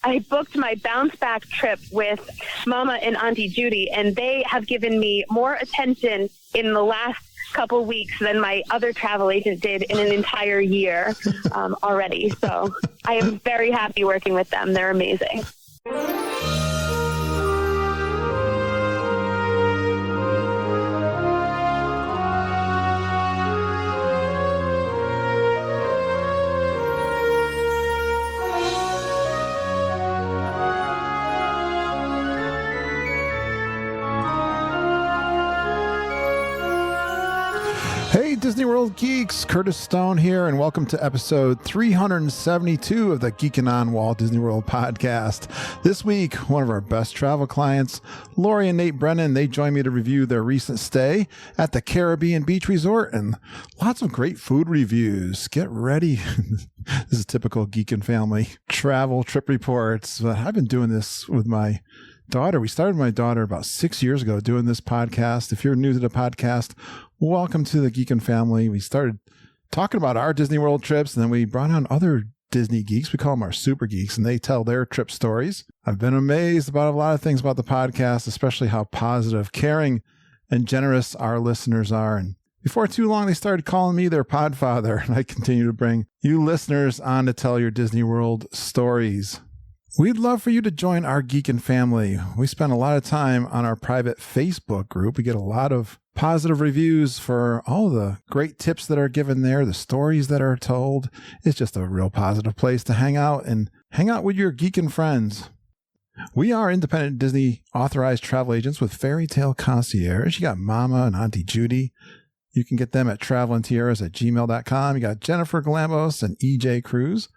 I booked my bounce back trip with Mama and Auntie Judy, and they have given me more attention in the last couple weeks than my other travel agent did in an entire year already. So I am very happy working with them. They're amazing. Hey, Disney World geeks, Curtis Stone here, and welcome to episode 372 of the Geekin' on Walt Disney World podcast. This week, one of our best travel clients, Lori and Nate Brennan, they joined me to review their recent stay at the Caribbean Beach Resort, and lots of great food reviews. Get ready. This is typical Geekin' family travel trip reports. I've been doing this with my daughter. We started my daughter about 6 years ago doing this podcast. If you're new to the podcast, welcome to the Geekin' family. We started talking about our Disney World trips, and then we brought on other Disney geeks. We call them our super geeks, and they tell their trip stories. I've been amazed about a lot of things about the podcast, especially how positive, caring, and generous our listeners are. And before too long, they started calling me their podfather, and I continue to bring you listeners on to tell your Disney World stories. We'd love for you to join our Geekin' family. We spend a lot of time on our private Facebook group. We get a lot of positive reviews for all the great tips that are given there, the stories that are told. It's just a real positive place to hang out and hang out with your Geekin' friends. We are independent Disney authorized travel agents with Fairy Tale Concierge. You got Mama and Auntie Judy. You can get them at travelandtiaras@gmail.com. You got Jennifer Galambos and EJ Cruz.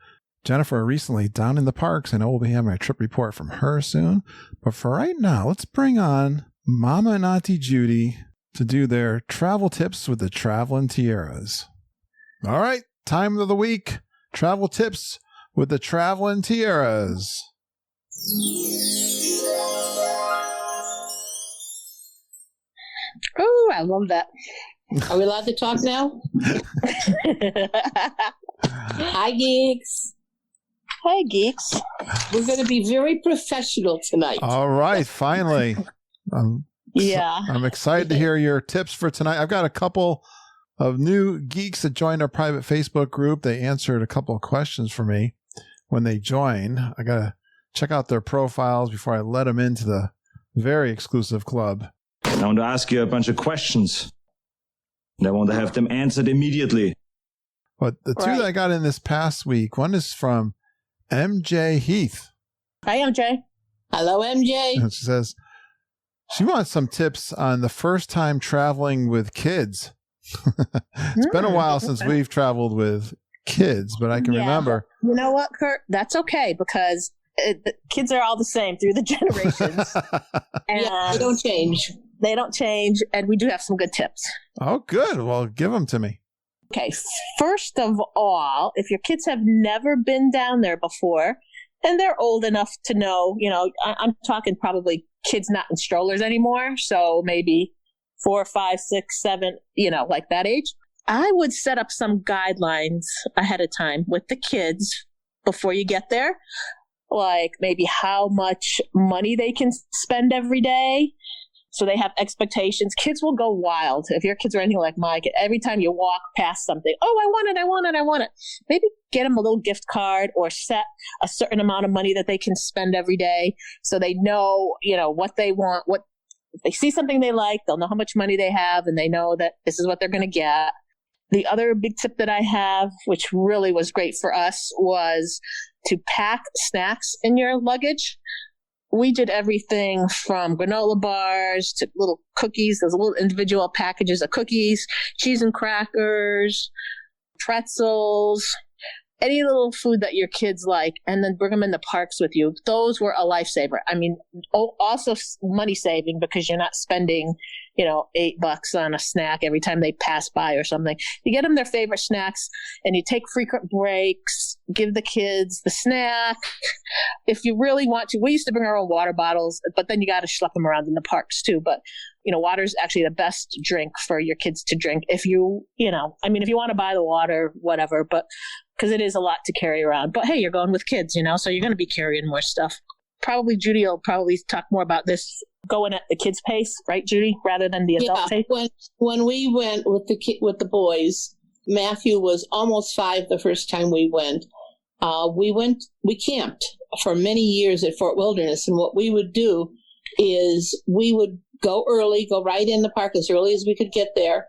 Jennifer recently down in the parks, and I will be having a trip report from her soon. But for right now, let's bring on Mama and Auntie Judy to do their travel tips with the Traveling Tiaras. All right, time of the week, travel tips with the Traveling Tiaras. Oh, I love that. Are we allowed to talk now? Hi, geeks. Hi, geeks. We're going to be very professional tonight. All right, finally. I'm excited to hear your tips for tonight. I've got a couple of new geeks that joined our private Facebook group. They answered a couple of questions for me when they join. I got to check out their profiles before I let them into the very exclusive club. I want to ask you a bunch of questions, and I want to have them answered immediately. But the two that I got in this past week, one is from MJ Heath. Hi, MJ. Hello, MJ. And she says she wants some tips on the first time traveling with kids. It's been a while since we've traveled with kids, but I can remember. You know what, Kurt? That's okay, because the kids are all the same through the generations. And they don't change. They don't change, and we do have some good tips. Oh, good. Well, give them to me. Okay, first of all, if your kids have never been down there before, and they're old enough to know, I'm talking probably kids not in strollers anymore, so maybe 4, 5, 6, 7, like that age, I would set up some guidelines ahead of time with the kids before you get there, like maybe how much money they can spend every day. So they have expectations. Kids will go wild. If your kids are anything like Mike, every time you walk past something, oh, I want it. Maybe get them a little gift card or set a certain amount of money that they can spend every day so they know, what they want. If they see something they like, they'll know how much money they have, and they know that this is what they're going to get. The other big tip that I have, which really was great for us, was to pack snacks in your luggage. We did everything from granola bars to little cookies, those little individual packages of cookies, cheese and crackers, pretzels, any little food that your kids like, and then bring them in the parks with you. Those were a lifesaver. I mean, also money saving, because you're not spending, $8 on a snack every time they pass by or something. You get them their favorite snacks, and you take frequent breaks, give the kids the snack. If you really want to, we used to bring our own water bottles, but then you got to schlep them around in the parks too. But, water is actually the best drink for your kids to drink. If you want to buy the water, whatever, but because it is a lot to carry around. But hey, you're going with kids, so you're going to be carrying more stuff. Probably Judy will talk more about this going at the kids' pace, right, Judy, rather than the adult pace? When we went with the boys, Matthew was almost 5 the first time we went. We camped for many years at Fort Wilderness, and what we would do is we would go early, go right in the park as early as we could get there.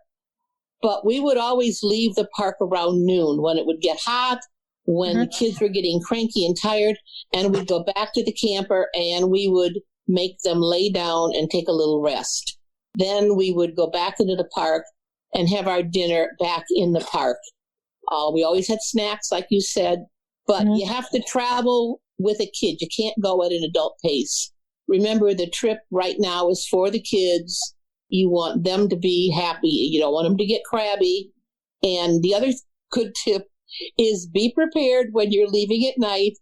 But we would always leave the park around noon when it would get hot, when the kids were getting cranky and tired, and we'd go back to the camper and we would make them lay down and take a little rest. Then we would go back into the park and have our dinner back in the park. We always had snacks, like you said, but you have to travel with a kid. You can't go at an adult pace. Remember, the trip right now is for the kids. You want them to be happy. You don't want them to get crabby. And the other good tip is be prepared when you're leaving at night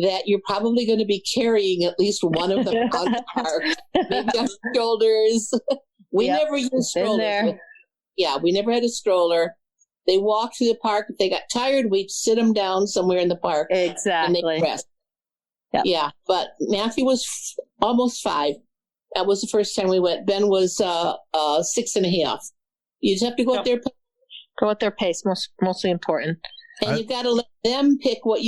that you're probably going to be carrying at least one of them on the park, maybe on shoulders. We never used strollers. We never had a stroller. They walked through the park. If they got tired, we'd sit them down somewhere in the park. Exactly. And they'd rest. Yep. Yeah, but Matthew was almost 5. That was the first time we went. Ben was 6.5. You just have to go at their pace. Go at their pace, mostly important. And you've got to let them pick what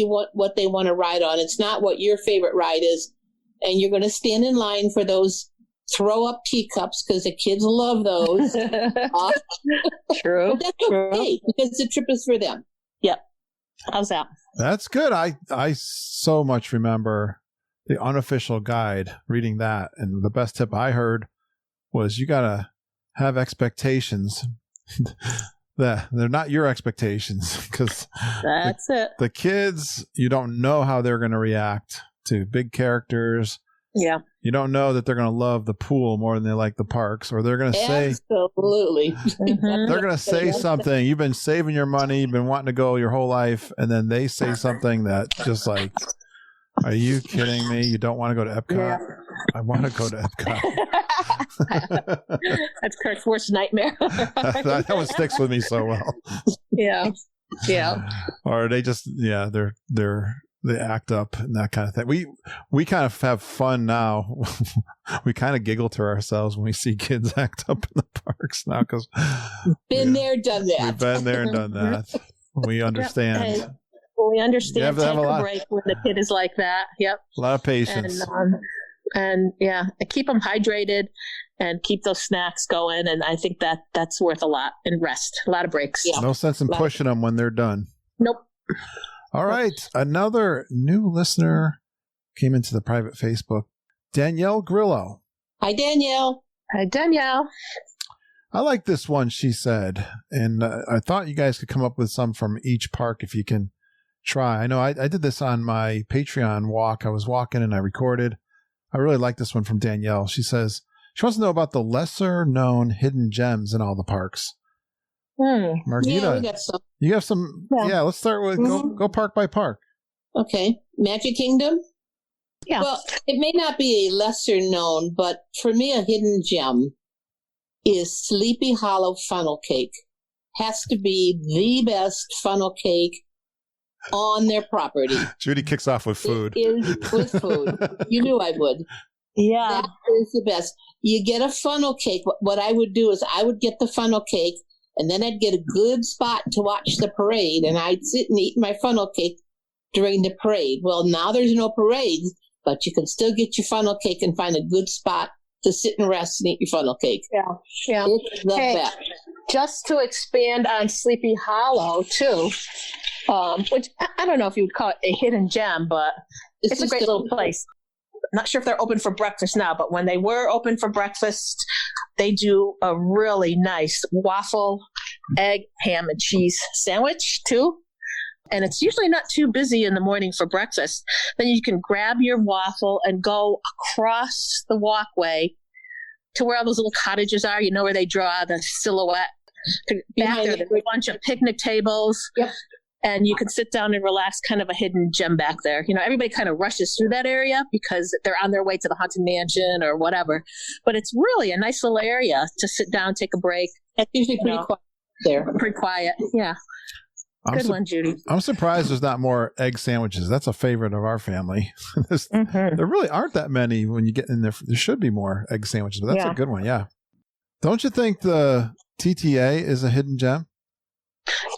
they want to ride on. It's not what your favorite ride is. And you're going to stand in line for those throw-up teacups because the kids love those. True. But that's okay because the trip is for them. Yep. How's that? That's good. I so much remember the unofficial guide, reading that. And the best tip I heard was you got to have expectations that they're not your expectations, because that's it. The kids, you don't know how they're going to react to big characters. Yeah. You don't know that they're going to love the pool more than they like the parks, or they're going to say, absolutely. They're going to say something. You've been saving your money, you've been wanting to go your whole life, and then they say something that just like, are you kidding me? You don't want to go to Epcot? Yeah. I want to go to Epcot. That's Kurt's worst nightmare. that one sticks with me so well. Yeah. Yeah. Or they just, they act up and that kind of thing. We kind of have fun now. We kind of giggle to ourselves when we see kids act up in the parks now, because been there, done that. We've been there and done that. We understand. Hey, we understand. Take a break when the kid is like that. Yep. A lot of patience. And keep them hydrated and keep those snacks going. And I think that's worth a lot. And rest. A lot of breaks. Yeah. No sense in pushing them when they're done. Nope. All right. Another new listener came into the private Facebook. Danielle Grillo. Hi, Danielle. Hi, Danielle. I like this one, she said. And I thought you guys could come up with some from each park if you can try. I know I did this on my Patreon walk. I was walking and I recorded. I really like this one from Danielle. She says she wants to know about the lesser known hidden gems in all the parks. Margita, yeah, we got some. You have some. Yeah, let's start with go park by park. Okay. Magic Kingdom? Yeah. Well, it may not be a lesser known, but for me, a hidden gem is Sleepy Hollow funnel cake. Has to be the best funnel cake on their property. Judy kicks off with food. It is with food. You knew I would. Yeah. That is the best. You get a funnel cake. What I would do is I would get the funnel cake, and then I'd get a good spot to watch the parade, and I'd sit and eat my funnel cake during the parade. Well, now there's no parades, but you can still get your funnel cake and find a good spot to sit and rest and eat your funnel cake. Yeah. Yeah. It's the best. Just to expand on Sleepy Hollow, too, which I don't know if you would call it a hidden gem, but it's a great little place. I'm not sure if they're open for breakfast now, but when they were open for breakfast, they do a really nice waffle, egg, ham, and cheese sandwich, too. And it's usually not too busy in the morning for breakfast. Then you can grab your waffle and go across the walkway to where all those little cottages are. You know where they draw the silhouette. Back there's a bunch of picnic tables. Yep. And you can sit down and relax, kind of a hidden gem back there. You know, everybody kind of rushes through that area because they're on their way to the Haunted Mansion or whatever. But it's really a nice little area to sit down, take a break. It's usually pretty quiet there. Pretty quiet, yeah. Good one, Judy. I'm surprised there's not more egg sandwiches. That's a favorite of our family. There really aren't that many when you get in there. There should be more egg sandwiches, but that's a good one. Yeah. Don't you think the TTA is a hidden gem?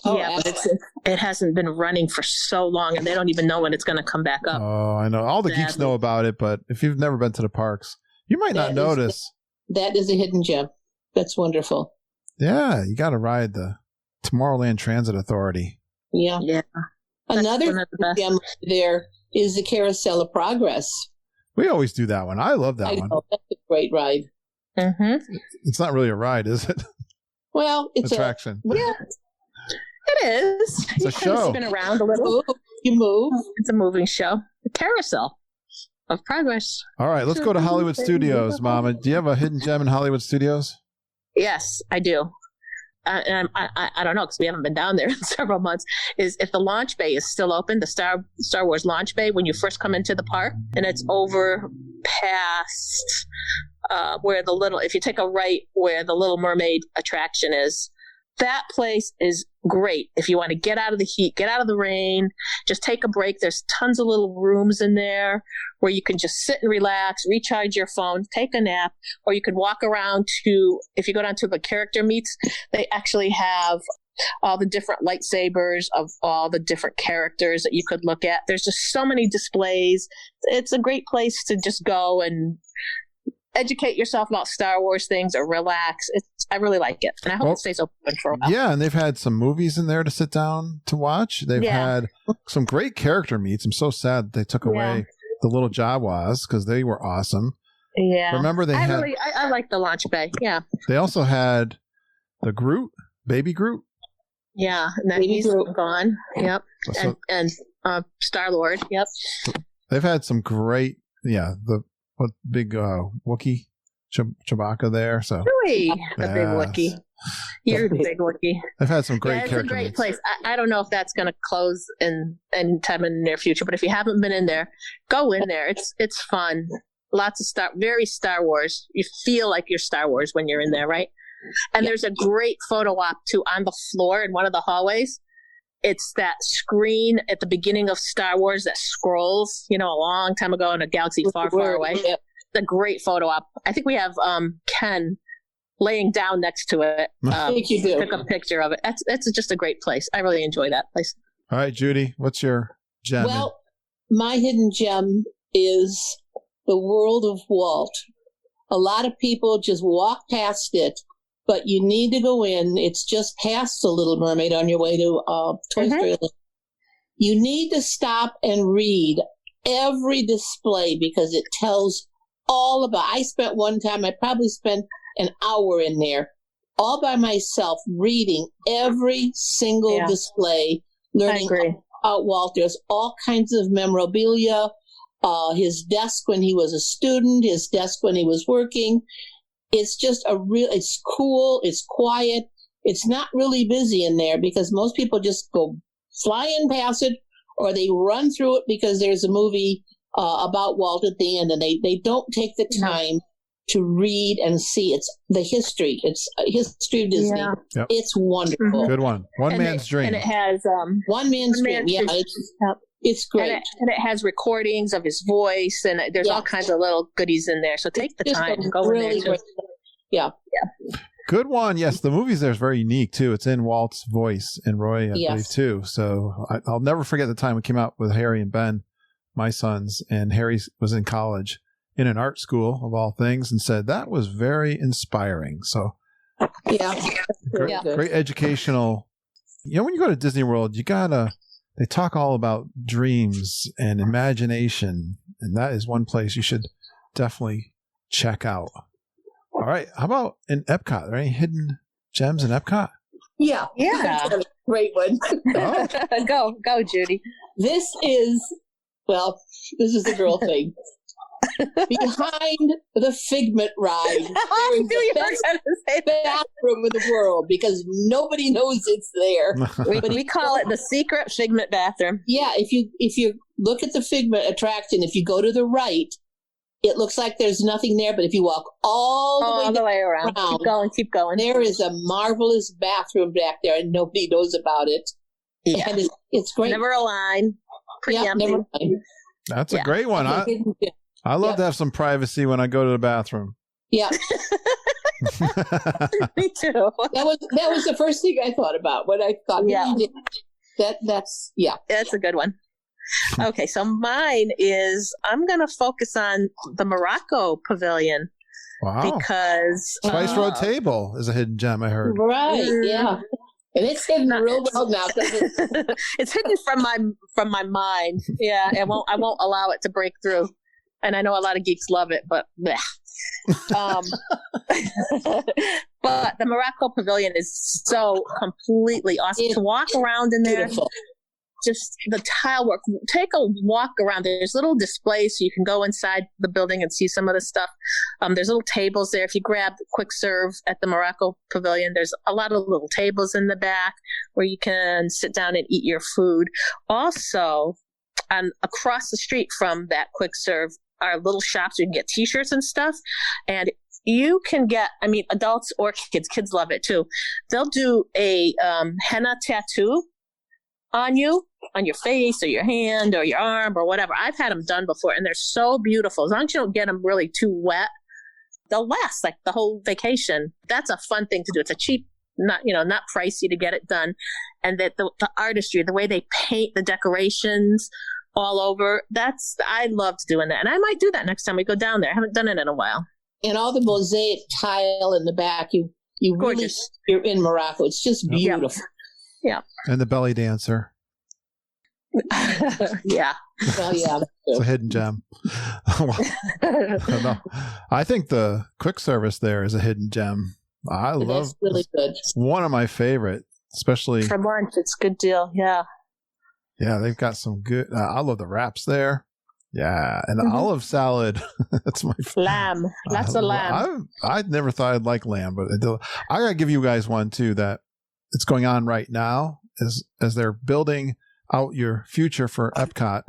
Yeah, but it hasn't been running for so long, and they don't even know when it's going to come back up. Oh, I know. All the geeks know about it, but if you've never been to the parks, you might not notice. That is a hidden gem. That's wonderful. Yeah, you got to ride the Tomorrowland Transit Authority. Yeah. Another gem there is the Carousel of Progress. We always do that one. I love that one. That's a great ride. Mm-hmm. It's not really a ride, is it? Well, it's attraction. It is. It's a show. Spin around a little. You move. It's a moving show. A carousel of progress. All right, let's go to Hollywood Studios, Mama. Do you have a hidden gem in Hollywood Studios? Yes, I do. And I don't know because we haven't been down there in several months. Is if the launch bay is still open, the Star Wars launch bay when you first come into the park, and it's over past where if you take a right where the Little Mermaid attraction is. That place is great. If you want to get out of the heat, get out of the rain, just take a break. There's tons of little rooms in there where you can just sit and relax, recharge your phone, take a nap, or you could walk around if you go down to the character meets, they actually have all the different lightsabers of all the different characters that you could look at. There's just so many displays. It's a great place to just go and educate yourself about Star Wars things or relax. I really like it. And I hope it stays open for a while. Yeah, and they've had some movies in there to sit down to watch. They've had some great character meets. I'm so sad they took away the little Jawas because they were awesome. Yeah. Remember I like the launch bay. Yeah. They also had the Groot, Baby Groot. Yeah, and then he's gone. Yep. And Star-Lord. Yep. They've had some great, what big Wookiee Chewbacca there. So really, the big Wookiee. You're the big Wookiee. I've had some great characters. It's a great place. I don't know if that's going to close in time in the near future, but if you haven't been in there, go in there. It's fun. Lots of very Star Wars. You feel like you're Star Wars when you're in there, right? And there's a great photo op too on the floor in one of the hallways. It's that screen at the beginning of Star Wars that scrolls, a long time ago in a galaxy far, far away. Yep. It's a great photo op. I think we have Ken laying down next to it. I think you do. Took a picture of it. It's just a great place. I really enjoy that place. All right, Judy, what's your gem? Well, my hidden gem is the World of Walt. A lot of people just walk past it, but you need to go in. It's just past the Little Mermaid on your way to Toy Story Land. You need to stop and read every display because it tells all about. I probably spent an hour in there all by myself reading every single display, learning about Walt. There's all kinds of memorabilia, his desk when he was a student, his desk when he was working. It's just it's cool, it's quiet. It's not really busy in there because most people just go flying past it or they run through it because there's a movie about Walt at the end and they don't take the time to read and see. It's the history. It's a history of Disney. Yeah. Yep. It's wonderful. Good one. One man's dream. And it has One Man's Dream. Yeah, it's great. And it has recordings of his voice, and there's all kinds of little goodies in there. So take the time and go in there. Yeah. Good one. Yes, the movies there is very unique, too. It's in Walt's voice and Roy, I believe, too. So I'll never forget the time we came out with Harry and Ben, my sons, and Harry was in college in an art school, of all things, and said that was very inspiring. So great educational. When you go to Disney World, they talk all about dreams and imagination, and that is one place you should definitely check out. All right. How about in Epcot? Are there any hidden gems in Epcot? Yeah. Great one. Go, Judy. This is the girl thing. Behind the Figment ride, there is the best bathroom in the world because nobody knows it's there. We call it the secret Figment bathroom. Yeah, if you look at the Figment attraction, if you go to the right, it looks like there's nothing there, but if you walk all the way around, keep going. There is a marvelous bathroom back there, and nobody knows about it. Yeah. And it's great. Never a line. Pretty empty. Never mind. That's a great one. I love to have some privacy when I go to the bathroom. Yeah. Me too. That was the first thing I thought about when I thought, that's a good one. Okay, so mine is, I'm going to focus on the Morocco Pavilion. Wow. Because Spice Road Table is a hidden gem, I heard. Right, yeah. And it's hidden real well now, doesn't it? It's hidden from my mind. Yeah, I won't allow it to break through. And I know a lot of geeks love it, but bleh. But the Morocco Pavilion is so completely awesome to walk around in there. Beautiful. Just the tile work. Take a walk around. There's little displays so you can go inside the building and see some of the stuff. There's little tables there. If you grab quick serve at the Morocco Pavilion, there's a lot of little tables in the back where you can sit down and eat your food. Also, across the street from that quick serve are little shops where you can get t-shirts and stuff. And you can get, adults or kids love it too. They'll do a henna tattoo on you, on your face or your hand or your arm or whatever. I've had them done before, and they're so beautiful. As long as you don't get them really too wet, they'll last like the whole vacation. That's a fun thing to do. It's a cheap, not pricey to get it done. And that the artistry, the way they paint the decorations all over, I loved doing that. And I might do that next time we go down there. I haven't done it in a while. And all the mosaic tile in the back, you really, you're in Morocco. It's just beautiful. Yeah. And the belly dancer. Yeah. Well, yeah. It's a hidden gem. No. I think the quick service there is a hidden gem. That's really good. One of my favorite, especially for lunch. It's a good deal. Yeah. Yeah, they've got some good. I love the wraps there. Yeah, and the olive salad. That's my lamb. Lots of lamb. I never thought I'd like lamb, but I gotta give you guys one too. That it's going on right now as they're building out your future for Epcot.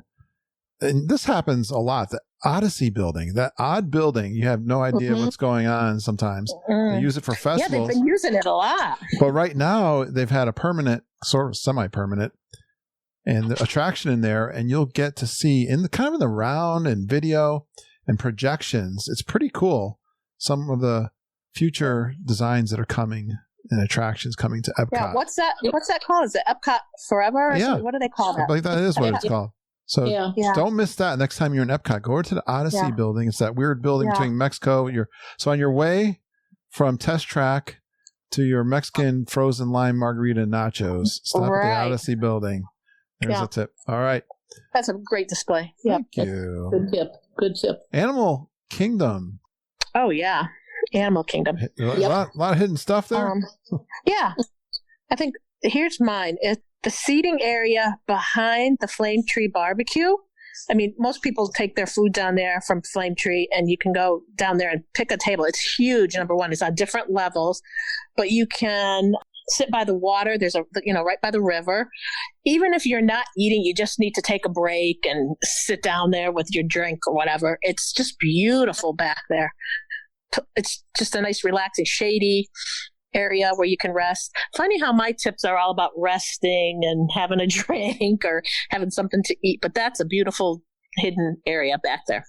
And this happens a lot. The Odyssey building, that odd building, you have no idea what's going on sometimes. They use it for festivals. Yeah, they've been using it a lot. But right now, they've had a permanent, sort of semi-permanent, and the attraction in there, and you'll get to see in the round and video and projections. It's pretty cool. Some of the future designs that are coming and attractions coming to Epcot. Yeah, what's that called? Is it Epcot Forever? Yeah. What do they call that? I believe that is what it's called. So don't miss that next time you're in Epcot. Go over to the Odyssey building. It's that weird building between Mexico. So on your way from Test Track to your Mexican frozen lime margarita and nachos, stop at the Odyssey building. There's a tip. All right. That's a great display. Yeah. Thank you. Good tip. Animal Kingdom. Oh, yeah. Animal Kingdom. A lot of hidden stuff there. Yeah. I think here's mine. It's the seating area behind the Flame Tree Barbecue. Most people take their food down there from Flame Tree, and you can go down there and pick a table. It's huge. Number one, it's on different levels, but you can sit by the water. There's right by the river. Even if you're not eating, you just need to take a break and sit down there with your drink or whatever. It's just beautiful back there. It's just a nice, relaxing, shady area where you can rest. Funny how my tips are all about resting and having a drink or having something to eat, but that's a beautiful hidden area back there.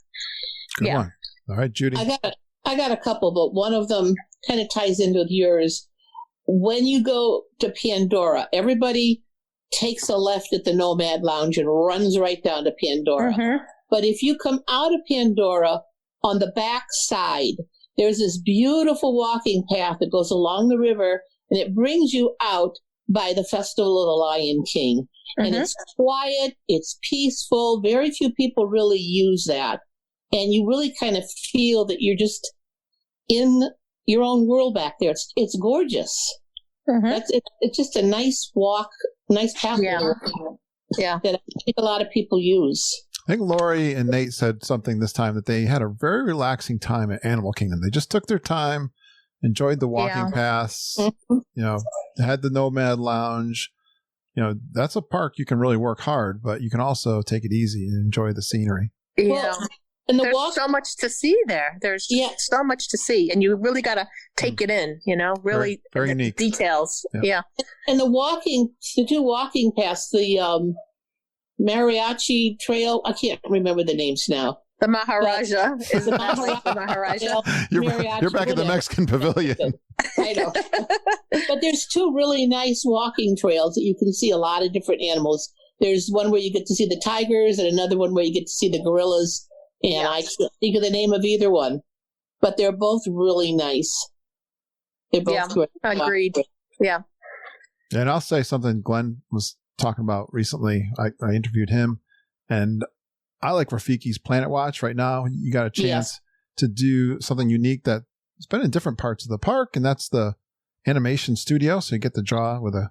Good one. All right, Judy. I got a couple, but one of them kind of ties in with yours. When you go to Pandora, everybody takes a left at the Nomad Lounge and runs right down to Pandora. Mm-hmm. But if you come out of Pandora on the back side, there's this beautiful walking path that goes along the river, and it brings you out by the Festival of the Lion King. Mm-hmm. And it's quiet, it's peaceful. Very few people really use that. And you really kind of feel that you're just in your own world back there. It's gorgeous. Mm-hmm. It's just a nice walk, nice path. Yeah. That I think a lot of people use. I think Lori and Nate said something this time that they had a very relaxing time at Animal Kingdom. They just took their time, enjoyed the walking paths, had the Nomad Lounge. That's a park you can really work hard, but you can also take it easy and enjoy the scenery. Yeah. And there's so much to see there. There's so much to see. And you really got to take it in, really very unique details. Yeah. And the two walking paths, the mariachi trail, I can't remember the names now. The Maharaja is the Maharaja. You're back at the Mexican pavilion. I know. But there's two really nice walking trails that you can see a lot of different animals. There's one where you get to see the tigers and another one where you get to see the gorillas. And I can't think of the name of either one. But they're both really nice. They're both great. Agreed. Yeah. And I'll say something Glenn was talking about recently. I interviewed him, and I like Rafiki's Planet Watch right now. You got a chance to do something unique that's been in different parts of the park, and that's the animation studio. So you get to draw with a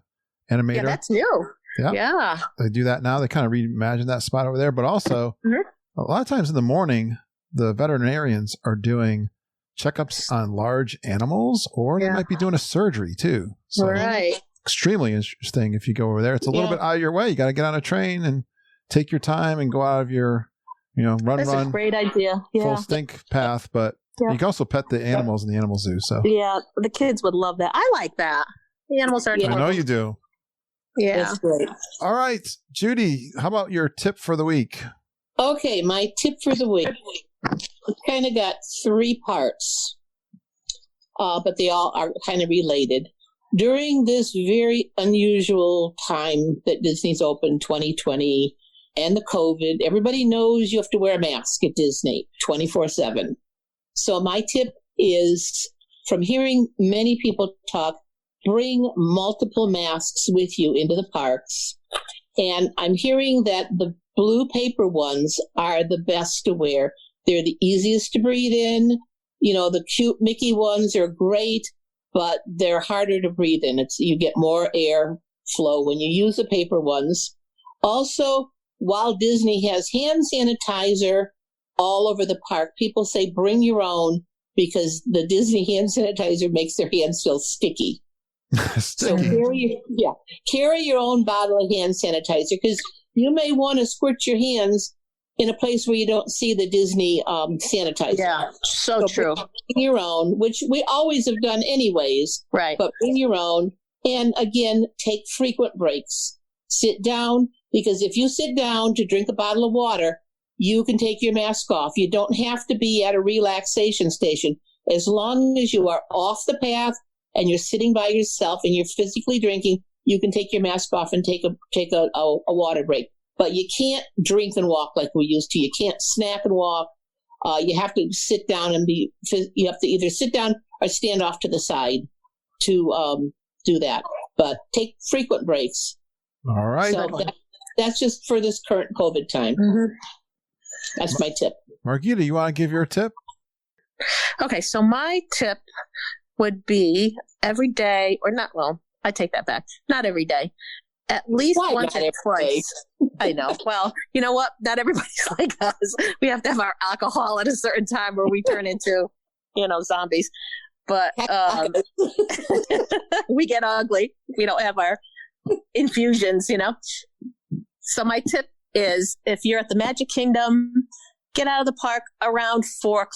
animator. Yeah, that's new. Yeah. They do that now. They kind of reimagine that spot over there. But also, a lot of times in the morning, the veterinarians are doing checkups on large animals, or they might be doing a surgery too. So extremely interesting if you go over there. It's a little bit out of your way. You got to get on a train and take your time and go out of your, That's a great idea. Yeah. Full stink path, but you can also pet the animals in the animal zoo. So the kids would love that. I like that. The animals are. I know you do. Yeah. That's great. All right, Judy, how about your tip for the week? Okay, my tip for the week. It's kind of got three parts, but they all are kind of related. During this very unusual time that Disney's open, 2020, and the COVID, everybody knows you have to wear a mask at Disney 24/7. So my tip is, from hearing many people talk, bring multiple masks with you into the parks. And I'm hearing that the blue paper ones are the best to wear. They're the easiest to breathe in. The cute Mickey ones are great, but they're harder to breathe in. You get more air flow when you use the paper ones. Also, while Disney has hand sanitizer all over the park, people say bring your own, because the Disney hand sanitizer makes their hands feel sticky. So carry your own bottle of hand sanitizer, because you may want to squirt your hands in a place where you don't see the Disney sanitizer. Yeah, so true. Bring your own, which we always have done anyways. Right. But bring your own. And again, take frequent breaks. Sit down, because if you sit down to drink a bottle of water, you can take your mask off. You don't have to be at a relaxation station. As long as you are off the path and you're sitting by yourself and you're physically drinking, you can take your mask off and take a water break. But you can't drink and walk like we used to. You can't snack and walk. You have to sit down and you have to either sit down or stand off to the side to do that. But take frequent breaks. All right. So that's just for this current COVID time. Mm-hmm. That's my tip. Margita, you want to give your tip? Okay, so my tip would be every day, or not, well, I take that back. Not every day. At least once or twice. I know. Well, you know what? Not everybody's like us. We have to have our alcohol at a certain time where we turn into, zombies. But we get ugly. We don't have our infusions, So my tip is, if you're at the Magic Kingdom, get out of the park around 4:00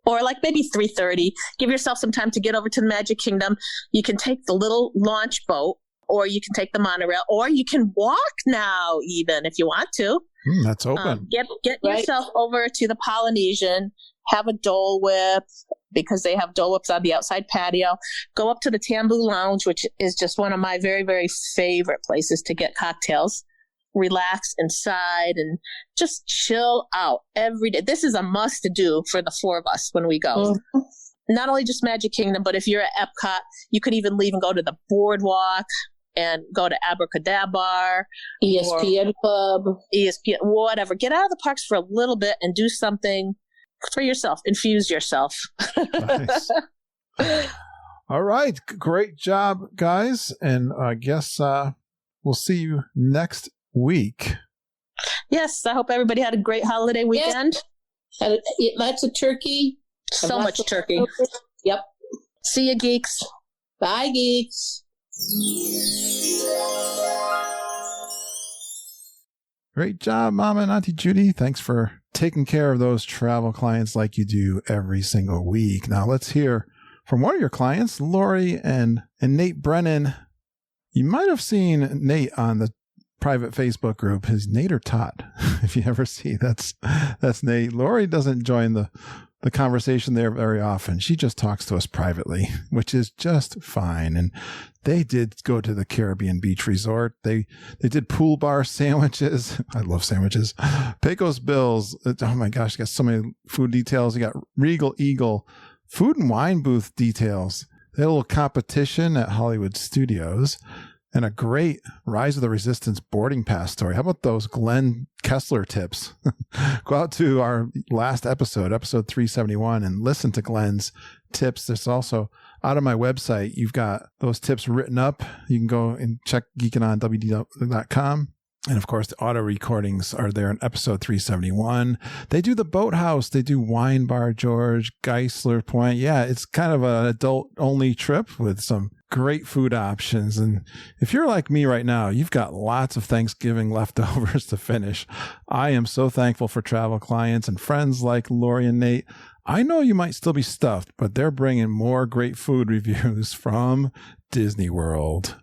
or like maybe 3:30. Give yourself some time to get over to the Magic Kingdom. You can take the little launch boat, or you can take the monorail, or you can walk now, even if you want to. That's open. Get yourself over to the Polynesian, have a Dole Whip, because they have Dole Whips on the outside patio. Go up to the Tambu Lounge, which is just one of my very, very favorite places to get cocktails. Relax inside and just chill out every day. This is a must do for the four of us when we go. Mm-hmm. Not only just Magic Kingdom, but if you're at Epcot, you could even leave and go to the boardwalk and go to Abracadabra, ESPN Club, ESPN, whatever. Get out of the parks for a little bit and do something for yourself. Infuse yourself. Nice. All right. Great job, guys. And I guess we'll see you next week. Yes. I hope everybody had a great holiday weekend. Yes. Lots of turkey. So much turkey. Yep. See you, geeks. Bye, geeks. Great job, Mama and Auntie Judy. Thanks for taking care of those travel clients like you do every single week. Now let's hear from one of your clients, Lori and Nate Brennan. You might have seen Nate on the private Facebook group. His Nate or Todd, if you ever see, that's Nate. Lori doesn't join the conversation there very often. She just talks to us privately, which is just fine. And they did go to the Caribbean Beach Resort. They did pool bar sandwiches. I love sandwiches. Pecos Bills. Oh my gosh, you got so many food details. You got Regal Eagle food and wine booth details. They had a little competition at Hollywood Studios and a great Rise of the Resistance boarding pass story. How about those Glenn Kessler tips? Go out to our last episode 371, and listen to Glenn's tips. There's also, out of my website, you've got those tips written up. You can go and check geekinonwd.com. And of course, the auto recordings are there in episode 371. They do the Boathouse. They do Wine Bar George, Geisler Point. Yeah, it's kind of an adult-only trip with some great food options. And if you're like me right now, you've got lots of Thanksgiving leftovers to finish. I am so thankful for travel clients and friends like Lori and Nate. I know you might still be stuffed, but they're bringing more great food reviews from Disney World.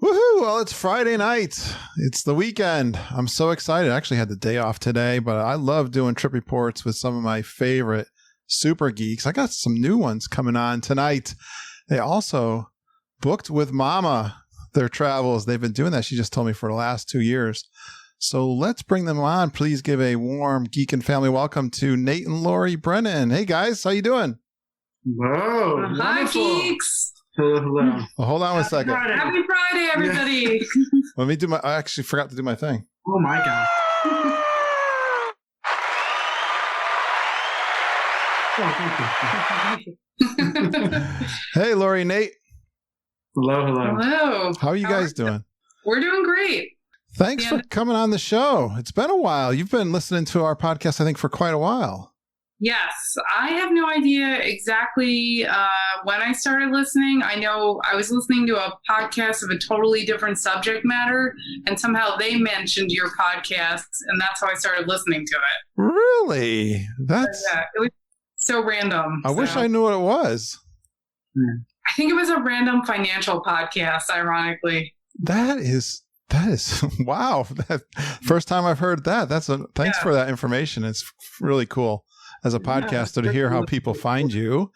Woohoo! Well, it's Friday night. It's the weekend. I'm so excited. I actually had the day off today, but I love doing trip reports with some of my favorite super geeks. I got some new ones coming on tonight. They also booked with Mama their travels. They've been doing that, she just told me, for the last 2 years. So let's bring them on. Please give a warm Geek and Family welcome to Nate and Lori Brennan. Hey guys, how you doing? Whoa. Hi, geeks. Hello. Well, hold on a second. Happy Friday, everybody. Let me do I actually forgot to do my thing. Oh my God. Oh, thank you. Hey, Lori, Nate. Hello. Hello. How are you guys doing? We're doing great. Thanks for coming on the show. It's been a while. You've been listening to our podcast, I think, for quite a while. Yes, I have no idea exactly when I started listening. I know I was listening to a podcast of a totally different subject matter, and somehow they mentioned your podcast, and that's how I started listening to it. Really? That's... Yeah, it was so random. I wish I knew what it was. I think it was a random financial podcast, ironically. That is wow. First time I've heard that. Thanks for that information. It's really cool as a podcaster to hear how people find you.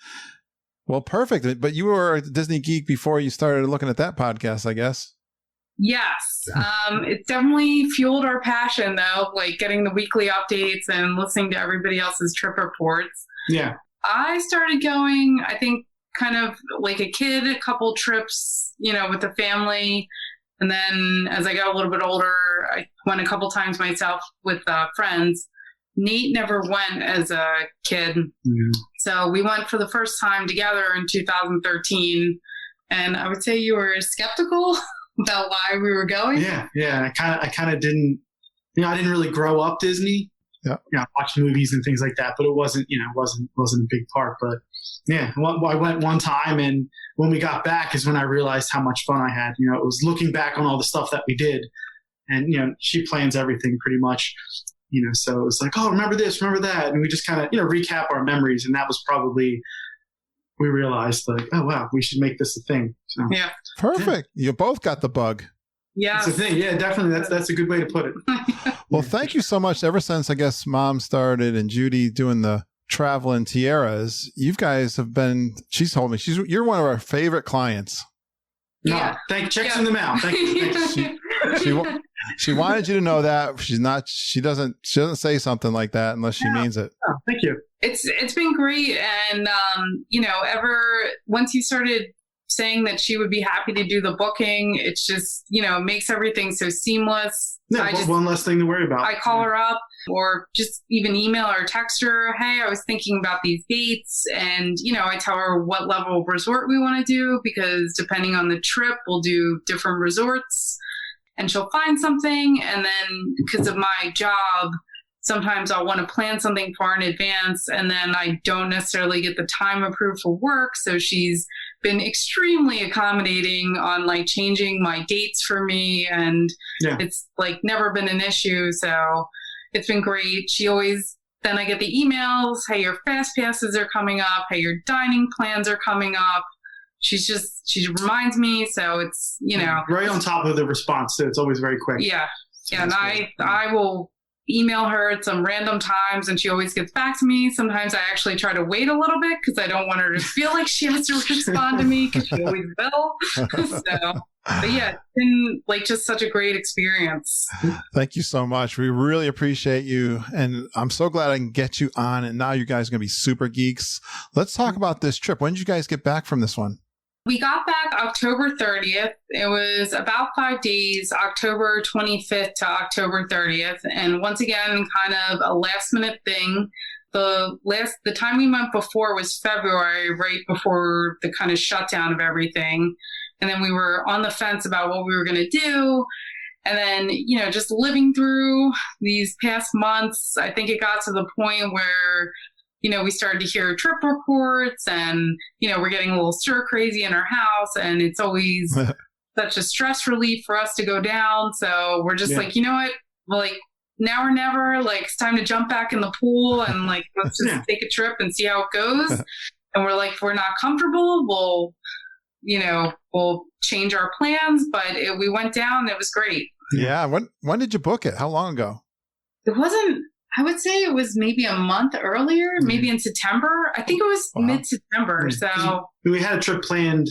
Well, perfect. But you were a Disney geek before you started looking at that podcast, I guess. Yes. It definitely fueled our passion, though, like getting the weekly updates and listening to everybody else's trip reports. Yeah. I started going, I think, kind of like a kid, a couple trips, with the family. And then as I got a little bit older, I went a couple times myself with friends. Nate never went as a kid. Mm-hmm. So we went for the first time together in 2013. And I would say you were skeptical about why we were going. Yeah. I kind of didn't, I didn't really grow up Disney. Yeah. Watch movies and things like that, but it wasn't, wasn't a big part. But yeah, I went one time, and when we got back is when I realized how much fun I had. It was looking back on all the stuff that we did, and she plans everything pretty much. So it was like, oh, remember this, remember that. And we just kind of, recap our memories. And that was probably, we realized like, oh, wow, we should make this a thing. So, yeah. Perfect. Yeah. You both got the bug. Yeah. It's a thing. Yeah, definitely. That's a good way to put it. Well, thank you so much. Ever since, I guess, Mom started and Judy doing the travel and tiaras, you guys have been, she's told me, you're one of our favorite clients. Yeah. Checks in the mail. Thank you. She wanted you to know that. She doesn't say something like that unless she means it. Oh, thank you. It's been great. And, once you started saying that she would be happy to do the booking, it's just, it makes everything so seamless. Yeah, one less thing to worry about. I call her up or just even email or text her, hey, I was thinking about these dates. And, I tell her what level of resort we want to do, because depending on the trip, we'll do different resorts. And she'll find something. And then because of my job, sometimes I'll want to plan something far in advance and then I don't necessarily get the time approved for work. So she's been extremely accommodating on like changing my dates for me. And it's like never been an issue. So it's been great. Then I get the emails. Hey, your fast passes are coming up. Hey, your dining plans are coming up. She reminds me. So it's, right on top of the response. So it's always very quick. Yeah. Yeah. And I will email her at some random times and she always gets back to me. Sometimes I actually try to wait a little bit because I don't want her to feel like she has to respond to me because she always will. But yeah, it's been like just such a great experience. Thank you so much. We really appreciate you. And I'm so glad I can get you on. And now you guys are going to be super geeks. Let's talk about this trip. When did you guys get back from this one? We got back October 30th. It was about 5 days, October 25th to October 30th. And once again, kind of a last minute thing. The time we went before was February, right before the kind of shutdown of everything. And then we were on the fence about what we were going to do. And then, just living through these past months, I think it got to the point where we started to hear trip reports and, we're getting a little stir crazy in our house and it's always such a stress relief for us to go down. So we're just like, you know what, like now or never, like it's time to jump back in the pool and like, let's just take a trip and see how it goes. And we're like, if we're not comfortable, we'll change our plans, but we went down and it was great. Yeah. When did you book it? How long ago? I would say it was maybe a month earlier, maybe in September. I think it was mid-September. So we had a trip planned.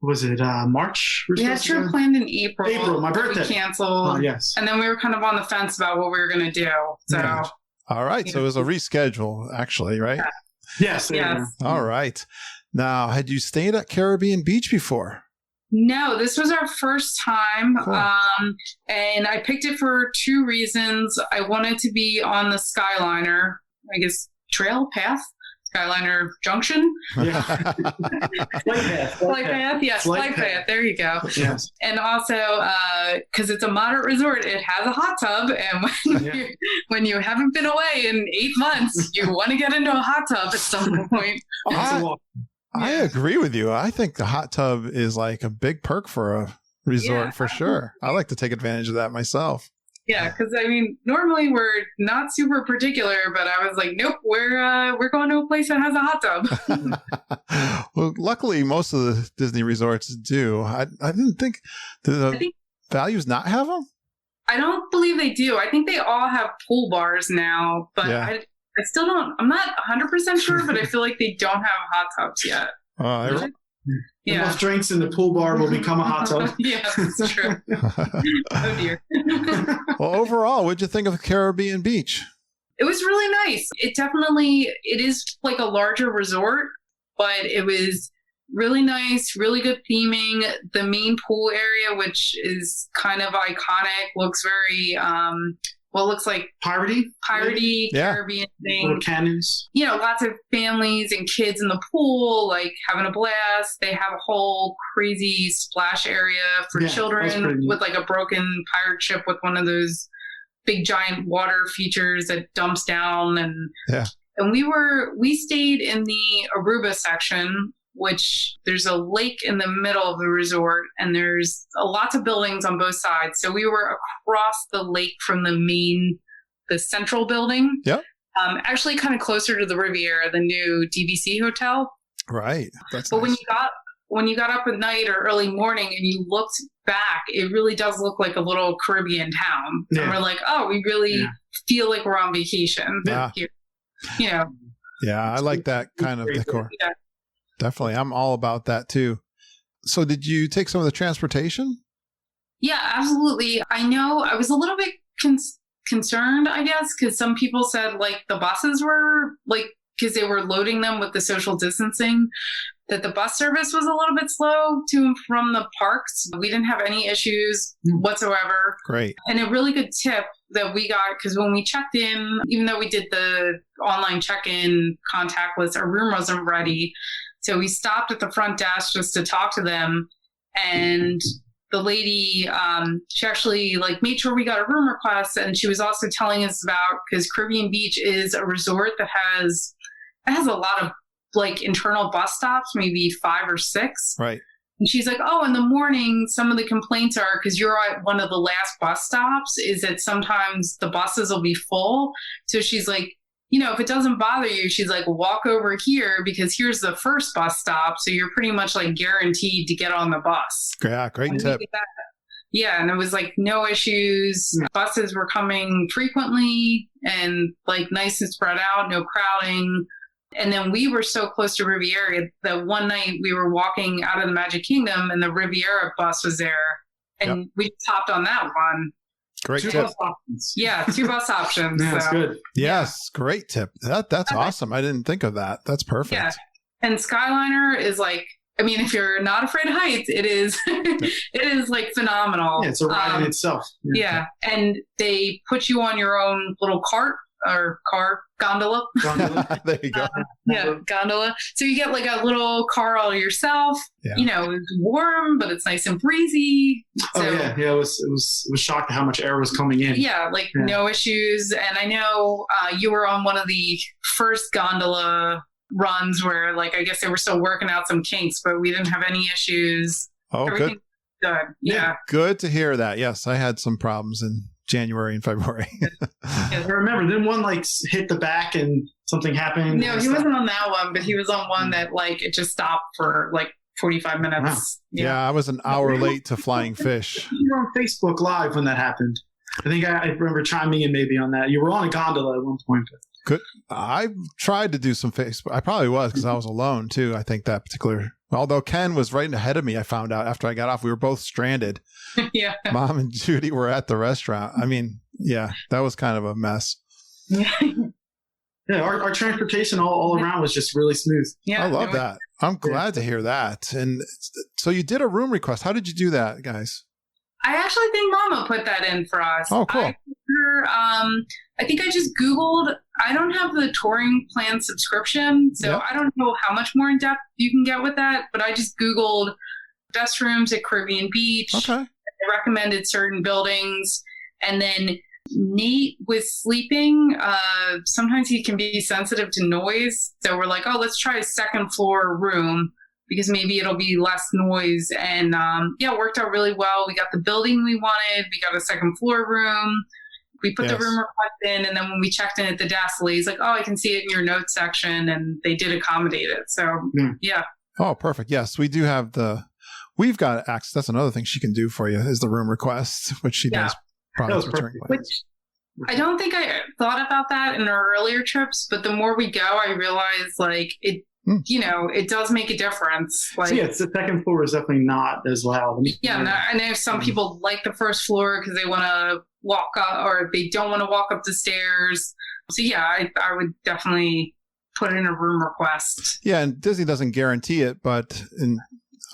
Was it March? We had a trip planned in April. April, my birthday. We canceled. Oh, yes. And then we were kind of on the fence about what we were going to do. So. Yeah. All right. So it was a reschedule, actually, right? Yeah. Yes. All right. Now, had you stayed at Caribbean Beach before? No, this was our first time. Cool. And I picked it for 2 reasons. I wanted to be on the Skyliner, I guess, Skyliner Junction. Yeah. Flight path. Yes, flight path. There you go. Yes. And also, because it's a moderate resort, it has a hot tub. And when you haven't been away in 8 months, you want to get into a hot tub at some point. I agree with you. I think the hot tub is like a big perk for a resort for sure. I like to take advantage of that myself. Yeah, because normally we're not super particular, but I was like, nope, we're going to a place that has a hot tub. Well, luckily, most of the Disney resorts do. I didn't think the values not have them. I don't believe they do. I think they all have pool bars now, but I still don't. I'm not 100% sure, but I feel like they don't have hot tubs yet. Enough drinks in the pool bar will become a hot tub. Yeah, that's true. Oh dear. Well, overall, what'd you think of Caribbean Beach? It was really nice. It is like a larger resort, but it was really nice, really good theming. The main pool area, which is kind of iconic, looks very, looks like piratey Caribbean thing. Little cannons. Lots of families and kids in the pool, like having a blast. They have a whole crazy splash area for children with like a broken pirate ship with one of those big giant water features that dumps down. And we stayed in the Aruba section, which there's a lake in the middle of the resort and there's lots of buildings on both sides. So we were across the lake from the central building. Yeah. Actually kind of closer to the Riviera, the new DVC hotel. Right. That's but nice. when you got up at night or early morning and you looked back, it really does look like a little Caribbean town. Yeah. And we're like, oh, we really feel like we're on vacation here. Yeah, I like that kind of decor. Yeah. Definitely. I'm all about that too. So did you take some of the transportation? Yeah, absolutely. I know I was a little bit concerned, I guess, because some people said like the buses were like, because they were loading them with the social distancing, that the bus service was a little bit slow to and from the parks. We didn't have any issues whatsoever. Great. And a really good tip that we got, because when we checked in, even though we did the online check-in contactless, our room wasn't ready. So we stopped at the front desk just to talk to them. And the lady, she actually like made sure we got a room request, and she was also telling us about, because Caribbean Beach is a resort that has a lot of like internal bus stops, maybe 5 or 6. Right. And she's like, oh, in the morning, some of the complaints are, because you're at one of the last bus stops, is that sometimes the buses will be full. So she's like, you know, if it doesn't bother you, she's like, walk over here because here's the first bus stop. So you're pretty much like guaranteed to get on the bus. Yeah, great tip. Yeah, and it was like no issues. Buses were coming frequently and like nice and spread out, no crowding. And then we were so close to Riviera that one night we were walking out of the Magic Kingdom and the Riviera bus was there. And we just hopped on that one. Great Two tip. bus options. Yeah, 2 bus options. Yeah, that's good. Yes, great tip. That's awesome. I didn't think of that. That's perfect. Yeah. And Skyliner is like, I mean, if you're not afraid of heights, it is it is like phenomenal. Yeah, it's a ride in itself. Yeah. And they put you on your own little cart or gondola. There you go. Gondola. So you get like a little car all yourself. Yeah. You know, it's warm, but it's nice and breezy. So, It was shocked at how much air was coming in. Yeah, like no issues. And I know you were on one of the first gondola runs where, like, I guess they were still working out some kinks, but we didn't have any issues. Oh, Everything's good. Yeah. Good to hear that. Yes, I had some problems in January and February. I remember, didn't one like hit the back and something happened? No, he wasn't on that one, but he was on one that like it just stopped for like 45 minutes. Wow. Yeah, I was an hour late to Flying Fish. You were on Facebook Live when that happened. I think I remember chiming in maybe on that. You were on a gondola at one point. Good. I tried to do some Facebook. I probably was because I was alone too. I think that particular. Although Ken was right ahead of me, I found out after I got off. We were both stranded. Yeah. Mom and Judy were at the restaurant. I mean, yeah, that was kind of a mess. Yeah, our transportation all around was just really smooth. Yeah, I love that. I'm glad to hear that. And so you did a room request. How did you do that, guys? I actually think Mama put that in for us. Oh, cool. I think I just Googled. I don't have the touring plan subscription, so I don't know how much more in depth you can get with that. But I just Googled best rooms at Caribbean Beach. Okay. I recommended certain buildings, and then Nate was sleeping. Sometimes he can be sensitive to noise, so we're like, oh, let's try a second floor room because maybe it'll be less noise. And it worked out really well. We got the building we wanted. We got a second floor room. We put the room request in, and then when we checked in at the desk, the lady's like, oh, I can see it in your notes section, and they did accommodate it. So, yeah. Oh, perfect. Yes, we do have we've got access. That's another thing she can do for you is the room request, which she does. Products return plans. Which I don't think I thought about that in our earlier trips, but the more we go, I realize like it, you know, it does make a difference. Like, it's the second floor is definitely not as loud. I know some people like the first floor because they want to walk up or they don't want to walk up the stairs. So I would definitely put in a room request. Yeah, and Disney doesn't guarantee it, but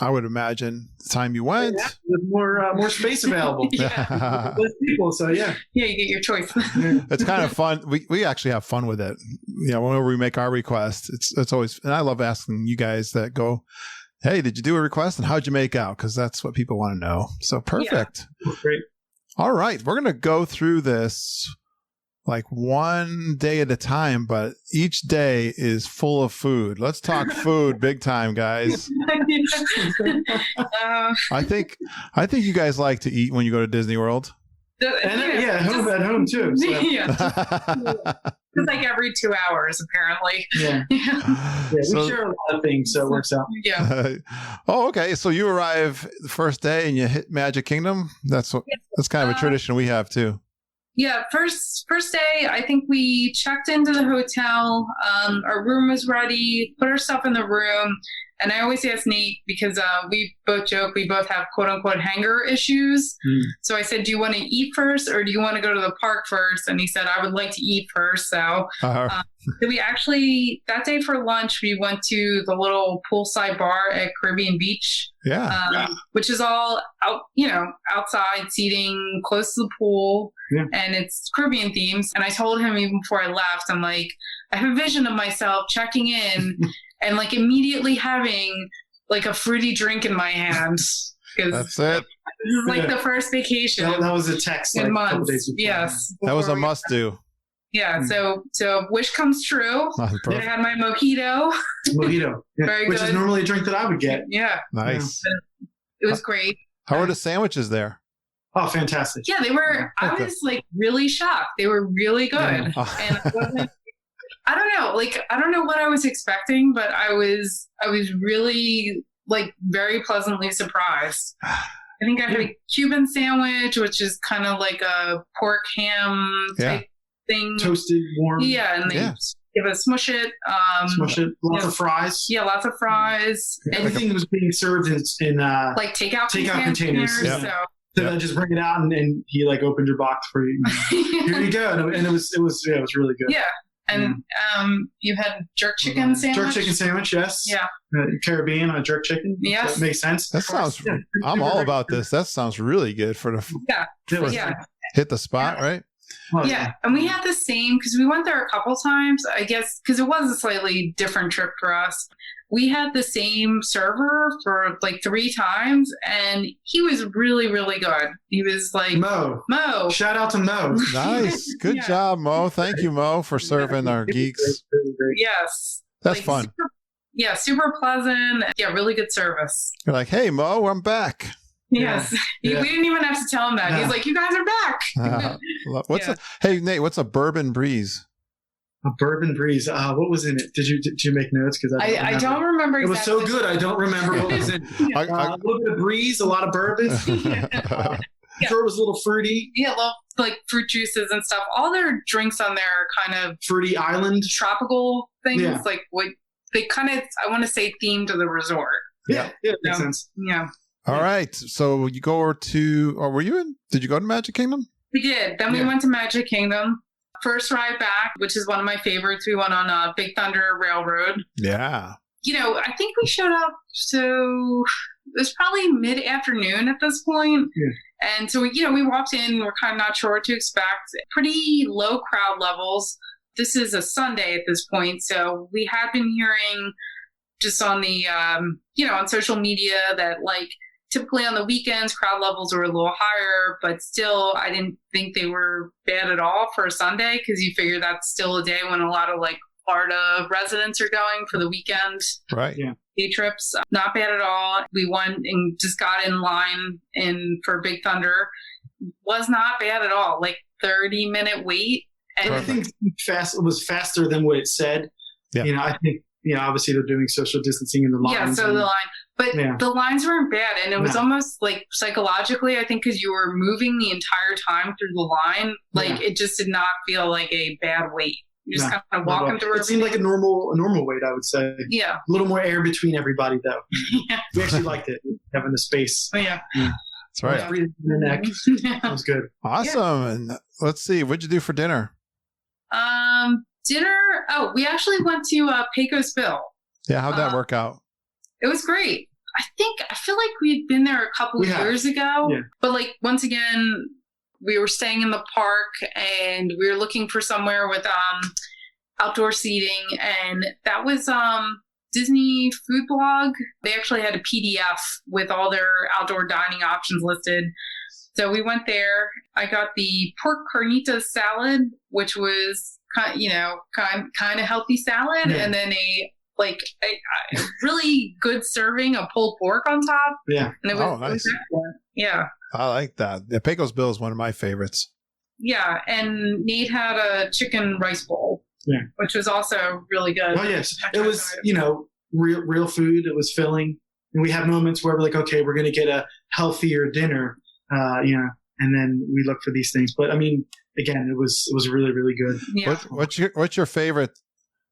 I would imagine the time you went, with more space available. Less people, so you get your choice. It's kind of fun. We actually have fun with it. You know, whenever we make our request, it's always, and I love asking you guys that go, hey, did you do a request and how'd you make out? Because that's what people want to know. So perfect. Yeah. Great. All right, we're gonna go through this like one day at a time, but each day is full of food. Let's talk food big time, guys. I think you guys like to eat when you go to Disney World. At home too. So. It's like every 2 hours, apparently. We share a lot of things, so it works out. Yeah. Okay. So you arrive the first day and you hit Magic Kingdom. That's kind of a tradition we have too. Yeah, first day, I think we checked into the hotel. Our room was ready, put our stuff in the room. And I always ask Nate because we both joke we both have quote unquote hanger issues. So I said, do you want to eat first or do you want to go to the park first? And he said, I would like to eat first. So we actually, that day for lunch, we went to the little poolside bar at Caribbean Beach. Which is all out, outside seating close to the pool, and it's Caribbean themes. And I told him even before I left, I'm like, I have a vision of myself checking in and like immediately having like a fruity drink in my hand. That's it. This is like the first vacation. That was a text like, in a couple months. days before. Yes. That was a before we- must do. Yeah. So wish comes true. I Perfect. had my mojito. Mojito, Very which good. is normally a drink that I would get. Yeah. Nice. It was great. How were the sandwiches there? Oh, fantastic. Yeah, they were. I Okay. was like really shocked. They were really good, Yeah. and I wasn't. I don't know. Like I don't know what I was expecting, but I was really like very pleasantly surprised. I think I had a Cuban sandwich, which is kind of like a pork ham type thing. Toasted, warm. Yeah, and they give us smush it. Smush it. Lots of fries. Yeah, lots of fries. Everything was being served in Like takeout containers. So. So then just bring it out and he like opened your box for you. Here you go. And it was really good. Yeah. And you had jerk chicken sandwich. Jerk chicken sandwich, yes. Yeah. Caribbean on a jerk chicken. Yes. That makes sense. That sounds. I'm all about this. That sounds really good for the hit the spot, right? Well, yeah, and we had the same because we went there a couple times, I guess, because it was a slightly different trip for us. We had the same server for like 3 times, and he was really, really good. He was like Mo. Shout out to Mo. Nice, good job, Mo. Thank you, Mo, for serving our geeks. Great. Yes, that's like, fun. Super pleasant. Yeah, really good service. You're like, hey, Mo, I'm back. Yes, we didn't even have to tell him that. Yeah. He's like, "You guys are back." Hey, Nate, what's a bourbon breeze? A bourbon breeze. What was in it? Did you make notes? Because I don't remember. It was so good. I don't remember what was in it. A little bit of breeze, a lot of bourbon. Sure, it was a little fruity. Yeah, like fruit juices and stuff. All their drinks on there are kind of fruity island tropical things, like what they kind of, I want to say, themed to the resort. Yeah, makes sense. Yeah. All right. So you go over to, or did you go to Magic Kingdom? We did. Then we went to Magic Kingdom. First ride back, which is one of my favorites. We went on Big Thunder Railroad. Yeah. You know, I think we showed up, so it was probably mid-afternoon at this point. Yeah. And so, we walked in, we're kind of not sure what to expect. Pretty low crowd levels. This is a Sunday at this point, so we had been hearing just on the, on social media that, like, typically on the weekends, crowd levels were a little higher, but still, I didn't think they were bad at all for a Sunday because you figure that's still a day when a lot of like Florida residents are going for the weekend. Right. Yeah. Day trips. Not bad at all. We went and just got in line for Big Thunder. Was not bad at all. Like 30-minute wait. And I think it was faster than what it said. Yeah. I think, obviously they're doing social distancing in the lines. Yeah, so the line. But the lines weren't bad. And it was almost like psychologically, I think, because you were moving the entire time through the line, like it just did not feel like a bad wait. You just kind of walking through. It seemed like a normal wait, I would say. Yeah. A little more air between everybody, though. Yeah. We actually liked it, having the space. Oh, yeah. That's right. Breathing in the neck. That was good. Awesome. Yeah. And let's see, what'd you do for dinner? Dinner. Oh, we actually went to Pecos Bill. Yeah. How'd that work out? It was great. I feel like we had been there a couple years ago, but like once again, we were staying in the park and we were looking for somewhere with outdoor seating, and that was Disney Food Blog. They actually had a PDF with all their outdoor dining options listed. So we went there. I got the pork carnitas salad, which was kind of healthy salad, and then a really good serving of pulled pork on top. Yeah. And it was, nice. It was excellent. Yeah. I like that. The Pecos Bill is one of my favorites. Yeah. And Nate had a chicken rice bowl, which was also really good. Oh, yes. It was, real food. It was filling. And we have moments where we're like, okay, we're going to get a healthier dinner, and then we look for these things. But I mean, again, it was really, really good. Yeah. What's your favorite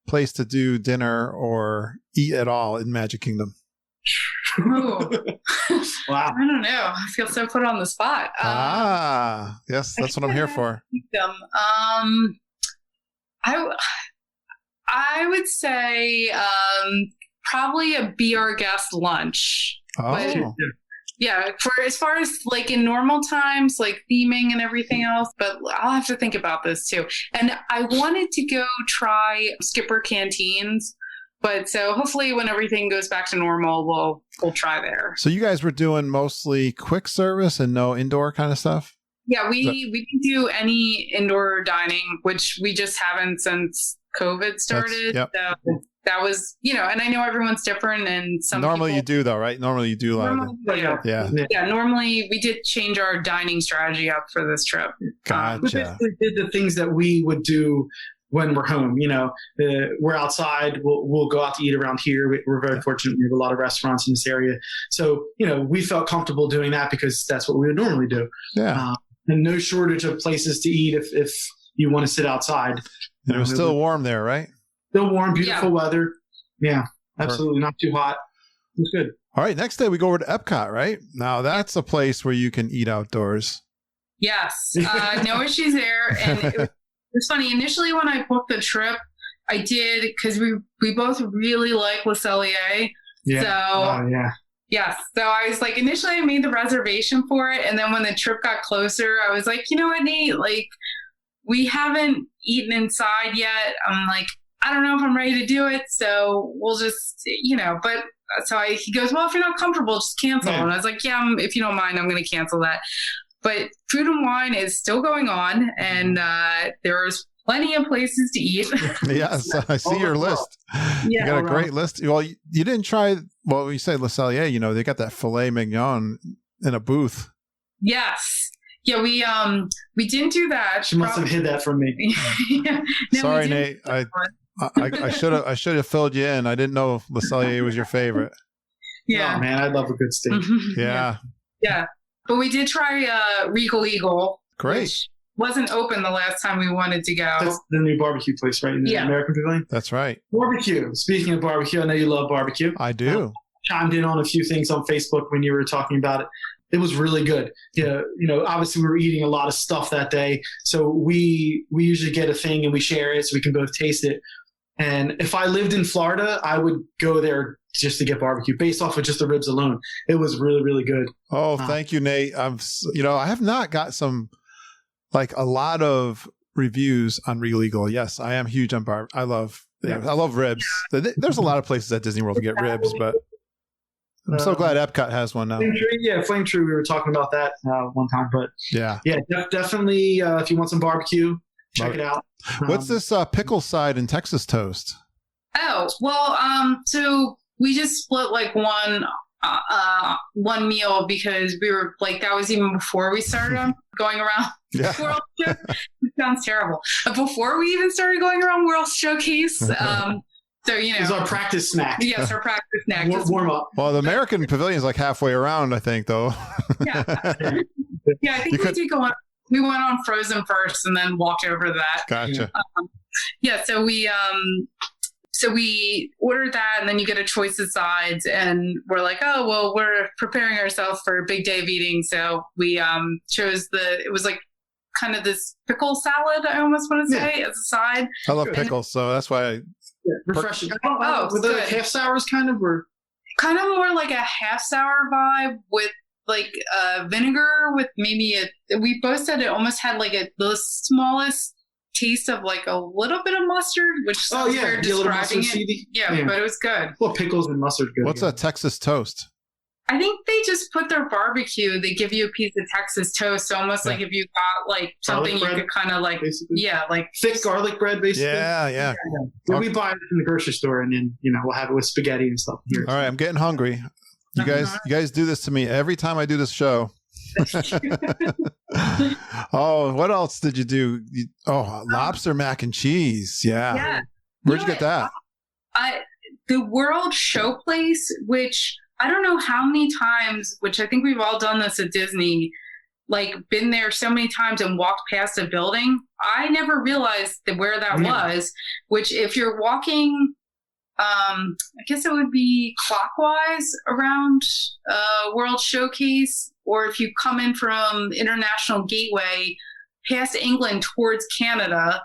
place to do dinner or eat at all in Magic Kingdom? Wow. I don't know. I feel so put on the spot. Yes, that's what I'm here for. I would say probably a Be Our Guest lunch. Oh. But, yeah, for as far as like in normal times, like theming and everything else, but I'll have to think about this too. And I wanted to go try Skipper Canteens, But so hopefully when everything goes back to normal, we'll try there. So you guys were doing mostly quick service and no indoor kind of stuff? Yeah, we didn't do any indoor dining, which we just haven't since COVID started. Yep. So that was, and I know everyone's different, and some normally people, you do though, right? Normally you do Yeah. Normally we did change our dining strategy up for this trip. Gotcha. We basically did the things that we would do when we're home. We're outside. We'll go out to eat around here. We're very fortunate. We have a lot of restaurants in this area, so we felt comfortable doing that because that's what we would normally do. Yeah. And no shortage of places to eat if you want to sit outside. And it was still warm there, right? Still warm, beautiful weather. Yeah, absolutely. Not too hot. It was good. All right. Next day we go over to Epcot, right? Now that's a place where you can eat outdoors. Yes. No issues there. And it was funny. Initially when I booked the trip, I did because we both really like Le Cellier. Yeah. So yes. So I was like, initially I made the reservation for it. And then when the trip got closer, I was like, you know what, Nate, like we haven't eaten inside yet. I'm like, I don't know if I'm ready to do it. So we'll just, but so he goes, well, if you're not comfortable, just cancel. Yeah. And I was like, yeah, if you don't mind, I'm going to cancel that. But Food and Wine is still going on. And there's plenty of places to eat. Yes, I see your list. You got a great list. Well, you didn't try, you say Le Cellier, they got that filet mignon in a booth. Yes. Yeah, we didn't do that. She must have hid that from me. No, sorry, Nate. I should have filled you in. I didn't know Le Cellier was your favorite. Yeah. Oh, man, I love a good steak. Yeah. Yeah. But we did try Regal Eagle. Great. Which wasn't open the last time we wanted to go. That's the new barbecue place, right? In the American Pavilion? That's right. Barbecue. Speaking of barbecue, I know you love barbecue. I do. Chimed in on a few things on Facebook when you were talking about it. It was really good. Yeah, obviously we were eating a lot of stuff that day. So we usually get a thing and we share it so we can both taste it. And if I lived in Florida, I would go there just to get barbecue based off of just the ribs alone. It was really, really good. Oh, thank you, Nate. I have not got a lot of reviews on Real Eagle. Yes, I am huge on I love ribs. There's a lot of places at Disney World to get ribs, but I'm so glad Epcot has one now. Flame Tree. We were talking about that one time, but definitely. If you want some barbecue, check it out. What's this pickle side in Texas toast? Oh, well, so we just split one meal because we were that was even before we started going around World Show. It sounds terrible. Before we even started going around World Showcase. So, it's our practice snack. Yes, our practice snack. Warm up. Well, the American Pavilion is halfway around, I think, though. Yeah. Yeah, I think we did go on. We went on Frozen first and then walked over to that. Gotcha. So we ordered that, and then you get a choice of sides, and we're like, oh, well, we're preparing ourselves for a big day of eating. So we chose it was kind of this pickle salad, I almost want to say, as a side. I love pickles, so that's why refreshing. With the half sours kind of, or kind of more like a half sour vibe with vinegar with maybe we both said it almost had the smallest taste of a little bit of mustard, which sounds weird describing it. Yeah, but it was good. Well, pickles and mustard good. What's a Texas toast? I think they just put their barbecue. They give you a piece of Texas toast, almost like if you got something you could kind of basically. Thick garlic bread, basically. Yeah. We buy it in the grocery store, and then we'll have it with spaghetti and stuff here. All right, I'm getting hungry. You guys do this to me every time I do this show. Oh, what else did you do? Lobster mac and cheese. Yeah. Where'd you get that? The World Showplace, which I don't know how many times, which I think we've all done this at Disney, been there so many times and walked past a building. I never realized where that was, which if you're walking, I guess it would be clockwise around World Showcase, or if you come in from International Gateway past England towards Canada.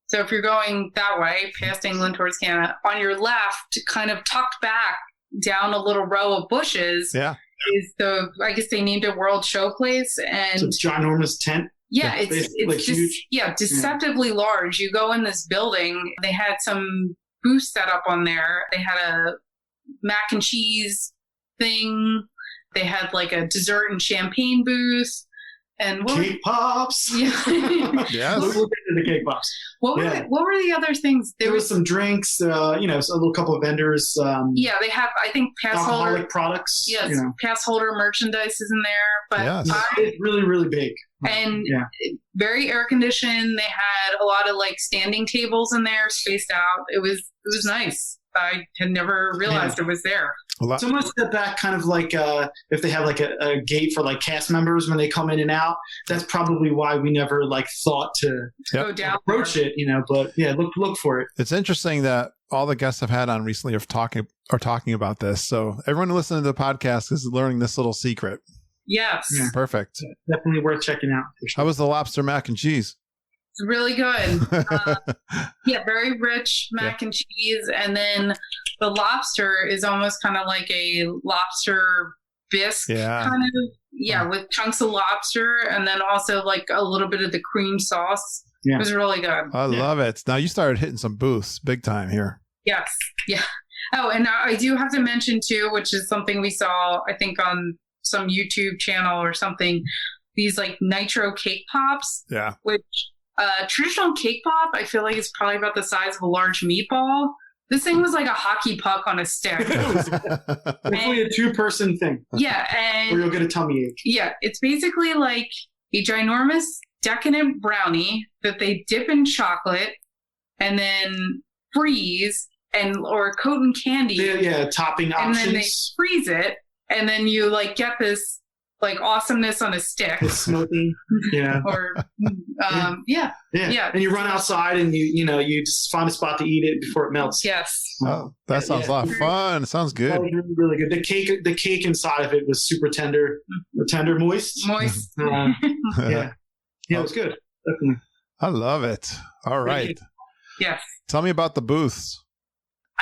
So if you're going that way, past England towards Canada, on your left, kind of tucked back down a little row of bushes, is I guess they named it World Showplace. And it's a ginormous tent. Yeah, it's just huge. Deceptively large. You go in this building, they had some booth set up on there. They had a mac and cheese thing. They had like a dessert and champagne booth. And cake pops. Yeah. Yes. We'll get into the cake pops. What were the other things? There was some drinks, a little couple of vendors. They have, I think, pass alcoholic holder products. Yes, pass holder merchandise is in there. But it's really, really big. And very air conditioned. They had a lot of like standing tables in there, spaced out. It was nice. I had never realized it was there. So much step back, kind of like if they have like a gate for like cast members when they come in and out. That's probably why we never like thought to go down approach it, But look for it. It's interesting that all the guests I've had on recently are talking about this. So everyone listening to the podcast is learning this little secret. Yes. Yeah. Perfect. Definitely worth checking out. For sure. How was the lobster mac and cheese? It's really good. Very rich mac and cheese. And then the lobster is almost kind of like a lobster bisque kind of, with chunks of lobster and then also like a little bit of the cream sauce. Yeah. It was really good. I love it. Now you started hitting some booths big time here. Yes. Yeah. Oh, and I do have to mention too, which is something we saw, I think on some YouTube channel or something, these like nitro cake pops. Yeah. Which traditional cake pop, I feel like it's probably about the size of a large meatball. This thing was like a hockey puck on a stick. Definitely a 2-person thing. Yeah, and or you'll get a tummy ache. Yeah, it's basically like a ginormous decadent brownie that they dip in chocolate and then freeze or coat in candy. Topping options. And then they freeze it, and then you like get this like awesomeness on a stick. It's smoking. Yeah. Or And you run outside and you just find a spot to eat it before it melts. Yes. Oh, that sounds a lot of fun. It sounds good. Really, really good. The cake inside of it was super tender, moist. Moist. It was good. Definitely. I love it. All right. Yes. Tell me about the booths.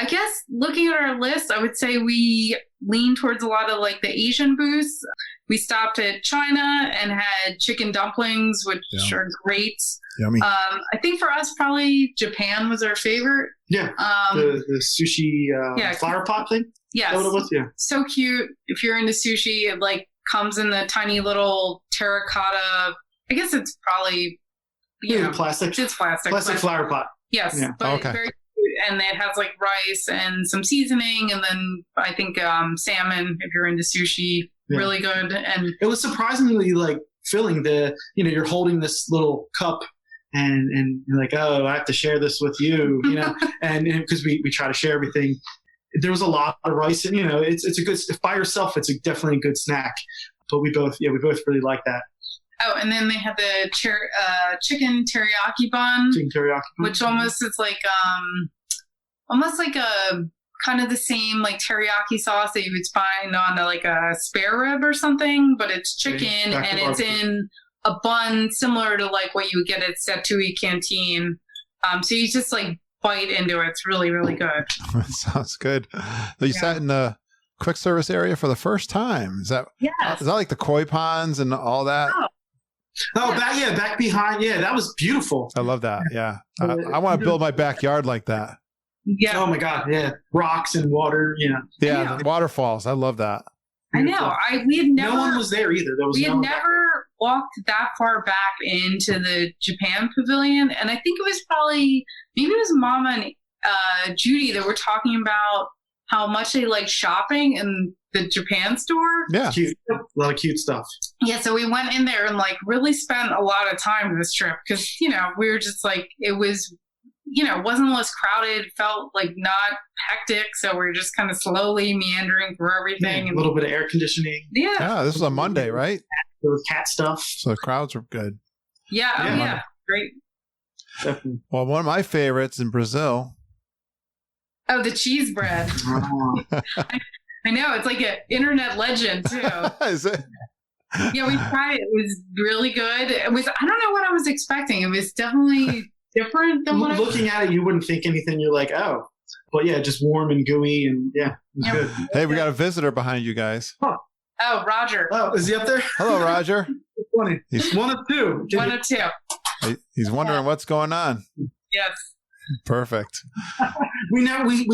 I guess looking at our list, I would say we lean towards a lot of like the Asian booths. We stopped at China and had chicken dumplings, which are great. Yummy. I think for us, probably Japan was our favorite. Yeah. The sushi flower pot thing? Yes. Is that what it was? Yeah. So cute. If you're into sushi, it like comes in the tiny little terracotta. I guess it's probably, plastic. It's plastic. Plastic flower pot. Yes. Yeah. But very cute. And it has like rice and some seasoning. And then I think salmon, if you're into sushi. Yeah. Really good. And it was surprisingly like filling. You're holding this little cup and you're like, oh, I have to share this with you, and because we try to share everything. There was a lot of rice and, it's a good, by yourself, it's definitely a good snack, but we both really like that. Oh, and then they had the chicken teriyaki bun, which almost is like, almost like a, kind of the same like teriyaki sauce that you would find on like a spare rib or something, but it's chicken and it's in a bun similar to like what you would get at Satui Canteen. So you just like bite into it. It's really, really good. Sounds good. So you sat in the quick service area for the first time. Is that like the koi ponds and all that? Back behind. Yeah, that was beautiful. I love that. Yeah. I want to build my backyard like that. Yeah. Oh my God. Yeah. Rocks and water. Yeah. The waterfalls. I love that. I know. We had never. No one was there either. We had never walked that far back into the Japan pavilion, and I think it was maybe it was Mama and Judy that were talking about how much they like shopping in the Japan store. Yeah. Cute. A lot of cute stuff. Yeah. So we went in there and like really spent a lot of time this trip because we were just like it was. It wasn't less crowded, felt like not hectic. So we're just kind of slowly meandering through everything. Yeah, a little bit of air conditioning. Yeah. Yeah, this was a Monday, right? There was cat stuff. So the crowds were good. Yeah. Great. Definitely. Well, one of my favorites in Brazil. Oh, the cheese bread. I know. It's like an internet legend, too. Is it? Yeah, we tried it. It was really good. I don't know what I was expecting. It was definitely different than what looking at it, you wouldn't think anything. You're like, oh, but yeah, just warm and gooey and good. Hey, we got a visitor behind you guys. Huh. Oh, Roger. Oh, is he up there? Hello, Roger. He's one of two. One of two. He's wondering what's going on. Yes. Perfect. We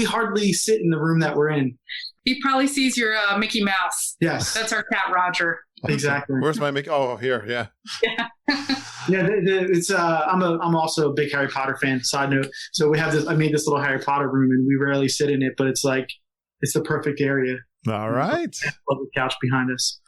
hardly sit in the room that we're in. He probably sees your Mickey Mouse. Yes. That's our cat, Roger. Exactly. Where's my Mickey? Oh, here. Yeah. Yeah. Yeah. It's I'm also a big Harry Potter fan. Side note. So we have this. I made this little Harry Potter room, and we rarely sit in it, but it's the perfect area. All right. Love the couch behind us.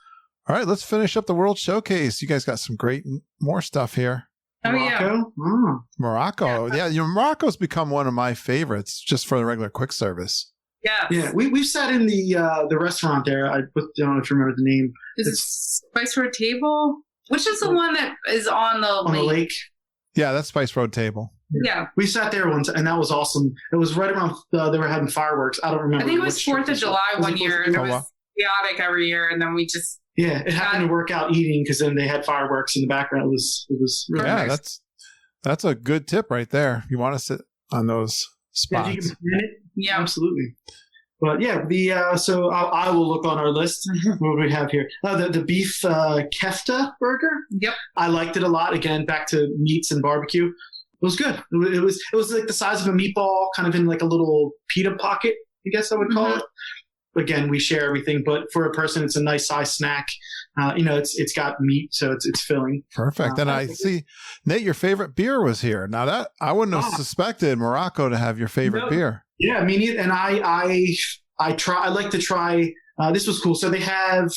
All right. Let's finish up the World Showcase. You guys got some great more stuff here. Oh, Morocco? yeah. Oh. Morocco. Yeah. Morocco's become one of my favorites just for the regular quick service. Yeah. Yeah, we've sat in the restaurant there. I don't know if you remember the name. Is it Spice Road Table? Which is the one that is on the On lake? the lake. Yeah, that's Spice Road Table. Yeah. We sat there once, and that was awesome. It was right around they were having fireworks. I don't remember. I think it was 4th of July one year. And it Oh, wow. was chaotic every year. And then we just... Yeah, it happened to work out eating because then they had fireworks in the background. It was really Yeah, nice. that's a good tip right there. You want to sit on those Yeah, if you spots. can plan it, Yeah. absolutely. But yeah, so I will look on our list. What do we have here? The beef kefta burger. Yep. I liked it a lot. Again, back to meats and barbecue. It was good. It was like the size of a meatball, kind of in like a little pita pocket, I guess I would call it. Again, we share everything, but for a person, it's a nice size snack. It's got meat, so it's filling. Perfect. And I see, Nate, your favorite beer was here. Now that I wouldn't have suspected Morocco to have your favorite beer. Yeah, me neither. And I like to try. This was cool. So they have,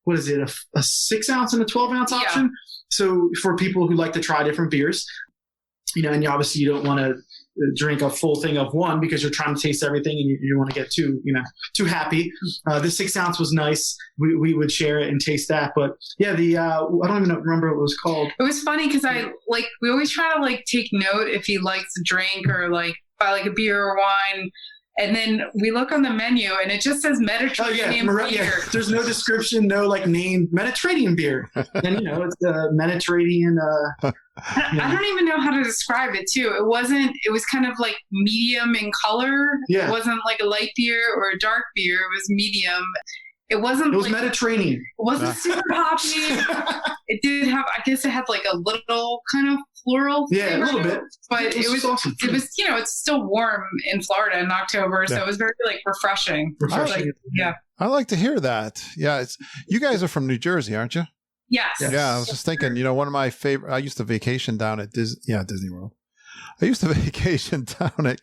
what is it, a 6 ounce and a 12 ounce option. Yeah. So for people who like to try different beers, and obviously you don't want to drink a full thing of one because you're trying to taste everything and you want to get too happy. The 6 ounce was nice. We would share it and taste that. But yeah, I don't even remember what it was called. It was funny because we always try to take note if he likes a drink or buy a beer or wine. And then we look on the menu and it just says Mediterranean beer. Yeah. There's no description, no name, Mediterranean beer. And it's Mediterranean. I don't even know how to describe it too. It was kind of medium in color. Yeah. It wasn't like a light beer or a dark beer. It was medium. It was Mediterranean. It wasn't super hoppy. It did have, I guess it had a little kind of floral flavor. Yeah, a little bit. But it was awesome. It was, it's still warm in Florida in October. So it was very refreshing. Yeah. I like to hear that. Yeah. You guys are from New Jersey, aren't you? Yes. Yeah. I was just thinking, one of my favorite, I used to vacation down at Disney World. I used to vacation down at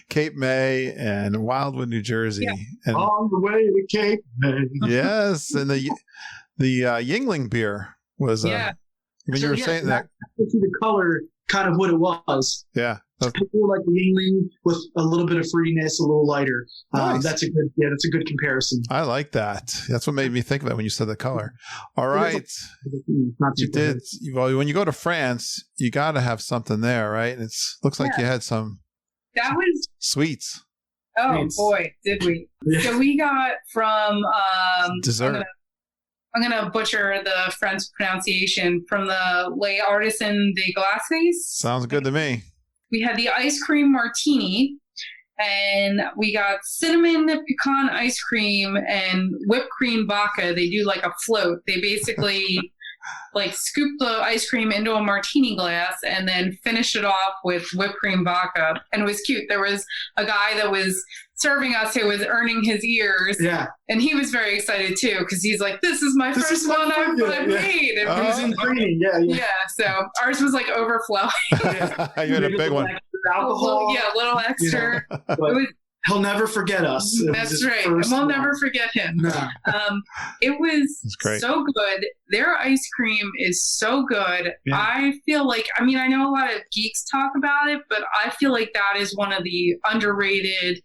Cape May and Wildwood, New Jersey. Yeah. And, on the way to Cape May. Yes. And the Yingling beer was, when you were saying that. The color, kind of what it was. Yeah. It's more like Yingling with a little bit of fruitiness, a little lighter. Nice. That's a good comparison. I like that. That's what made me think of it when you said the color. All right. Not You did. Well, when you go to France, you got to have something there, right? And looks like you had some That was sweets. Oh Sweets. boy, did we? Yeah. So we got from Dessert. I'm gonna butcher the French pronunciation, from the Les Artisans de Glaces. Sounds good to me. We had the ice cream martini, and we got cinnamon pecan ice cream and whipped cream vodka. They do a float. They basically scoop the ice cream into a martini glass and then finish it off with whipped cream vodka. And it was cute. There was a guy that was serving us who was earning his ears. Yeah. And he was very excited too, because he's like, this is my first one I've made. And It was in green. Yeah. so ours was overflowing. You had a big one. Alcohol. A little extra. But he'll never forget us. That's right. And we'll never forget him. No. It was great. so good. Their ice cream is so good. Yeah. I feel I know a lot of geeks talk about it, but I feel like that is one of the underrated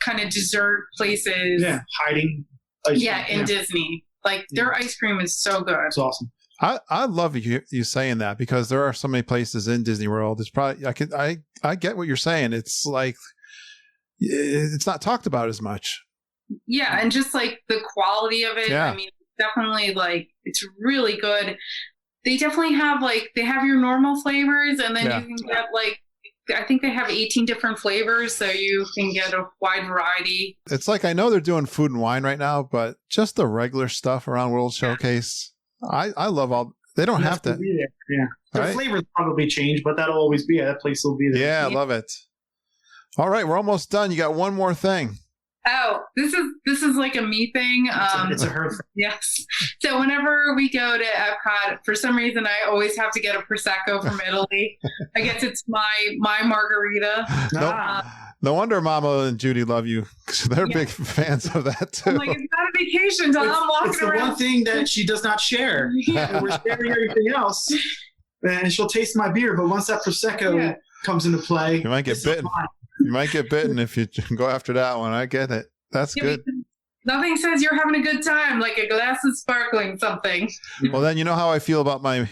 kind of dessert places. Yeah, hiding. In Disney. Their ice cream is so good. It's awesome. I love you saying that, because there are so many places in Disney World. It's probably I get what you're saying. It's it's not talked about as much. Yeah, and just the quality of it. Yeah. I mean, definitely it's really good. They definitely have they have your normal flavors, and then you can get I think they have 18 different flavors, so you can get a wide variety. It's I know they're doing food and wine right now, but just the regular stuff around World Showcase, I love all. They don't have to. Be there. Yeah. The Right? flavors probably change, but that'll always be. That place will be there. Yeah, I love it. All right, we're almost done. You got one more thing. Oh, this is like a me thing. It's a her thing. Yes. So whenever we go to Epcot, for some reason, I always have to get a Prosecco from Italy. I guess it's my margarita. No wonder Mama and Judy love you. They're big fans of that too. I'm like, it's not a vacation. So I'm walking It's the around. one thing that she does not share. Yeah. We're sharing everything else. And she'll taste my beer, but once that Prosecco comes into play, you might get bitten. You might get bitten if you go after that one. I get it. That's good. Nothing says you're having a good time like a glass of sparkling something. Well, then you know how I feel about my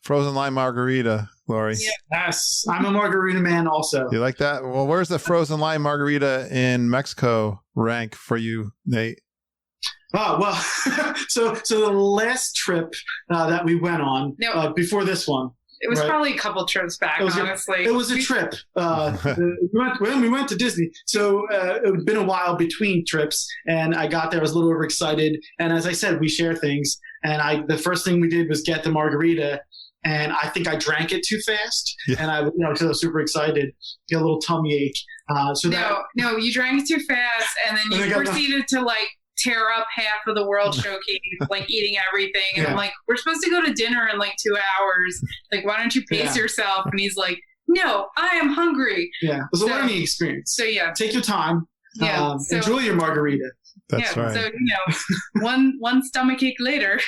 frozen lime margarita, Lori. Yes, I'm a margarita man also. You like that? Well, where's the frozen lime margarita in Mexico rank for you, Nate? Oh, well, so the last trip that we went on before this one, it was probably a couple trips back, honestly. It was a trip. We went to Disney. So it had been a while between trips, and I got there. I was a little overexcited. And as I said, we share things. And the first thing we did was get the margarita. And I think I drank it too fast. Yeah. And because I was super excited, get a little tummy ache. No, you drank it too fast. And then you proceeded to tear up half of the World Showcase, eating everything. And I'm like, we're supposed to go to dinner in 2 hours. Why don't you pace yourself? And he's like, no, I am hungry. Yeah, it was a learning experience. So take your time. Enjoy your margarita. That's right. So one stomach ache later.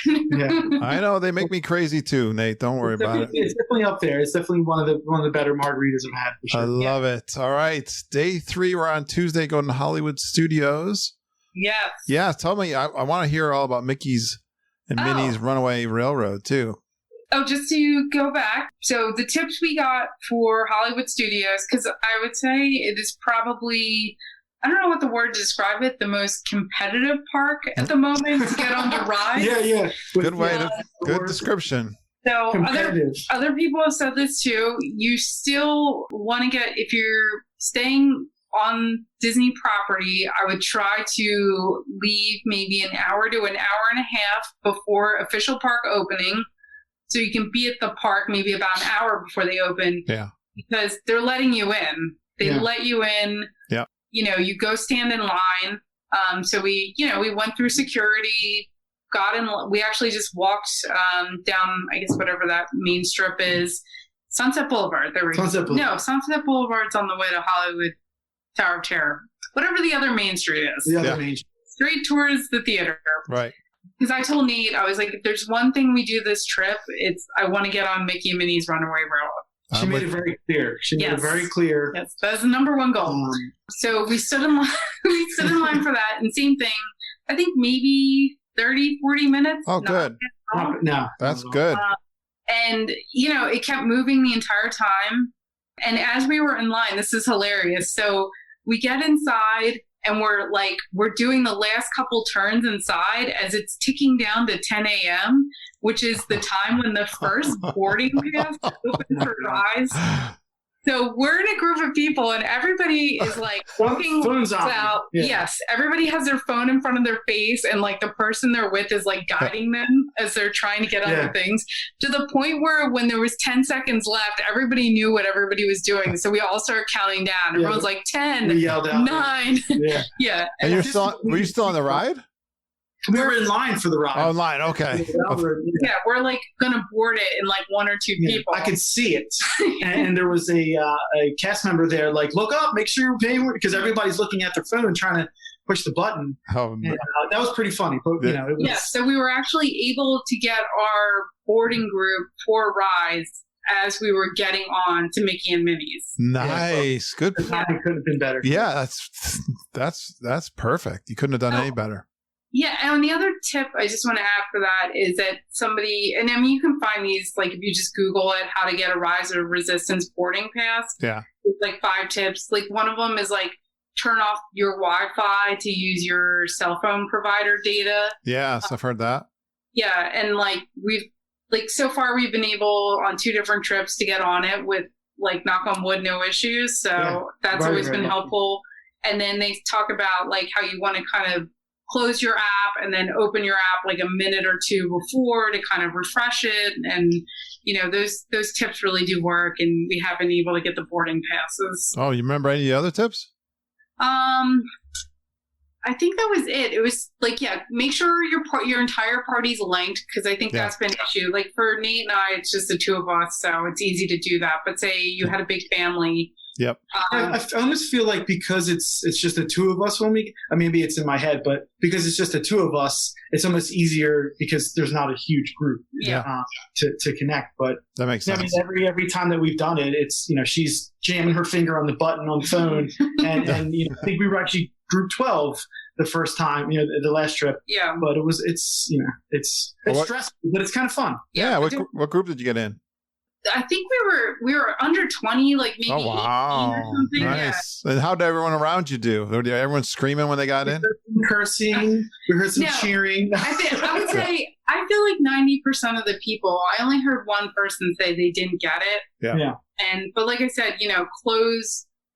I know they make me crazy too, Nate. Don't worry about it. It's definitely up there. It's definitely one of the better margaritas I've had. For sure. I love it. All right, day 3. We're on Tuesday, going to Hollywood Studios. Yes. Yeah, tell me. I want to hear all about Mickey's and Minnie's Runaway Railroad too. Oh, just to go back. So the tips we got for Hollywood Studios, because I would say it is probably, I don't know what the word to describe it, the most competitive park at the moment to get on the ride. Yeah. Good description. So other people have said this too. You still want to get, if you're staying on Disney property, I would try to leave maybe an hour to an hour and a half before official park opening. So you can be at the park maybe about an hour before they open. Yeah. Because they're letting you in. They let you in. Yeah. You go stand in line. So we went through security, got in. We actually just walked down, I guess, whatever that main strip is. Sunset Boulevard. Sunset Boulevard's on the way to Hollywood Tower of Terror. Whatever the other main street is. The other main street. Straight towards the theater. Right. Because I told Nate, I was like, if there's one thing we do this trip, it's I want to get on Mickey and Minnie's Runaway Railroad. She made it very clear. Yes, that's the number one goal. So we stood in line. We stood in line for that, and same thing. I think maybe 30, 40 minutes. Oh, good. No, that's good. And it kept moving the entire time. And as we were in line, this is hilarious. So we get inside. And we're doing the last couple turns inside as it's ticking down to 10 a.m., which is the time when the first boarding pass opens for rides. So we're in a group of people and everybody is walking phones out. Yeah. Yes. Everybody has their phone in front of their face and the person they're with is guiding them as they're trying to get other things, to the point where when there was 10 seconds left, everybody knew what everybody was doing. So we all started counting down. Everyone's 10, 9. Yeah. And were you still on the ride? We were in line for the ride. Oh, in line. Okay. We're going to board it in 1 or 2 people. I could see it. And there was a cast member there, look up, make sure you're paying, because everybody's looking at their phone trying to push the button. Oh, and, that was pretty funny. But, it was... Yeah, so we were actually able to get our boarding group 4 rides as we were getting on to Mickey and Minnie's. Nice. Good. The timing couldn't have been better. Yeah, that's perfect. You couldn't have done any better. Yeah, and the other tip I just want to add for that is that somebody, and I mean, you can find these, if you just Google it, how to get a Rise of Resistance boarding pass. Yeah. It's 5 tips. One of them is turn off your Wi-Fi to use your cell phone provider data. Yes, I've heard that. Yeah, and we've, so far we've been able on 2 different trips to get on it with, knock on wood, no issues. So that's always been helpful. And then they talk about, how you want to kind of close your app and then open your app a minute or 2 before to kind of refresh it. And, those tips really do work, and we have been able to get the boarding passes. Oh, you remember any other tips? I think that was it. It was like, make sure your entire party's linked, because I think that's been an issue. Like for Nate and I, it's just the two of us, so it's easy to do that. But say you had a big family. Yep. I almost feel like because it's just the two of us maybe it's in my head, but because it's just the two of us, it's almost easier because there's not a huge group to connect. But that makes sense. I mean, every time that we've done it, it's, she's jamming her finger on the button on the phone. and I think we were actually group 12 the first time, the last trip. Yeah. But it's stressful, but it's kind of fun. Yeah. What group did you get in? I think we were under 20, like maybe 18 or something. Nice. Yeah. And how did everyone around you do? Did everyone screaming when they got in? Cursing. We heard some cheering. I would say, I feel like 90% of the people, I only heard one person say they didn't get it. Yeah. But like I said,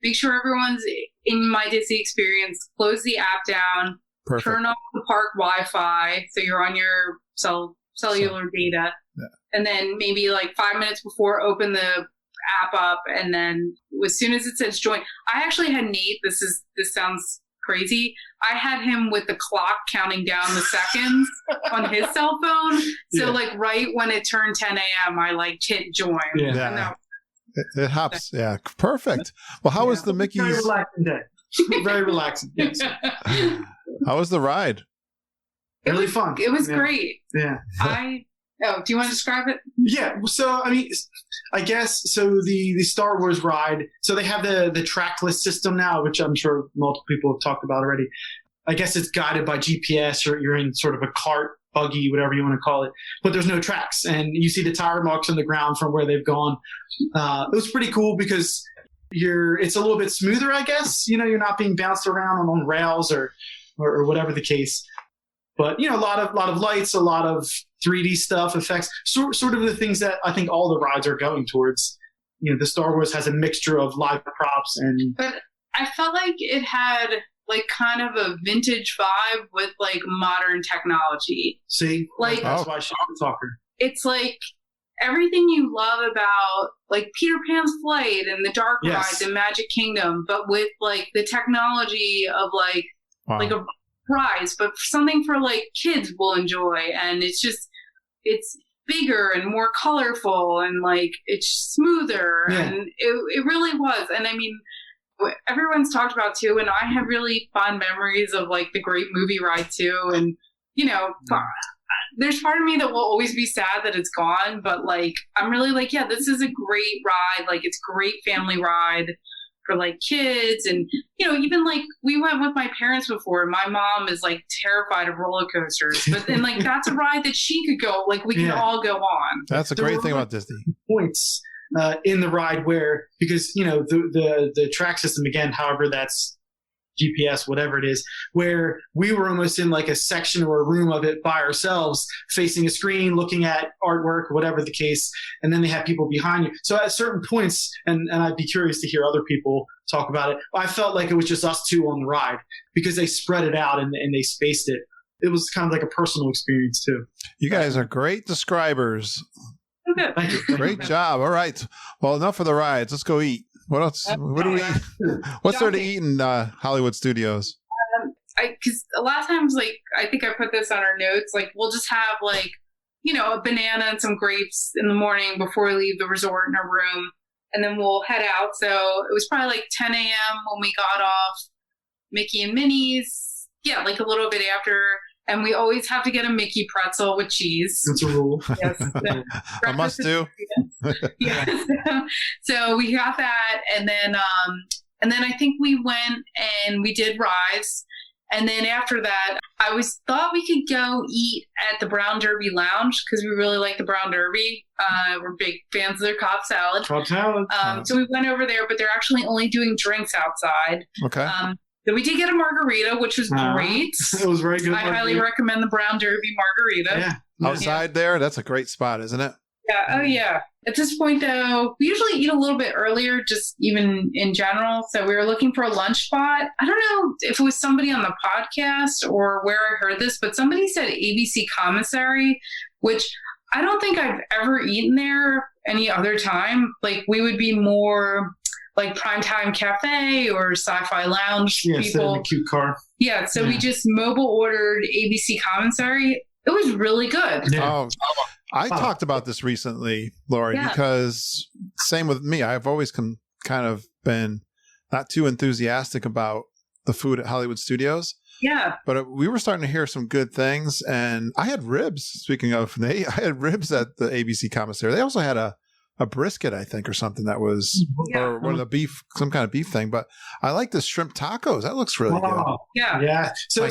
make sure everyone's in My Disney Experience, close the app down, Perfect. Turn off the park Wi-Fi so you're on your cellular data. Yeah. And then maybe like 5 minutes before, open the app up, and then as soon as it says join, I actually had Nate. This sounds crazy. I had him with the clock counting down the seconds on his cell phone. So like right when it turned 10 a.m., I hit join. Yeah. It hops. Yeah. Perfect. Well, how was the Mickey's? Very relaxing day. Very relaxing. Yes. How was the ride? Really fun. It was great. Yeah. Do you want to describe it? Yeah. So, I guess, the Star Wars ride, so they have the trackless system now, which I'm sure multiple people have talked about already. I guess it's guided by GPS, or you're in sort of a cart, buggy, whatever you want to call it, but there's no tracks, and you see the tire marks on the ground from where they've gone. It was pretty cool because it's a little bit smoother, I guess. You're not being bounced around on rails or whatever the case. But a lot of lights, a lot of 3D stuff, effects, sort of the things that I think all the rides are going towards. The Star Wars has a mixture of live props But I felt like it had kind of a vintage vibe with modern technology. See, that's why she's a talker. It's everything you love about Peter Pan's Flight and the Dark Rides and Magic Kingdom, but with the technology of a prize, but something for kids will enjoy, and it's bigger and more colorful, and it's smoother, and it really was. And everyone's talked about too, and I have really fond memories of the Great Movie Ride too, and there's part of me that will always be sad that it's gone, but I'm really this is a great ride, it's a great family ride for kids, and even we went with my parents before. My mom is terrified of roller coasters, but then that's a ride that she could go, we can all go on. That's a great thing about Disney. Points in the ride where, because the track system, again, however that's GPS, whatever it is, where we were almost in a section or a room of it by ourselves, facing a screen, looking at artwork, whatever the case, and then they have people behind you. So at certain points, and I'd be curious to hear other people talk about it, I felt like it was just us two on the ride because they spread it out and they spaced it. It was kind of a personal experience too. You guys are great describers. Okay. Thank you. Great job. All right. Well, enough of the rides. Let's go eat. What else? What do we eat? What's there to eat in Hollywood Studios? Because a lot of times, I think I put this on our notes, we'll just have a banana and some grapes in the morning before we leave the resort in our room, and then we'll head out. So it was probably 10 a.m. when we got off Mickey and Minnie's. Yeah, a little bit after. And we always have to get a Mickey pretzel with cheese. That's a rule. Yes. A must do. Yes. So we got that, and then I think we went and we did rides, and then after that, I thought we could go eat at the Brown Derby Lounge because we really like the Brown Derby. We're big fans of their Cobb salad. So we went over there, but they're actually only doing drinks outside. Okay. So we did get a margarita, which was great. It was very good. I highly recommend the Brown Derby margarita. Yeah. Outside there, that's a great spot, isn't it? Yeah. Oh, yeah. At this point, though, we usually eat a little bit earlier, just even in general. So we were looking for a lunch spot. I don't know if it was somebody on the podcast or where I heard this, but somebody said ABC Commissary, which I don't think I've ever eaten there any other time. Like, we would be more like Primetime Cafe or Sci-Fi Lounge people. In the cute car. Yeah, so we just mobile ordered ABC Commissary. It was really good. Yeah. Oh, I talked about this recently, Lori, because same with me. I've always kind of been not too enthusiastic about the food at Hollywood Studios. Yeah. But we were starting to hear some good things. And I had ribs, speaking of Nate, I had ribs at the ABC Commissary. They also had a brisket, I think, or something that was, or one of the beef, some kind of beef thing. But I like the shrimp tacos. That looks really good. Yeah. Yeah. So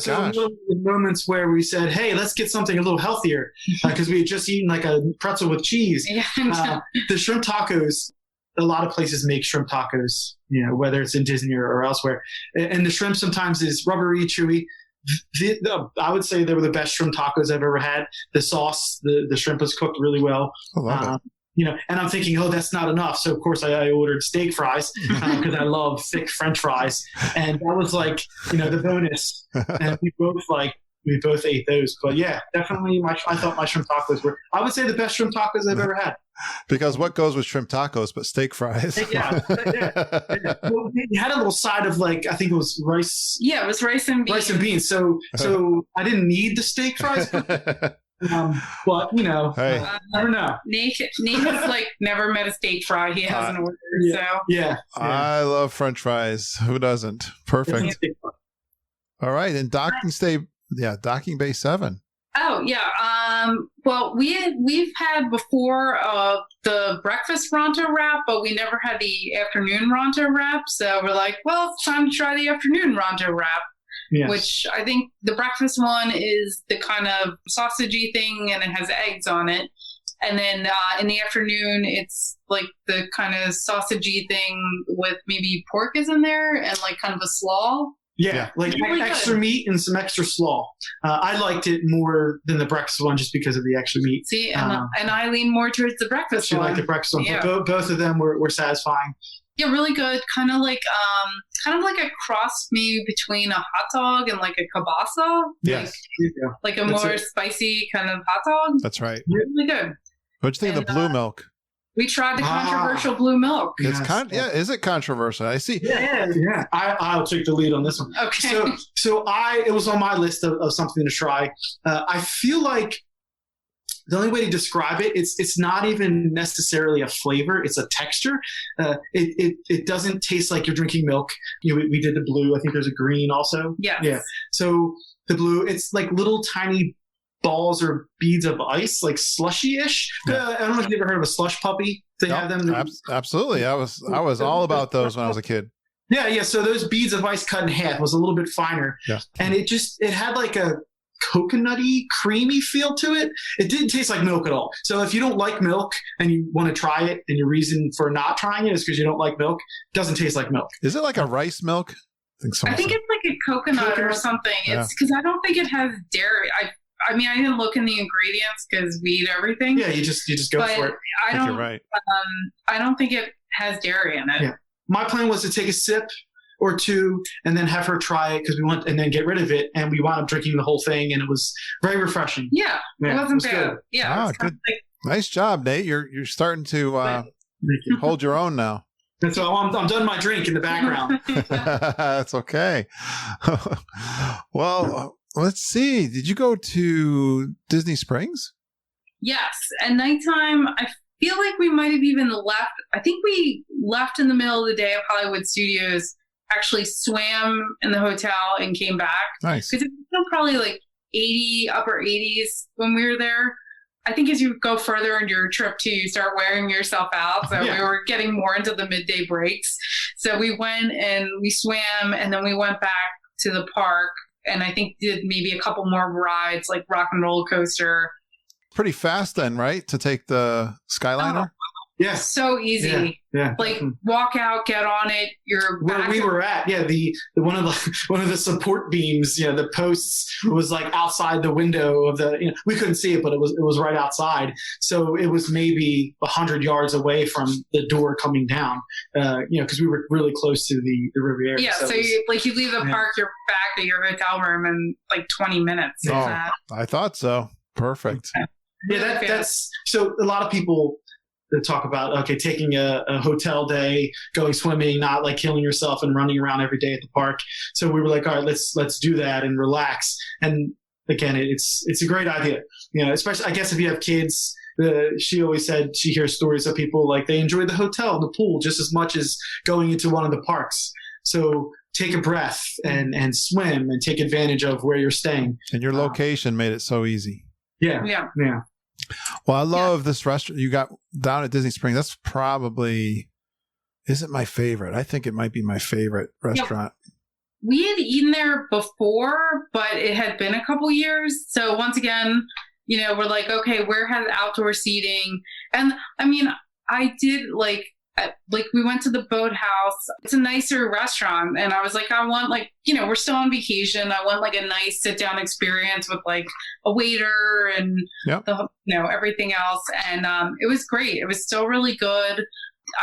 moments where we said, hey, let's get something a little healthier because we had just eaten like a pretzel with cheese. Yeah. The shrimp tacos, a lot of places make shrimp tacos, whether it's in Disney or elsewhere. And the shrimp sometimes is rubbery, chewy. I would say they were the best shrimp tacos I've ever had. The sauce, the shrimp was cooked really well. I love it. And I'm thinking, that's not enough. So of course I ordered steak fries because I love thick French fries, and that was like, the bonus. And we both ate those. But yeah, definitely, I thought my shrimp tacos were, I would say, the best shrimp tacos I've ever had. Because what goes with shrimp tacos but steak fries? Yeah. Well, you had a little side of I think it was rice. Yeah, it was rice and beans. Rice and beans. So I didn't need the steak fries. But hey. I don't know. Nate has never met a steak fry he hasn't ordered. Yeah. I love French fries. Who doesn't? Perfect. All right, and Docking Bay 7. Oh yeah. Well, we've had before the breakfast Ronto wrap, but we never had the afternoon Ronto wrap. So we're like, well, it's time to try the afternoon Ronto wrap. Yes. Which I think the breakfast one is the kind of sausagey thing, and it has eggs on it. And then in the afternoon, it's like the kind of sausagey thing with maybe pork is in there and kind of a slaw. Yeah, really extra meat and some extra slaw. I liked it more than the breakfast one just because of the extra meat. See, and I lean more towards the breakfast one. She liked the breakfast one. Yeah. But both of them were satisfying. Yeah, really good. Kind of like a cross maybe between a hot dog and like a kielbasa. Yes. Like a more spicy kind of hot dog. That's right. Really good. What'd you think of the blue milk? We tried the controversial blue milk. It's is it controversial? I see. Yeah. I'll take the lead on this one. Okay. So it was on my list of something to try. I feel like the only way to describe it, it's not even necessarily a flavor; it's a texture. It doesn't taste like you're drinking milk. We did the blue. I think there's a green also. Yes. Yeah. So the blue, it's like little tiny balls or beads of ice, like slushy-ish. I don't know if you've ever heard of a slush puppy. They have them. Absolutely. I was all about those when I was a kid. Yeah. So those beads of ice cut in half was a little bit finer. Yeah. And it had like a coconutty, creamy feel to it. It didn't taste like milk at all. So if you don't like milk and you want to try it, and your reason for not trying it is because you don't like milk, it doesn't taste like milk. Is it like a rice milk? I think it's like a coconut or something. It's because I don't think it has dairy. I mean, I didn't look in the ingredients because we eat everything. Yeah, you just go for it. I don't. You're right. I don't think it has dairy in it. Yeah. My plan was to take a sip or two and then have her try it and then get rid of it, and we wound up drinking the whole thing, and it was very refreshing. Yeah, it wasn't bad. Good. Yeah, good. Nice job, Nate. You're starting to hold your own now. And so I'm done my drink in the background. That's okay. Well. Let's see. Did you go to Disney Springs? Yes. At nighttime, I feel like we might have even left. I think we left in the middle of the day of Hollywood Studios, actually swam in the hotel and came back. Nice. Because it was still probably like upper 80s when we were there. I think as you go further into your trip too, you start wearing yourself out. So we were getting more into the midday breaks. So we went and we swam, and then we went back to the park. And I think did maybe a couple more rides like Rock and Roller Coaster. Pretty fast then, right? To take the Skyliner? Yeah. So easy. Yeah. Like walk out, get on it. You're where we were at. Yeah. The one of the support beams, the posts was like outside the window of the, we couldn't see it, but it was right outside. So it was maybe 100 yards away from the door coming down, because we were really close to the Riviera. Yeah. So you leave the park, you're back at your hotel room in like 20 minutes. I thought so. Perfect. Yeah, that's so. A lot of people talk about taking a hotel day, going swimming, not like killing yourself and running around every day at the park. So we were like, all right, let's do that and relax. And again, it's a great idea. Especially I guess if you have kids. She always said she hears stories of people like they enjoy the hotel and the pool just as much as going into one of the parks. So take a breath and swim and take advantage of where you're staying. And your location made it so easy. Yeah. Well, I love this restaurant you got down at Disney Springs. That's probably isn't my favorite. I think it might be my favorite restaurant. Yeah. We had eaten there before, but it had been a couple years. So once again, we're like, okay, where has outdoor seating? And I mean, I did like we went to the Boathouse. It's a nicer restaurant. And I was like, I want we're still on vacation. I want like a nice sit down experience with like a waiter and everything else. And it was great. It was still really good.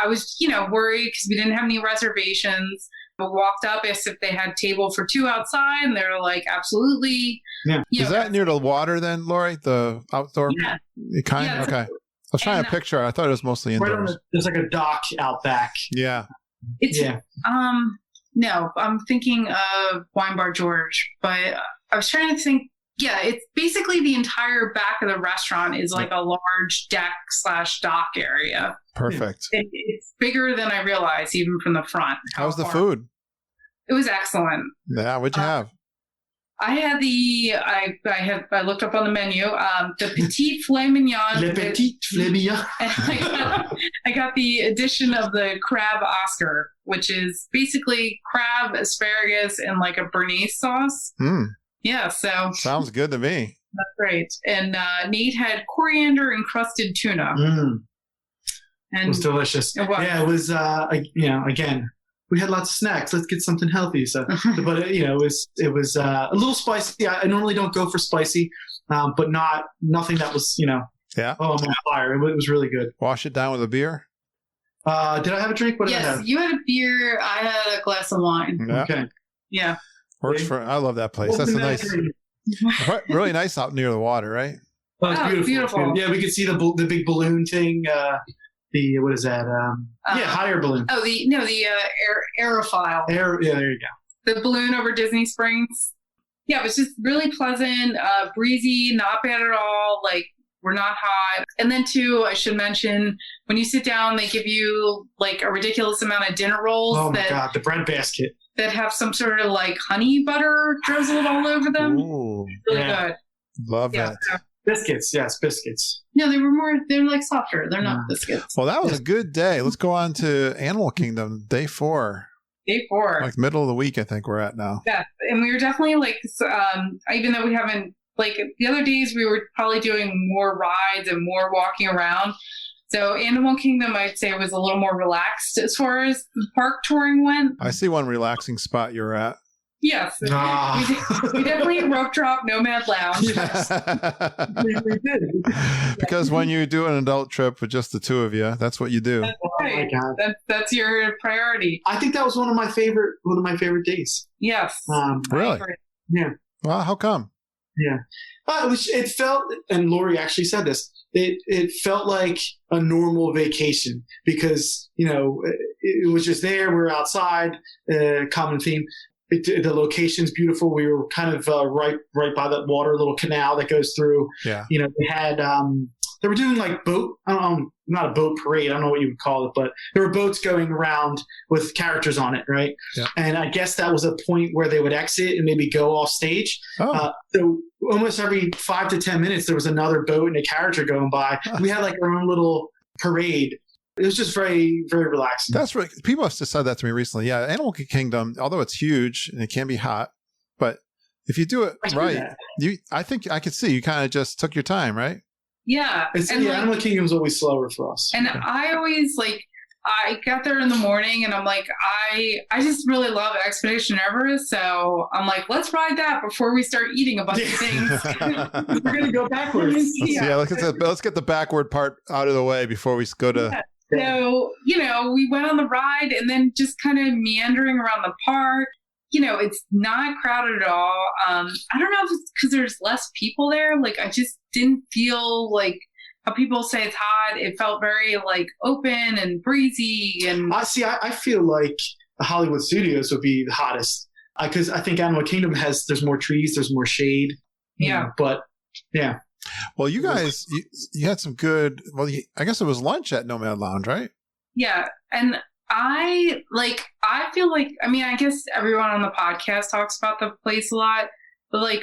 I was, worried because we didn't have any reservations. I walked up, asked if they had table for two outside, and they were like, absolutely. Yeah. Is that near the water then, Lori? The outdoor? Yeah. Okay. I was trying to picture it. I thought it was mostly indoors. There's like a dock out back. Yeah. No, I'm thinking of Wine Bar George, but I was trying to think. Yeah, it's basically the entire back of the restaurant is like a large deck/dock area. Perfect. It's bigger than I realized, even from the front. How was the food? It was excellent. Yeah, what'd you have? I had I looked up on the menu, the Petit Filet Mignon. Le Petit Filet Mignon. I got the addition of the crab Oscar, which is basically crab, asparagus, and like a béarnaise sauce. Yeah, so. Sounds good to me. That's great. And Nate had coriander encrusted tuna. And it was delicious. It was. Yeah, it was, again, we had lots of snacks. Let's get something healthy. So, but it was a little spicy. I normally don't go for spicy, but nothing that was, yeah. Oh, I'm on fire. It was really good. Wash it down with a beer? Did I have a drink? What did I have? Yes, you had a beer. I had a glass of wine. Yeah. Okay. Yeah. I love that place. That's a nice, really nice out near the water, right? Oh, it's beautiful. Yeah, we could see the big balloon thing. What is that? Hot air balloon. Oh, the aerophile. Yeah, there you go. The balloon over Disney Springs. Yeah, it was just really pleasant, breezy, not bad at all. Like, we're not hot. And then too, I should mention, when you sit down, they give you like a ridiculous amount of dinner rolls. Oh my God, the bread basket. That have some sort of like honey butter drizzled all over them. Ooh, really good. Love that. Biscuits, yes, biscuits. No, they're like softer. They're not biscuits. Well, that was a good day. Let's go on to Animal Kingdom, day 4. Day 4. Like middle of the week, I think we're at now. Yeah, and we were definitely like, even though we haven't, like the other days we were probably doing more rides and more walking around. So Animal Kingdom, I'd say, was a little more relaxed as far as the park touring went. I see one relaxing spot you're at. Yes. We definitely rope drop Nomad Lounge. Yes. We did. Because when you do an adult trip with just the two of you, that's what you do. That's right. Oh my God. That's your priority. I think that was one of my favorite days. Yes. Really? Yeah. Well, how come? Yeah. It felt, and Lori actually said this, it felt like a normal vacation because, it was just there. We were outside, common theme. The location's beautiful. We were kind of right by that water, little canal that goes through. Yeah. They had, they were doing like boat, not a boat parade. I don't know what you would call it, but there were boats going around with characters on it. Right. Yeah. And I guess that was a point where they would exit and maybe go off stage. Oh. So almost every 5 to 10 minutes, there was another boat and a character going by. We had like our own little parade. It was just very, very relaxing. That's right. People have said that to me recently. Yeah. Animal Kingdom, although it's huge and it can be hot, but if you do it right, I think I could see you kind of just took your time, right? Yeah. Animal Kingdom is always slower for us. And I always I got there in the morning and I'm like, I just really love Expedition Everest. So I'm like, let's ride that before we start eating a bunch of things. We're going to go backwards. Let's get the backward part out of the way before we go to... Yeah. So, we went on the ride and then just kind of meandering around the park. it's not crowded at all. I don't know if it's because there's less people there. Like, I just didn't feel like how people say it's hot. It felt very like open and breezy. And I feel like the Hollywood Studios would be the hottest because I think Animal Kingdom there's more trees, there's more shade. Yeah. But yeah. Well, you guys, you had some good. Well, I guess it was lunch at Nomad Lounge, right? Yeah, and I feel like, I mean, I guess everyone on the podcast talks about the place a lot, but like,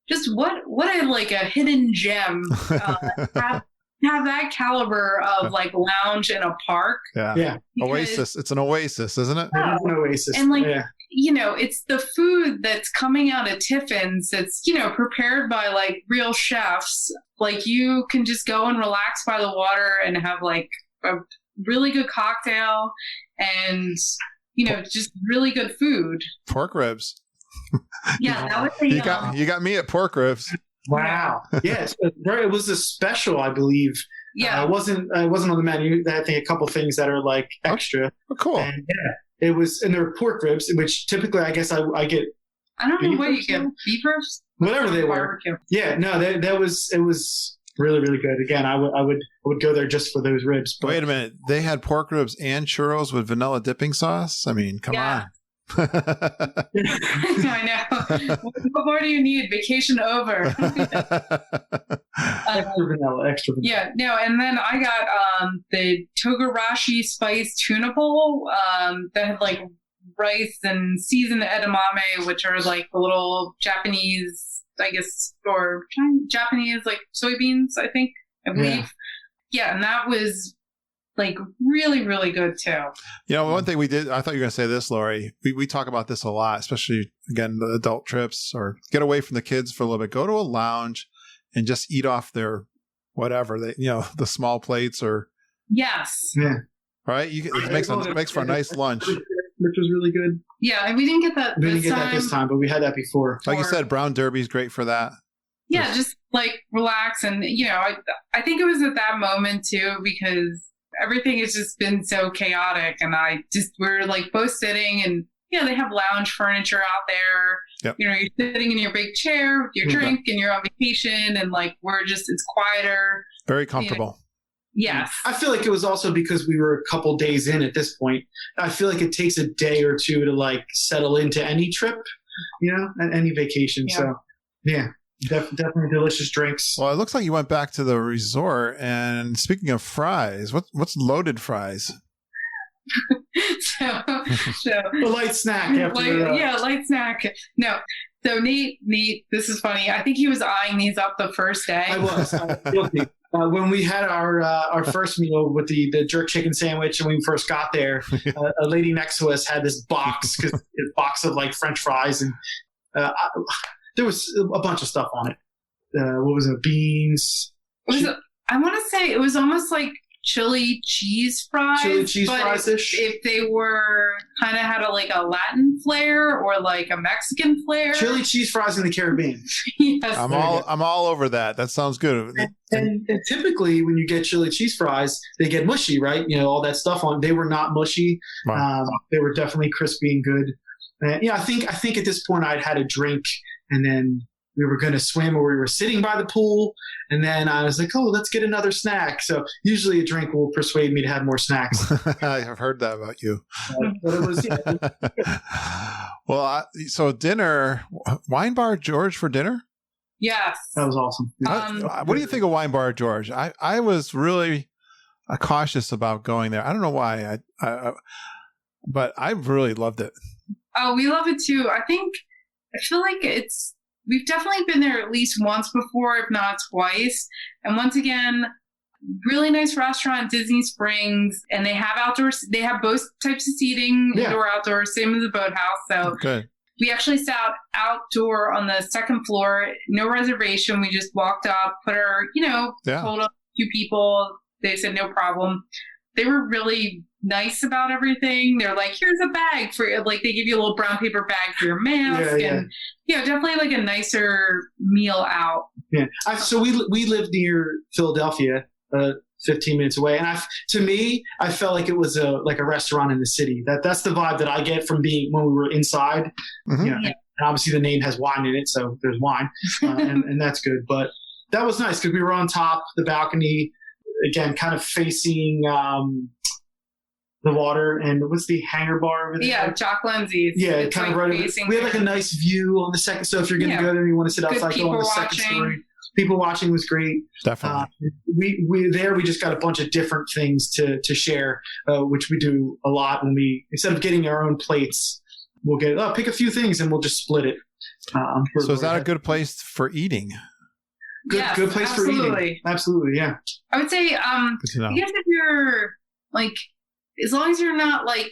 just what a hidden gem have that caliber of like lounge in a park. Yeah. Oasis. It's an oasis, isn't it? It is an oasis. And like, it's the food that's coming out of Tiffin's that's, prepared by like real chefs. Like, you can just go and relax by the water and have like a really good cocktail and, just really good food. Pork ribs. Yeah, that was you got me at pork ribs. Wow. Yes. It was a special, I believe. Yeah. It wasn't on the menu. I think a couple things that are like extra. Oh, cool. And it was, and there were pork ribs, which typically I guess I get. I don't know what you get. Beef ribs? Whatever they were. Yeah. No, it was really, really good. Again, I would go there just for those ribs. But wait a minute. They had pork ribs and churros with vanilla dipping sauce? I mean, come on. I know. What more do you need? Vacation over. Extra vanilla. Yeah, no, and then I got the Togarashi spice tuna bowl that had like rice and seasoned edamame, which are like the little Japanese, I guess, or Japanese like soybeans, I believe. Yeah, and that was like really, really good too. One thing we did, I thought you were going to say this, Lori. We talk about this a lot, especially, again, the adult trips or get away from the kids for a little bit. Go to a lounge and just eat off their whatever, the small plates or. Yes. Yeah. Right? It makes for a nice lunch. Which was really good. Yeah, and we didn't get that this time, but we had that before. Like you said, Brown Derby's great for that. Yeah, just like relax. And, I think it was at that moment too, because everything has just been so chaotic, and we're like both sitting, and they have lounge furniture out there. Yep. You're sitting in your big chair with your drink and you're on vacation, and like it's quieter. Very comfortable. Yes. I feel like it was also because we were a couple days in at this point. I feel like it takes a day or two to like settle into any trip, and any vacation. Yeah. So yeah. Definitely delicious drinks. Well, it looks like you went back to the resort. And speaking of fries, what's loaded fries? so a light snack. Light snack. No. So Nate, this is funny. I think he was eyeing these up the first day. I was guilty. When we had our first meal with the jerk chicken sandwich, and when we first got there, a lady next to us had this box of like French fries, and there was a bunch of stuff on it. What was it? Beans. I want to say it was almost like chili cheese fries. Chili cheese fries-ish. If they were kind of had a Latin flair or like a Mexican flair. Chili cheese fries in the Caribbean. Yes. I'm all over that. That sounds good. And typically when you get chili cheese fries, they get mushy, right? All that stuff on. They were not mushy. Wow. They were definitely crispy and good. And I think at this point I'd had a drink. And then we were going to swim, or we were sitting by the pool. And then I was like, oh, let's get another snack. So usually a drink will persuade me to have more snacks. I have heard that about you. But it was, Well, so dinner, Wine Bar George for dinner? Yes. That was awesome. What do you think of Wine Bar George? I was really cautious about going there. I don't know why, but I really loved it. Oh, we love it too. I feel like we've definitely been there at least once before, if not twice. And once again, really nice restaurant, Disney Springs, and they have both types of seating, indoor, outdoor, same as the boathouse. So good. We actually sat outdoor on the second floor, no reservation. We just walked up, told up a few people. They said no problem. They were really nice about everything. They're like, here's a bag for you. Like, they give you a little brown paper bag for your mask. And definitely like a nicer meal out. Yeah. So we lived near Philadelphia. 15 minutes away. And to me, I felt like it was a restaurant in the city. That's the vibe that I get from being when we were inside. Mm-hmm. You know, and obviously the name has wine in it, so there's wine, and that's good. But that was nice because we were on top, the balcony, again, kind of facing the water. And what's the hangar bar over there? Yeah, Jock Lindsay's. Yeah, it's kind like of right. We had like a nice view on the second. So if you're going to go there and you want to sit outside, go on the second story. People watching was great. Definitely. We just got a bunch of different things to share, which we do a lot when instead of getting our own plates, we'll pick a few things and we'll just split it. So is that a good place for eating? Good place for eating. Absolutely, yeah. I would say, I guess if you're like, as long as you're not like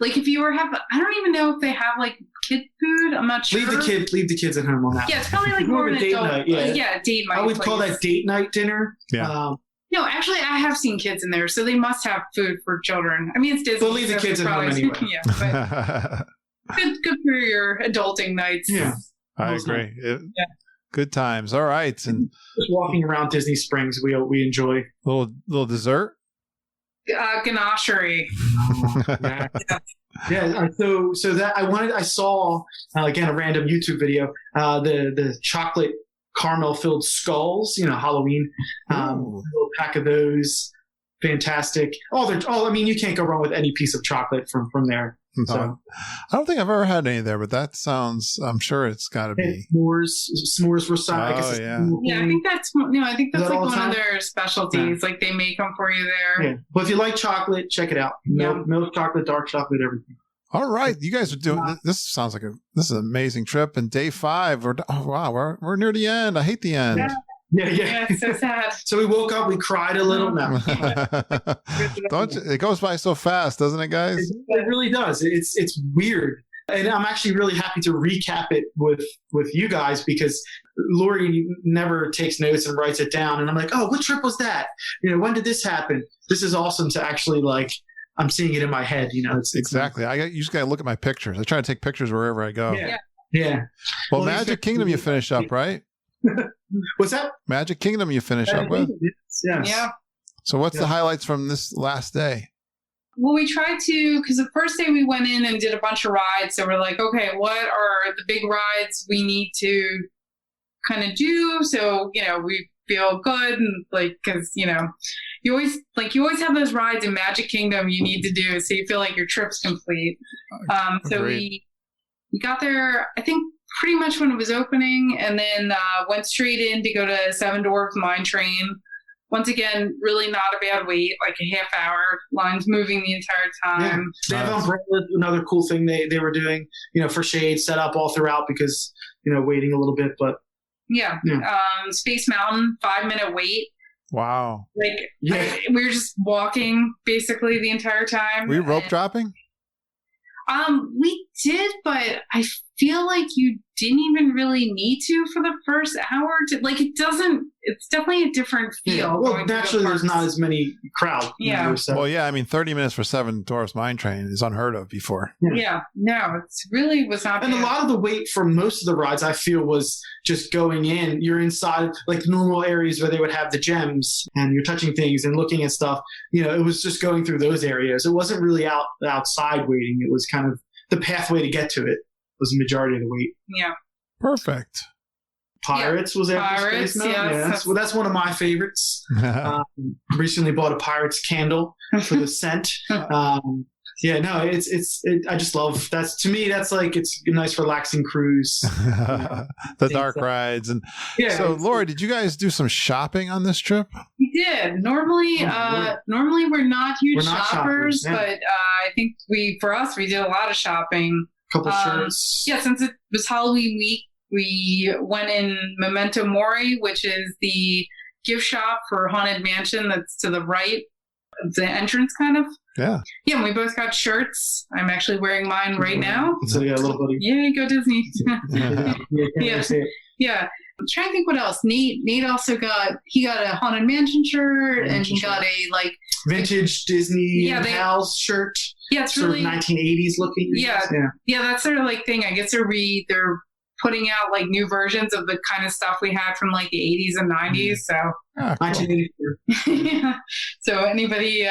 if you I don't even know if they have like kid food. I'm not sure. Leave the kids at home on that. Yeah, it's probably like more of a date night. Yeah, date night. I would call that date night dinner. Yeah. No, actually, I have seen kids in there, so they must have food for children. I mean, it's Disney. They'll leave the kids at home anyway. Yeah, but good for your adulting nights. Yeah, I agree. Good times. All right, and just walking around Disney Springs, we enjoy little dessert. Ganachery. Yeah. So that I saw again a random YouTube video. The chocolate caramel filled skulls. Halloween. A little pack of those. Fantastic. I mean, you can't go wrong with any piece of chocolate from there. So I don't think I've ever had any there, but that sounds. I'm sure it's got to be s'mores were side. Oh yeah. I think that's like one of their specialties. Yeah. Like they make them for you there. Yeah. Well, if you like chocolate, check it out. Milk chocolate, dark chocolate, everything. All right, you guys are doing this. Sounds like this is an amazing trip. And day 5, we're near the end. I hate the end. Yeah. It's so sad. So we woke up, we cried a little. No. Don't you, it goes by so fast, doesn't it, guys? It really does. It's weird. And I'm actually really happy to recap it with you guys because Lori never takes notes and writes it down. And I'm like, oh, what trip was that? When did this happen? This is awesome to actually I'm seeing it in my head. It's exactly. You just got to look at my pictures. I try to take pictures wherever I go. Yeah. Well, Magic Kingdom you finish up, right? What's that? Magic Kingdom you finish up with? Yes. Yeah. So what's the highlights from this last day? Well, we tried to, because the first day we went in and did a bunch of rides. So we're like, okay, what are the big rides we need to kind of do? So, we feel good. And because, you always have those rides in Magic Kingdom you need to do. So you feel like your trip's complete. So we got there, I think, pretty much when it was opening, and then went straight in to go to Seven Dwarfs Mine Train. Once again, really not a bad wait, like a half hour. Lines moving the entire time. Yeah. They have umbrellas, another cool thing they were doing, for shade set up all throughout because, waiting a little bit. But yeah. Space Mountain, 5-minute wait. Wow. We were just walking basically the entire time. Were you rope dropping? We did, but I feel like you didn't even really need to for the first hour. It's definitely a different feel. Yeah. Well, naturally, there's not as many crowd. Yeah. Well, yeah. I mean, 30 minutes for Seven Dwarfs Mine Train is unheard of before. Yeah. No, it's really was not. And bad. a lot of the wait for most of the rides, I feel, was just going in. You're inside like normal areas where they would have the gems, and you're touching things and looking at stuff. It was just going through those areas. It wasn't really outside waiting. It was kind of the pathway to get to it was the majority of the wait. Yeah. Perfect. Pirates was after Space Mountain. Yes. That's one of my favorites. Recently bought a Pirates candle for the scent. I just love that's to me. That's it's a nice relaxing cruise. The dark rides and So, Laura, did you guys do some shopping on this trip? We did. Normally we're not huge shoppers, but I think we did a lot of shopping. Couple shirts. Yeah, since it was Halloween week, we went in Memento Mori, which is the gift shop for Haunted Mansion that's to the right of the entrance, kind of. Yeah. Yeah, and we both got shirts. I'm actually wearing mine right now. So you got a little buddy. Yay, go Disney. Yeah. I'm trying to think what else. Nate also got a Haunted Mansion shirt, and he got a vintage Disney house shirt. Yeah, it's sort really of 1980s looking. Yeah, that's their thing. I guess they're putting out like new versions of the kind of stuff we had from like the 80s and 90s. So, yeah. So anybody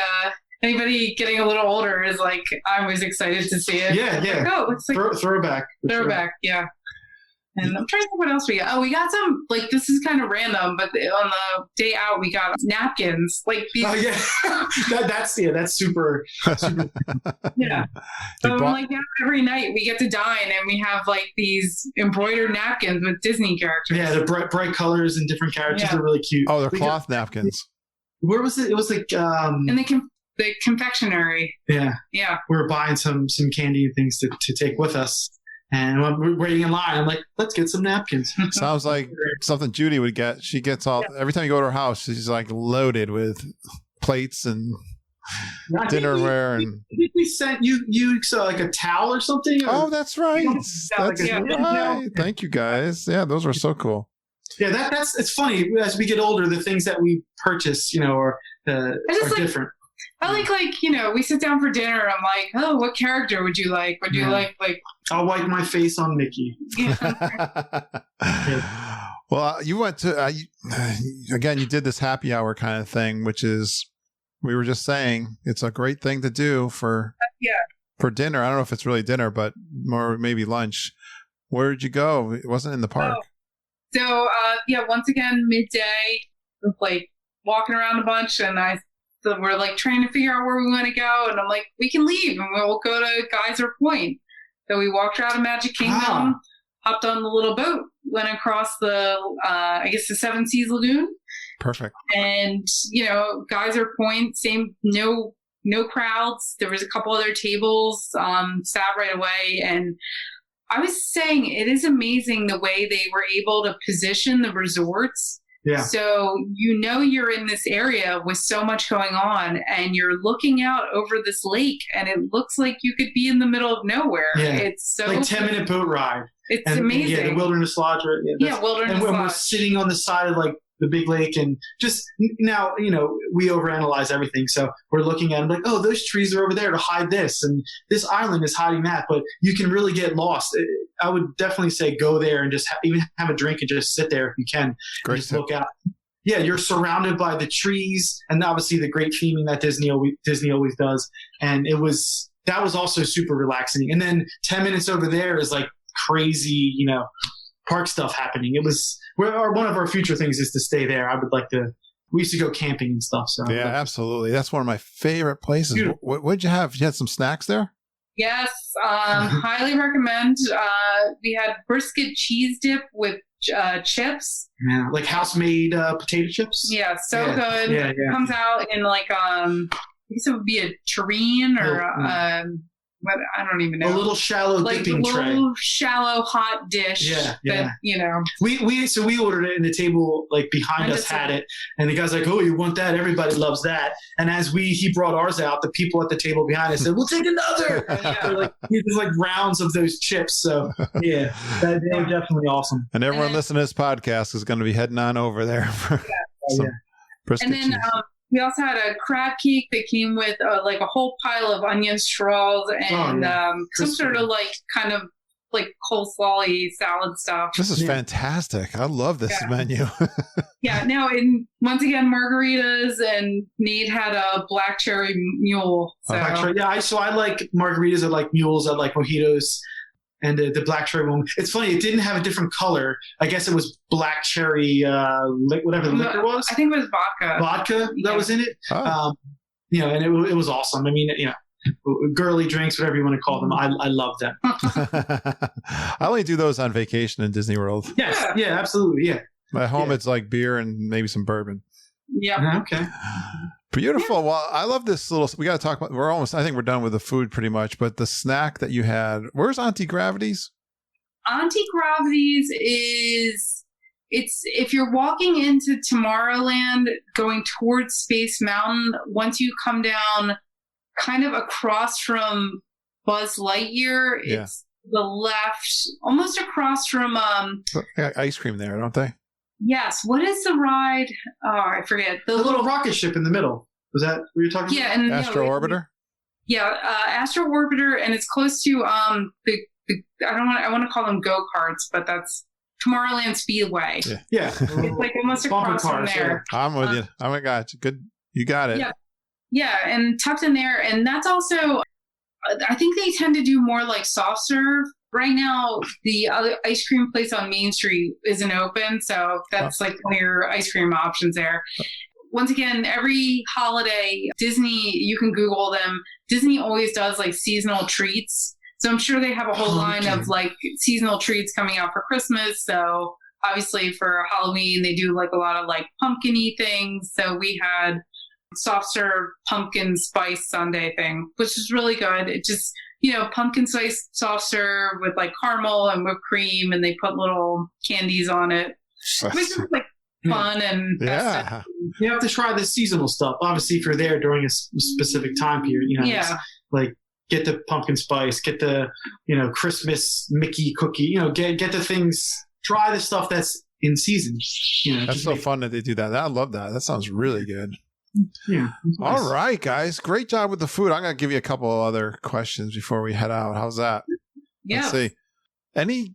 getting a little older is like, I'm always excited to see it. Yeah, yeah. Like, oh, it's like throwback. Throwback, yeah. And I'm trying to think what else we got. Oh, we got some, like, this is kind of random, but on the day out, we got napkins. Like these. Oh, yeah. that's super. Yeah. So I'm like, every night we get to dine and we have, like, these embroidered napkins with Disney characters. Yeah, the bright colors and different characters are really cute. Oh, they're cloth napkins. Where was it? It was like... in the confectionery. Yeah. Yeah. We were buying some candy and things to take with us. And when we're waiting in line, I'm like, let's get some napkins. Sounds like something Judy would get. She gets all, every time you go to her house, she's like loaded with plates and dinnerware. And we sent you like a towel or something? Oh, that's right. That's right. Thank you guys. Yeah, those were so cool. Yeah, that's it's funny. As we get older, the things that we purchase, are different. I like, we sit down for dinner. I'm like, oh, what character would you like? Would you like? I'll wipe my face on Mickey. Yeah. Well, you went to, again, you did this happy hour kind of thing, which is, we were just saying, it's a great thing to do for dinner. I don't know if it's really dinner, but more maybe lunch. Where did you go? It wasn't in the park. So, once again, midday, like walking around a bunch, and so we're like trying to figure out where we want to go, and I'm like, we can leave and we'll go to Geyser Point. So we walked around to Magic Kingdom, hopped on the little boat, went across the the Seven Seas Lagoon. Perfect. And Geyser Point, same, no crowds. There was a couple other tables, sat right away, and I was saying it is amazing the way they were able to position the resorts. Yeah. So you're in this area with so much going on, and you're looking out over this lake, and it looks like you could be in the middle of nowhere. Yeah. It's so like 10-minute boat ride. It's amazing. And, the Wilderness Lodge. Wilderness and when Lodge. We're sitting on the side of like the big lake, and just now, we overanalyze everything. So we're looking at them like, oh, those trees are over there to hide this, and this island is hiding that. But you can really get lost. I would definitely say go there and just even have a drink and just sit there if you can. Great. Just look out. Yeah, you're surrounded by the trees, and obviously the great theming that Disney always does. And that was also super relaxing. And then 10 minutes over there is like crazy, park stuff happening. It was one of our future things is to stay there. I would like to. We used to go camping and stuff. So yeah, absolutely. That's one of my favorite places. What did you have? You had some snacks there? Yes, highly recommend. We had brisket cheese dip with chips. Yeah, like house-made potato chips. Yeah, good. Yeah. Comes out in like I guess it would be a tureen or what, I don't even know. A little shallow dipping tray. Like a little shallow hot dish. Yeah. We ordered it, and the table like behind us had it, and the guy's like, "Oh, you want that? Everybody loves that." And as he brought ours out, the people at the table behind us said, "We'll take another." There's like rounds of those chips. So yeah, they were definitely awesome. And everyone listening to this podcast is going to be heading on over there for some brisket cheese. We also had a crab cake that came with like a whole pile of onion straws and some sort of like kind of like coleslaw-y salad stuff. This is fantastic. I love this menu. Now, and once again, margaritas, and Nate had a black cherry mule. So. Black cherry, so I like margaritas. I like mules. I like mojitos. And the black cherry one. It's funny, it didn't have a different color. I guess it was black cherry, whatever the liquor was. I think it was vodka. Vodka that was in it. Oh. And it was awesome. I mean, girly drinks, whatever you want to call them. I love them. I only do those on vacation in Disney World. Yes. Yeah, absolutely. Yeah. At home, it's like beer and maybe some bourbon. Yeah. Okay. Beautiful. Yeah. Well, I love this little. We got to talk about. I think we're done with the food pretty much. But the snack that you had. Where's Auntie Gravity's? Auntie Gravity's it's if you're walking into Tomorrowland, going towards Space Mountain. Once you come down, kind of across from Buzz Lightyear, it's the left, almost across from. They got ice cream there, don't they? Yes. What is the ride? Oh, I forget. The little rocket ship in the middle. Was that what you're talking about? Yeah. And, Astro Orbiter? Astro Orbiter. And it's close to the I want to call them go-karts, but that's Tomorrowland Speedway. Yeah. It's like almost across from there. I'm with you. Oh my gosh. Good. You got it. Yeah. And tucked in there. And that's also, I think they tend to do more like soft serve. Right now, the other ice cream place on Main Street isn't open. So that's like one of your ice cream options there. Once again, every holiday, Disney, you can Google them. Disney always does like seasonal treats. So I'm sure they have a whole line of like seasonal treats coming out for Christmas. So obviously for Halloween, they do like a lot of like pumpkin-y things. So we had soft serve pumpkin spice sundae thing, which is really good. It just, pumpkin spice soft serve with like caramel and whipped cream, and they put little candies on it, which is like fun and festive. You have to try the seasonal stuff. Obviously, if you're there during a specific time period, like get the pumpkin spice, get the Christmas Mickey cookie, get the things. Try the stuff that's in season. That's so fun that they do that. I love that. That sounds really good. Yeah. Nice. All right, guys. Great job with the food. I'm going to give you a couple of other questions before we head out. How's that? Yeah. Let's see.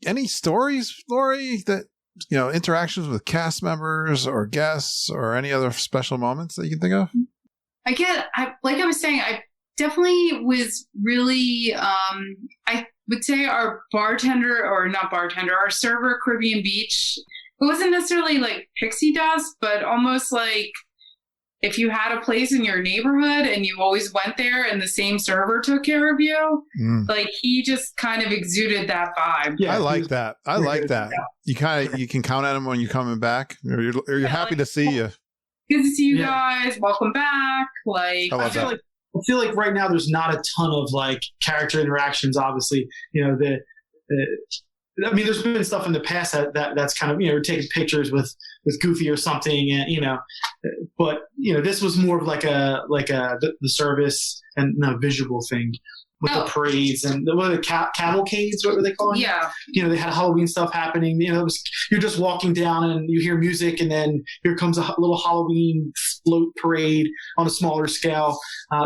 Any stories, Lori, that, interactions with cast members or guests or any other special moments that you can think of? Like I was saying, I definitely was really, I would say our our server, Caribbean Beach, it wasn't necessarily like pixie dust, but almost like if you had a place in your neighborhood and you always went there and the same server took care of you, like he just kind of exuded that vibe. Yeah, I like that. You can count on him when you're coming back. Or you're happy to see you. Good to see you guys. Welcome back. Like I feel like right now there's not a ton of like character interactions. Obviously, there's been stuff in the past that's kind of taking pictures with Goofy or something, and but this was more of like the service and visual thing with the parades and the cavalcades. What were they calling? Yeah, they had Halloween stuff happening. You're just walking down and you hear music, and then here comes a little Halloween float parade on a smaller scale.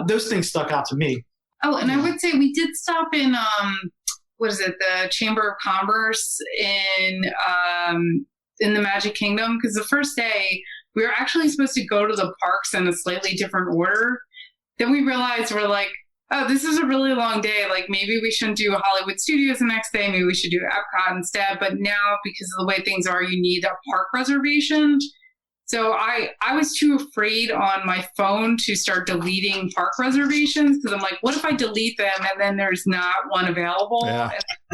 Those things stuck out to me. Oh, and I would say we did stop in the Chamber of Commerce in the Magic Kingdom, because the first day we were actually supposed to go to the parks in a slightly different order. Then we realized we're like, oh, this is a really long day. Like maybe we shouldn't do Hollywood Studios the next day. Maybe we should do Epcot instead. But now, because of the way things are, you need a park reservation. So I was too afraid on my phone to start deleting park reservations, because I'm like, what if I delete them and then there's not one available?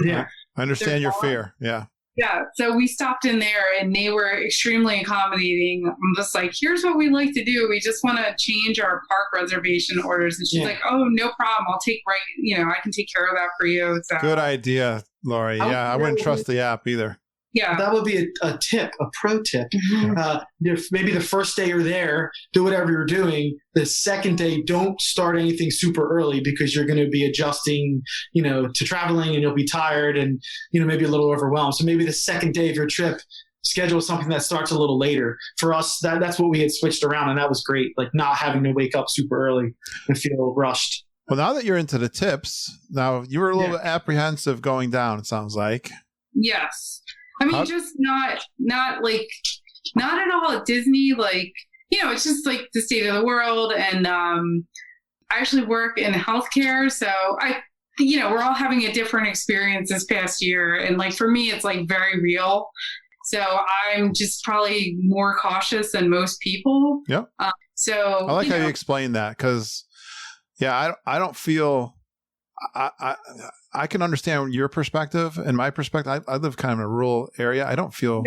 Yeah. I understand your fear. Yeah. Yeah. So we stopped in there and they were extremely accommodating. I'm just like, here's what we like to do. We just want to change our park reservation orders. And she's like, oh, no problem. I'll take I can take care of that for you. So. Good idea, Lori. Yeah. I wouldn't trust the app either. Yeah, that would be a tip, a pro tip. If maybe the first day you're there, do whatever you're doing. The second day, don't start anything super early, because you're going to be adjusting, to traveling, and you'll be tired and, maybe a little overwhelmed. So maybe the second day of your trip, schedule something that starts a little later. For us, that's what we had switched around, and that was great. Like not having to wake up super early and feel rushed. Well, now that you're into the tips, now you were a little bit apprehensive going down, it sounds like. Yes. I mean, just not at all at Disney. Like, it's just like the state of the world. And I actually work in healthcare. So we're all having a different experience this past year. And like, for me, it's like very real. So I'm just probably more cautious than most people. Yep. So I like how you explain that, because, I don't feel... I can understand your perspective and my perspective. I live kind of in a rural area. I don't feel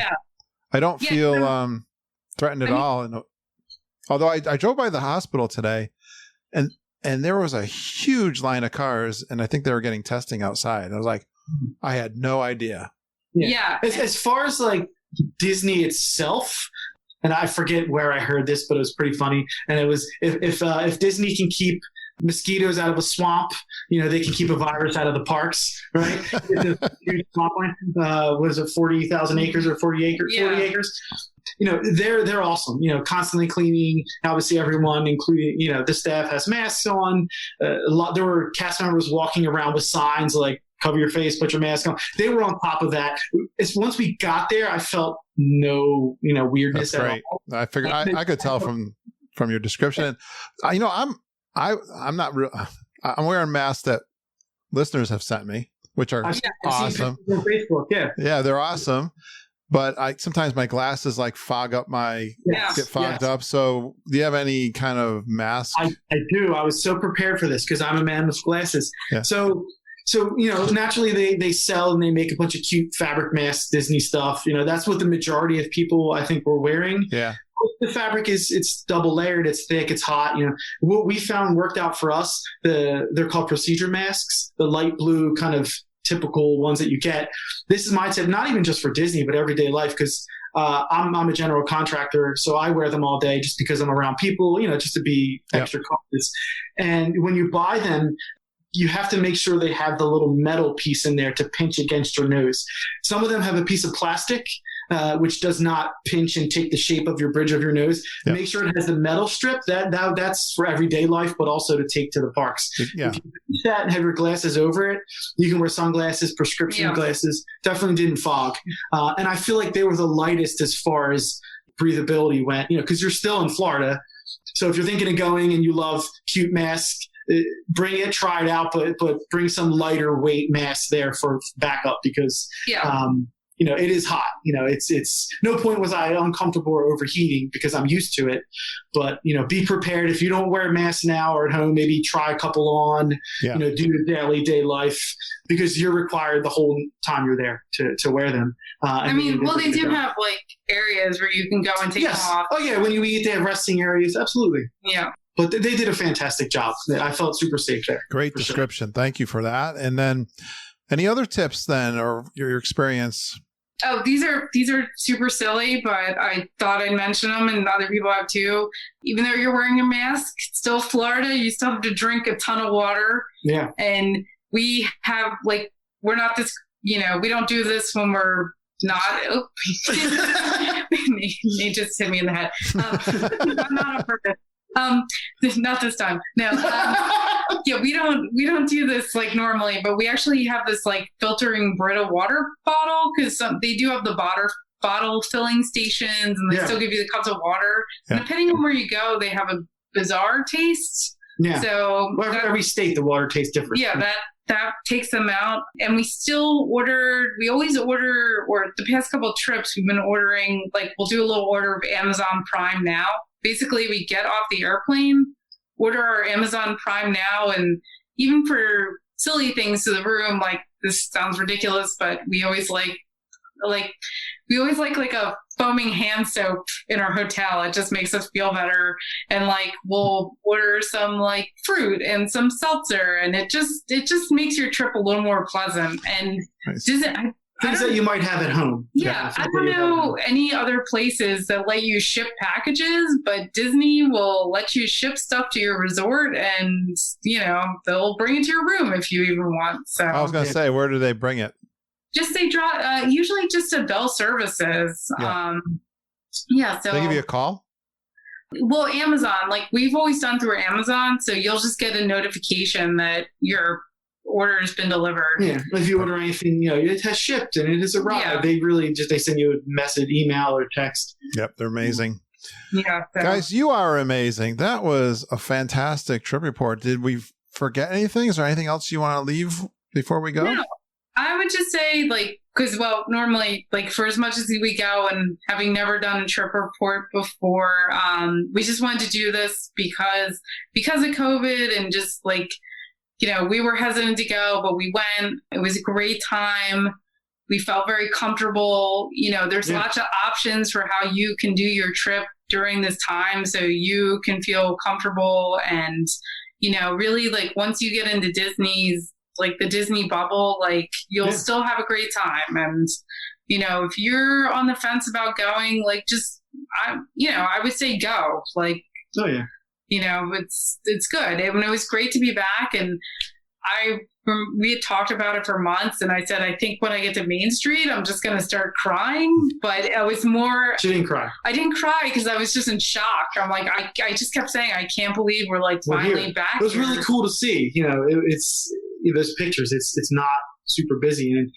threatened at all. And although I drove by the hospital today, and there was a huge line of cars, and I think they were getting testing outside. I was like, I had no idea. Yeah. As far as like Disney itself, and I forget where I heard this, but it was pretty funny. And it was if Disney can keep mosquitoes out of a swamp, they can keep a virus out of the parks, right? It's a huge swampland. What is it, 40,000 acres or 40 acres? Yeah. 40 acres. They're awesome. Constantly cleaning. Obviously, everyone, including the staff, has masks on. There were cast members walking around with signs like cover your face, put your mask on. They were on top of that. It's once we got there, I felt no, weirdness That's at great. all. I figured I could tell from your description. And, I'm not real. I'm wearing masks that listeners have sent me, which are awesome. On Facebook, yeah, they're awesome. But sometimes my glasses like fog up get fogged up. So do you have any kind of mask? I do. I was so prepared for this because I'm a man with glasses. Yeah. So naturally they sell and they make a bunch of cute fabric masks, Disney stuff. That's what the majority of people I think were wearing. Yeah. The fabric it's double layered, it's thick, it's hot. What we found worked out for us. They're called procedure masks, the light blue kind of typical ones that you get. This is my tip, not even just for Disney, but everyday life, because I'm a general contractor, so I wear them all day just because I'm around people, just to be extra cautious. And when you buy them, you have to make sure they have the little metal piece in there to pinch against your nose. Some of them have a piece of plastic, which does not pinch and take the shape of your bridge of your nose. Yep. Make sure it has the metal strip. That's for everyday life, but also to take to the parks. Yeah. If you pinch that and have your glasses over it, you can wear sunglasses, prescription glasses. Definitely didn't fog. And I feel like they were the lightest as far as breathability went, because you're still in Florida. So if you're thinking of going and you love cute masks, bring it, try it out, but bring some lighter weight masks there for backup because it is hot. It's no point was I uncomfortable or overheating because I'm used to it. But be prepared. If you don't wear a mask now or at home, maybe try a couple on. Do the day life because you're required the whole time you're there to wear them. They do have like areas where you can go and take them off. Oh yeah, when you eat, they have resting areas. Absolutely. Yeah. But they did a fantastic job. I felt super safe there. Great description. Sure. Thank you for that. And then any other tips then or your experience? Oh, these are super silly, but I thought I'd mention them and other people have too. Even though you're wearing a mask, still Florida, you still have to drink a ton of water. Yeah. And we have we're not this, we don't do this when we're not. Oh, he just hit me in the head. I'm not on purpose. Not this time. No. We don't do this like normally, but we actually have this like filtering Brita water bottle because they do have the bottle filling stations and they still give you the cups of water. Yeah. And depending on where you go, they have a bizarre taste. Yeah. So every state, the water tastes different. Yeah. That takes them out. And we always order, or the past couple of trips, we've been ordering, we'll do a little order of Amazon Prime Now. Basically, we get off the airplane, order our Amazon Prime Now, and even for silly things to the room, this sounds ridiculous, but we always like a foaming hand soap in our hotel. It just makes us feel better. And we'll order some fruit and some seltzer, and it just makes your trip a little more pleasant. And nice. Things that you might have at home. Yeah, I don't know any other places that let you ship packages, but Disney will let you ship stuff to your resort and, they'll bring it to your room if you even want. So I was going to say, where do they bring it? They draw, usually just to Bell Services. Yeah. So they give you a call? Well, Amazon, we've always done through Amazon. So you'll just get a notification that your order has been delivered. Yeah. If you order anything, it has shipped and it has arrived. Yeah. They really they send you a message, email or text. Yep. They're amazing. Yeah. So. Guys, you are amazing. That was a fantastic trip report. Did we forget anything? Is there anything else you want to leave before we go? No. I would just say because normally for as much as we go and having never done a trip report before, we just wanted to do this because of COVID and just we were hesitant to go, but we went. It was a great time. We felt very comfortable. There's lots of options for how you can do your trip during this time so you can feel comfortable. And, really once you get into Disney's, the Disney bubble, you'll still have a great time. And, if you're on the fence about going, I would say go. Oh, yeah. It's good. It was great to be back. And we had talked about it for months. And I said, I think when I get to Main Street, I'm just going to start crying. But I was more. She didn't cry. I didn't cry because I was just in shock. I'm I just kept saying, I can't believe we're finally back. It was really cool to see. It's those pictures. It's not super busy. And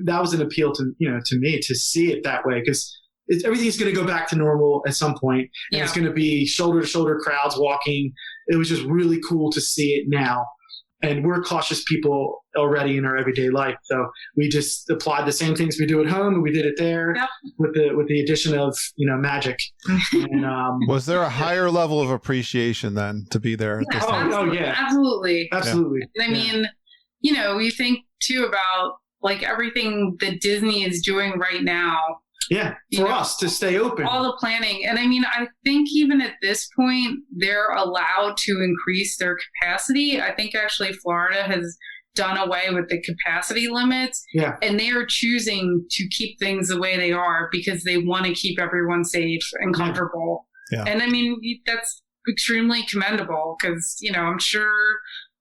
that was an appeal to me to see it that way, because everything's going to go back to normal at some point, and it's going to be shoulder to shoulder crowds walking. It was just really cool to see it now. And we're cautious people already in our everyday life. So we just applied the same things we do at home, and we did it there with the addition of, magic. And, was there a higher level of appreciation then to be there at this time? Yeah. Absolutely. Absolutely. And I mean, you think too about like everything that Disney is doing right now. Yeah, for us to stay open. All the planning. And I mean, I think even at this point, they're allowed to increase their capacity. I think actually Florida has done away with the capacity limits. Yeah. And they are choosing to keep things the way they are because they want to keep everyone safe and comfortable. Yeah. And I mean, that's extremely commendable because, I'm sure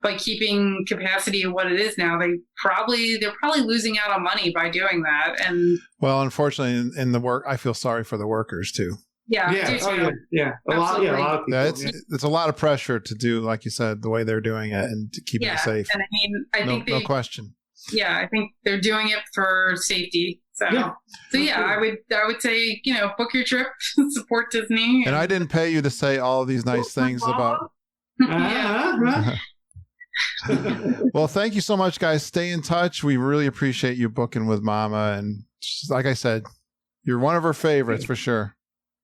by keeping capacity at what it is now, they're probably losing out on money by doing that. And well, unfortunately, in the work, I feel sorry for the workers too. Yeah, yeah. A lot of people. It's a lot of pressure to do, like you said, the way they're doing it and to keep it safe. And I mean, I think no question. Yeah, I think they're doing it for safety. So I would say, book your trip, support Disney. And I didn't pay you to say all of these nice things about. Well, thank you so much, guys. Stay in touch. We really appreciate you booking with Mama, and just, like I said, you're one of her favorites for sure.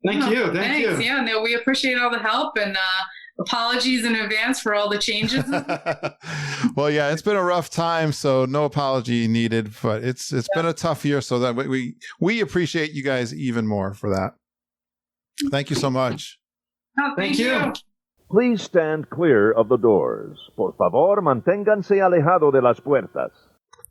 Thank you. Yeah, no, we appreciate all the help, and apologies in advance for all the changes. Well, yeah, it's been a rough time, so no apology needed, but it's been a tough year, so that we appreciate you guys even more for that. Thank you so much. Thank you. Please stand clear of the doors. Por favor, manténganse alejado de las puertas.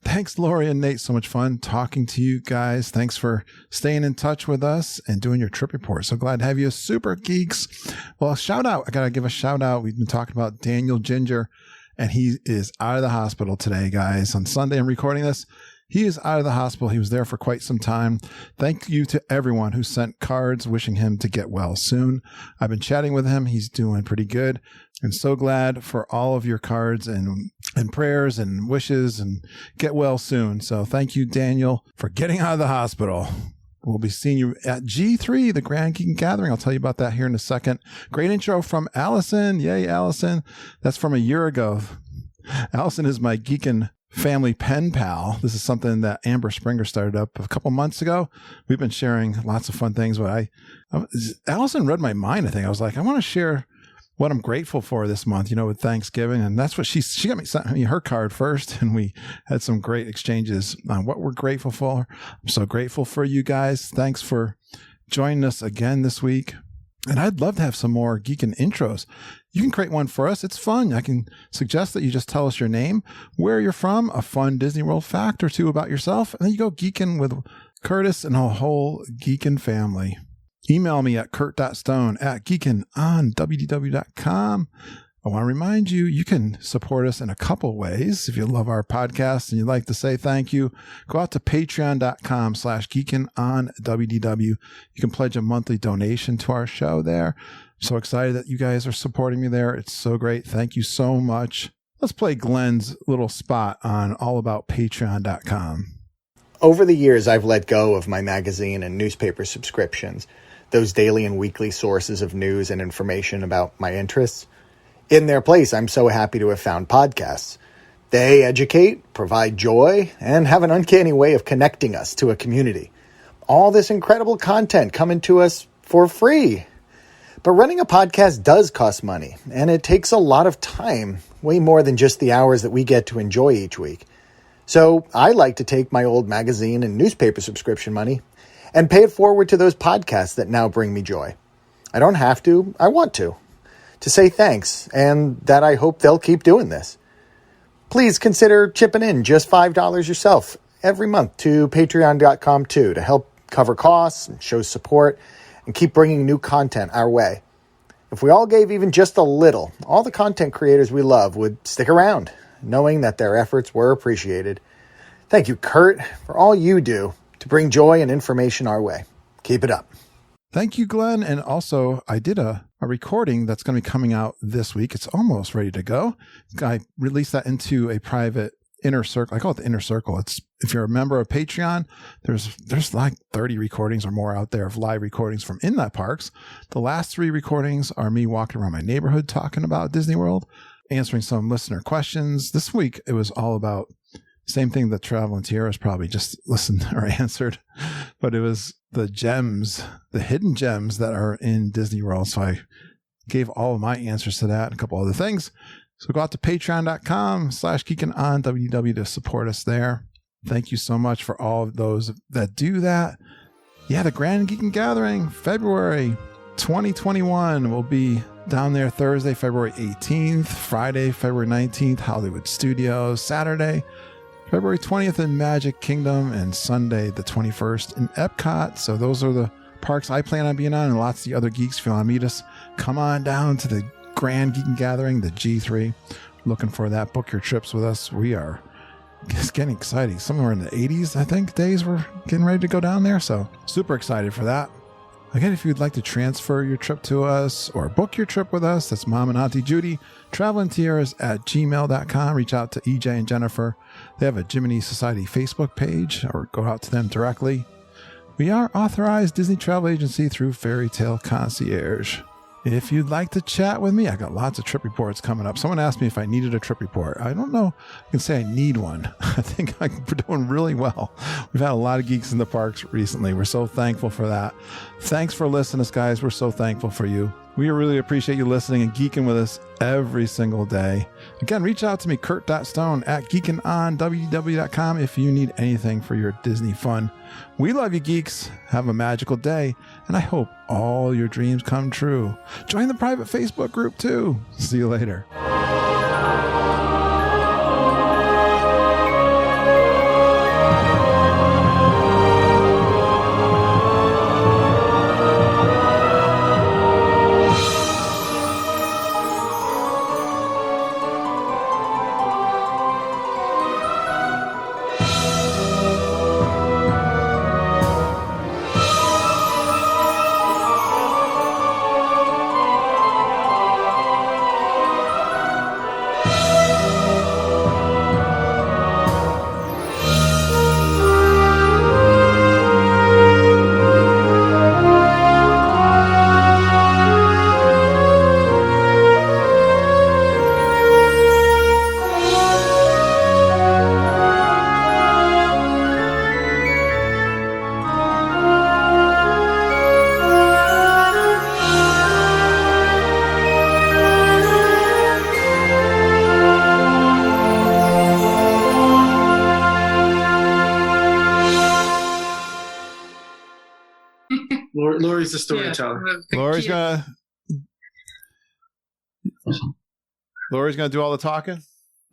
Thanks, Lori and Nate. So much fun talking to you guys. Thanks for staying in touch with us and doing your trip report. So glad to have you, super geeks. Well, shout out. I got to give a shout out. We've been talking about Daniel Ginger, and he is out of the hospital today, guys. On Sunday, I'm recording this. He is out of the hospital. He was there for quite some time. Thank you to everyone who sent cards wishing him to get well soon. I've been chatting with him. He's doing pretty good. And so glad for all of your cards and prayers and wishes, and get well soon. So thank you, Daniel, for getting out of the hospital. We'll be seeing you at G3, the Grand Geek Gathering. I'll tell you about that here in a second. Great intro from Allison. Yay, Allison. That's from a year ago. Allison is my Geekin' family pen pal. This is something that Amber Springer started up a couple months ago. We've been sharing lots of fun things, but Allison read my mind. I think I was like, I want to share what I'm grateful for this month, with Thanksgiving. And that's what she sent me her card first, and we had some great exchanges on what we're grateful for. I'm so grateful for you guys. Thanks for joining us again this week. And I'd love to have some more Geekin' intros. You can create one for us. It's fun. I can suggest that you just tell us your name, where you're from, a fun Disney World fact or two about yourself, and then you go geeking with Curtis and a whole Geekin' family. Email me at kurt.stone@geekinonwdw.com. I want to remind you, you can support us in a couple ways. If you love our podcast and you'd like to say thank you, go out to patreon.com/geekinonwdw. You can pledge a monthly donation to our show there. So excited that you guys are supporting me there. It's so great. Thank you so much. Let's play Glenn's little spot on allaboutpatreon.com. Over the years, I've let go of my magazine and newspaper subscriptions, those daily and weekly sources of news and information about my interests. In their place, I'm so happy to have found podcasts. They educate, provide joy, and have an uncanny way of connecting us to a community. All this incredible content coming to us for free. But running a podcast does cost money, and it takes a lot of time, way more than just the hours that we get to enjoy each week. So I like to take my old magazine and newspaper subscription money and pay it forward to those podcasts that now bring me joy. I don't have to, I want to say thanks, and that I hope they'll keep doing this. Please consider chipping in just $5 yourself every month to patreon.com too, to help cover costs and show support and keep bringing new content our way. If we all gave even just a little, all the content creators we love would stick around, knowing that their efforts were appreciated. Thank you, Kurt, for all you do to bring joy and information our way. Keep it up. Thank you, Glenn. And also, I did a recording that's going to be coming out this week. It's almost ready to go. I released that into a private inner circle. I call it the inner circle. It's if you're a member of Patreon, there's like 30 recordings or more out there of live recordings from inlet parks. The last 3 recordings are me walking around my neighborhood talking about Disney World, answering some listener questions. This week, it was all about same thing that Travel and Tierra's probably just listened or answered, but it was the gems, the hidden gems that are in Disney World. So I gave all of my answers to that and a couple other things. So go out to patreon.com/geekinonww to support us there. Thank you so much for all of those that do that. Yeah, the Grand Geekin' Gathering, February 2021 will be down there Thursday, February 18th, Friday, February 19th, Hollywood Studios, Saturday, February 20th in Magic Kingdom, and Sunday the 21st in Epcot. So those are the parks I plan on being on, and lots of the other geeks. If you want to meet us, come on down to the Grand Geekin' Gathering, the G3. Looking for that. Book your trips with us. It's getting exciting. Somewhere in the 80s, I think, days we're getting ready to go down there. So super excited for that. Again, if you'd like to transfer your trip to us or book your trip with us, that's Mom and Auntie Judy, travelandtiaras@gmail.com. Reach out to EJ and Jennifer. They have a Jiminy Society Facebook page, or go out to them directly. We are authorized Disney travel agency through Fairy Tale Concierge. If you'd like to chat with me, I got lots of trip reports coming up. Someone asked me if I needed a trip report. I don't know. I can say I need one. I think I'm doing really well. We've had a lot of geeks in the parks recently. We're so thankful for that. Thanks for listening to us, guys. We're so thankful for you. We really appreciate you listening and geeking with us every single day. Again, reach out to me, kurt.stone@geekinonww.com if you need anything for your Disney fun. We love you, geeks. Have a magical day, and I hope all your dreams come true. Join the private Facebook group, too. See you later. Lori's the storyteller. Lori's gonna do all the talking.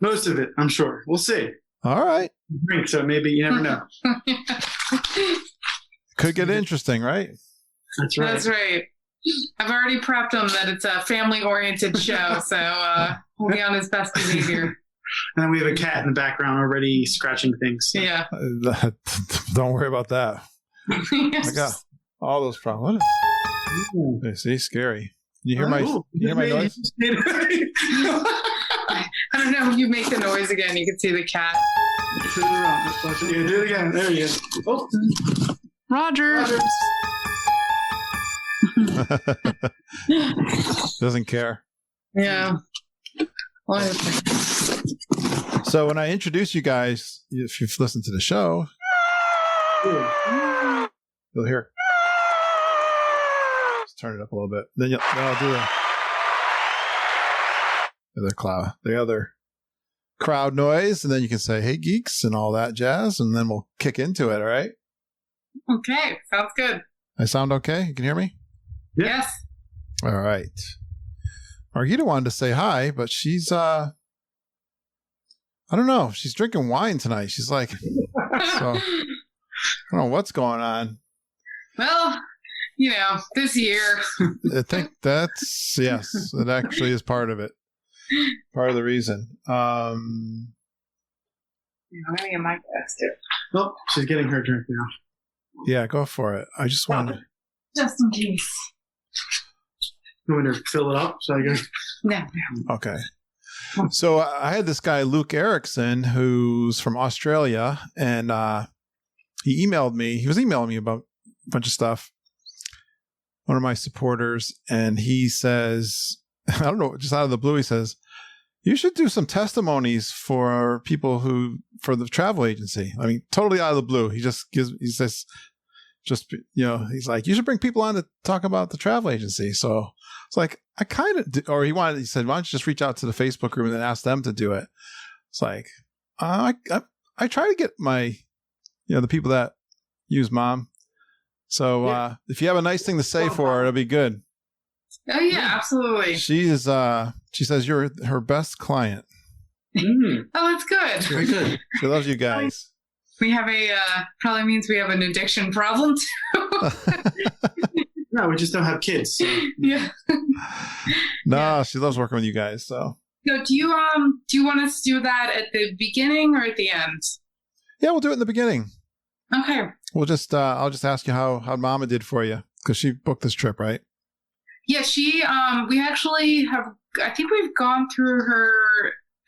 Most of it, I'm sure. We'll see. All right. Drink, so maybe you never know. Could get interesting, right? That's right. That's right. I've already prepped him that it's a family-oriented show, so we'll be on his best behavior. And then we have a cat in the background already scratching things. So. Yeah. Don't worry about that. Yes. I got all those problems. See, scary. You hear my noise? I don't know. You make the noise again. You can see the cat. Yeah, do it again. There you go. Oh. Roger. Doesn't care. Yeah. So when I introduce you guys, if you've listened to the show, you'll hear. Let's turn it up a little bit. Then I'll do the other crowd noise, and then you can say, "Hey, geeks," and all that jazz, and then we'll kick into it. All right? Okay, sounds good. I sound okay? You can hear me? Yes. All right. Margita wanted to say hi, but she's I don't know. She's drinking wine tonight. She's like, so I don't know what's going on. Well, this year. I think yes, it actually is part of it. Part of the reason. I'm gonna get my glass too. Oh, she's getting her drink now. Yeah, go for it. I just wanted just in case. You want to fill it up? So I go. No. Okay. So I had this guy, Luke Erickson, who's from Australia, and he emailed me. He was emailing me about a bunch of stuff. One of my supporters, and he says, I don't know, just out of the blue, he says, you should do some testimonies for people for the travel agency. I mean, totally out of the blue. He says, he's like, you should bring people on to talk about the travel agency. So it's like, I kind of, he said, why don't you just reach out to the Facebook group and then ask them to do it? It's like, I try to get my, the people that use Mom. So if you have a nice thing to say for her, it'll be good. Oh yeah, absolutely. She says you're her best client. Oh, that's good. Very good. She loves you guys. We have probably means we have an addiction problem too. No, we just don't have kids. So. Yeah. No, she loves working with you guys. So. So do you want us to do that at the beginning or at the end? Yeah, we'll do it in the beginning. Okay. We'll just I'll just ask you how Mama did for you, because she booked this trip, right? Yeah, we actually have, I think we've gone through her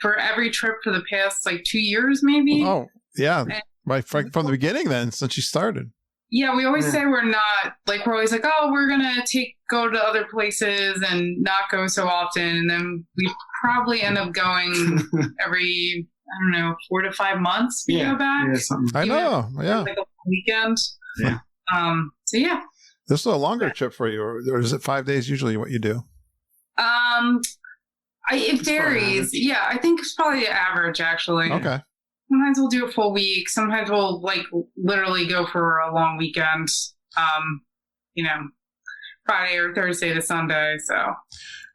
for every trip for the past 2 years maybe. Oh, yeah. Right from the beginning then, since she started. Yeah, we always say we're not, we're always like, oh, we're going to go to other places and not go so often. And then we probably end up going every, 4 to 5 months we go back. Yeah, something. I know, yeah. A weekend. Yeah. So yeah. This is a longer trip for you, or is it 5 days usually what you do? It varies. Yeah, I think it's probably the average, actually. Okay. Sometimes we'll do a full week. Sometimes we'll literally go for a long weekend. Friday or Thursday to Sunday. So.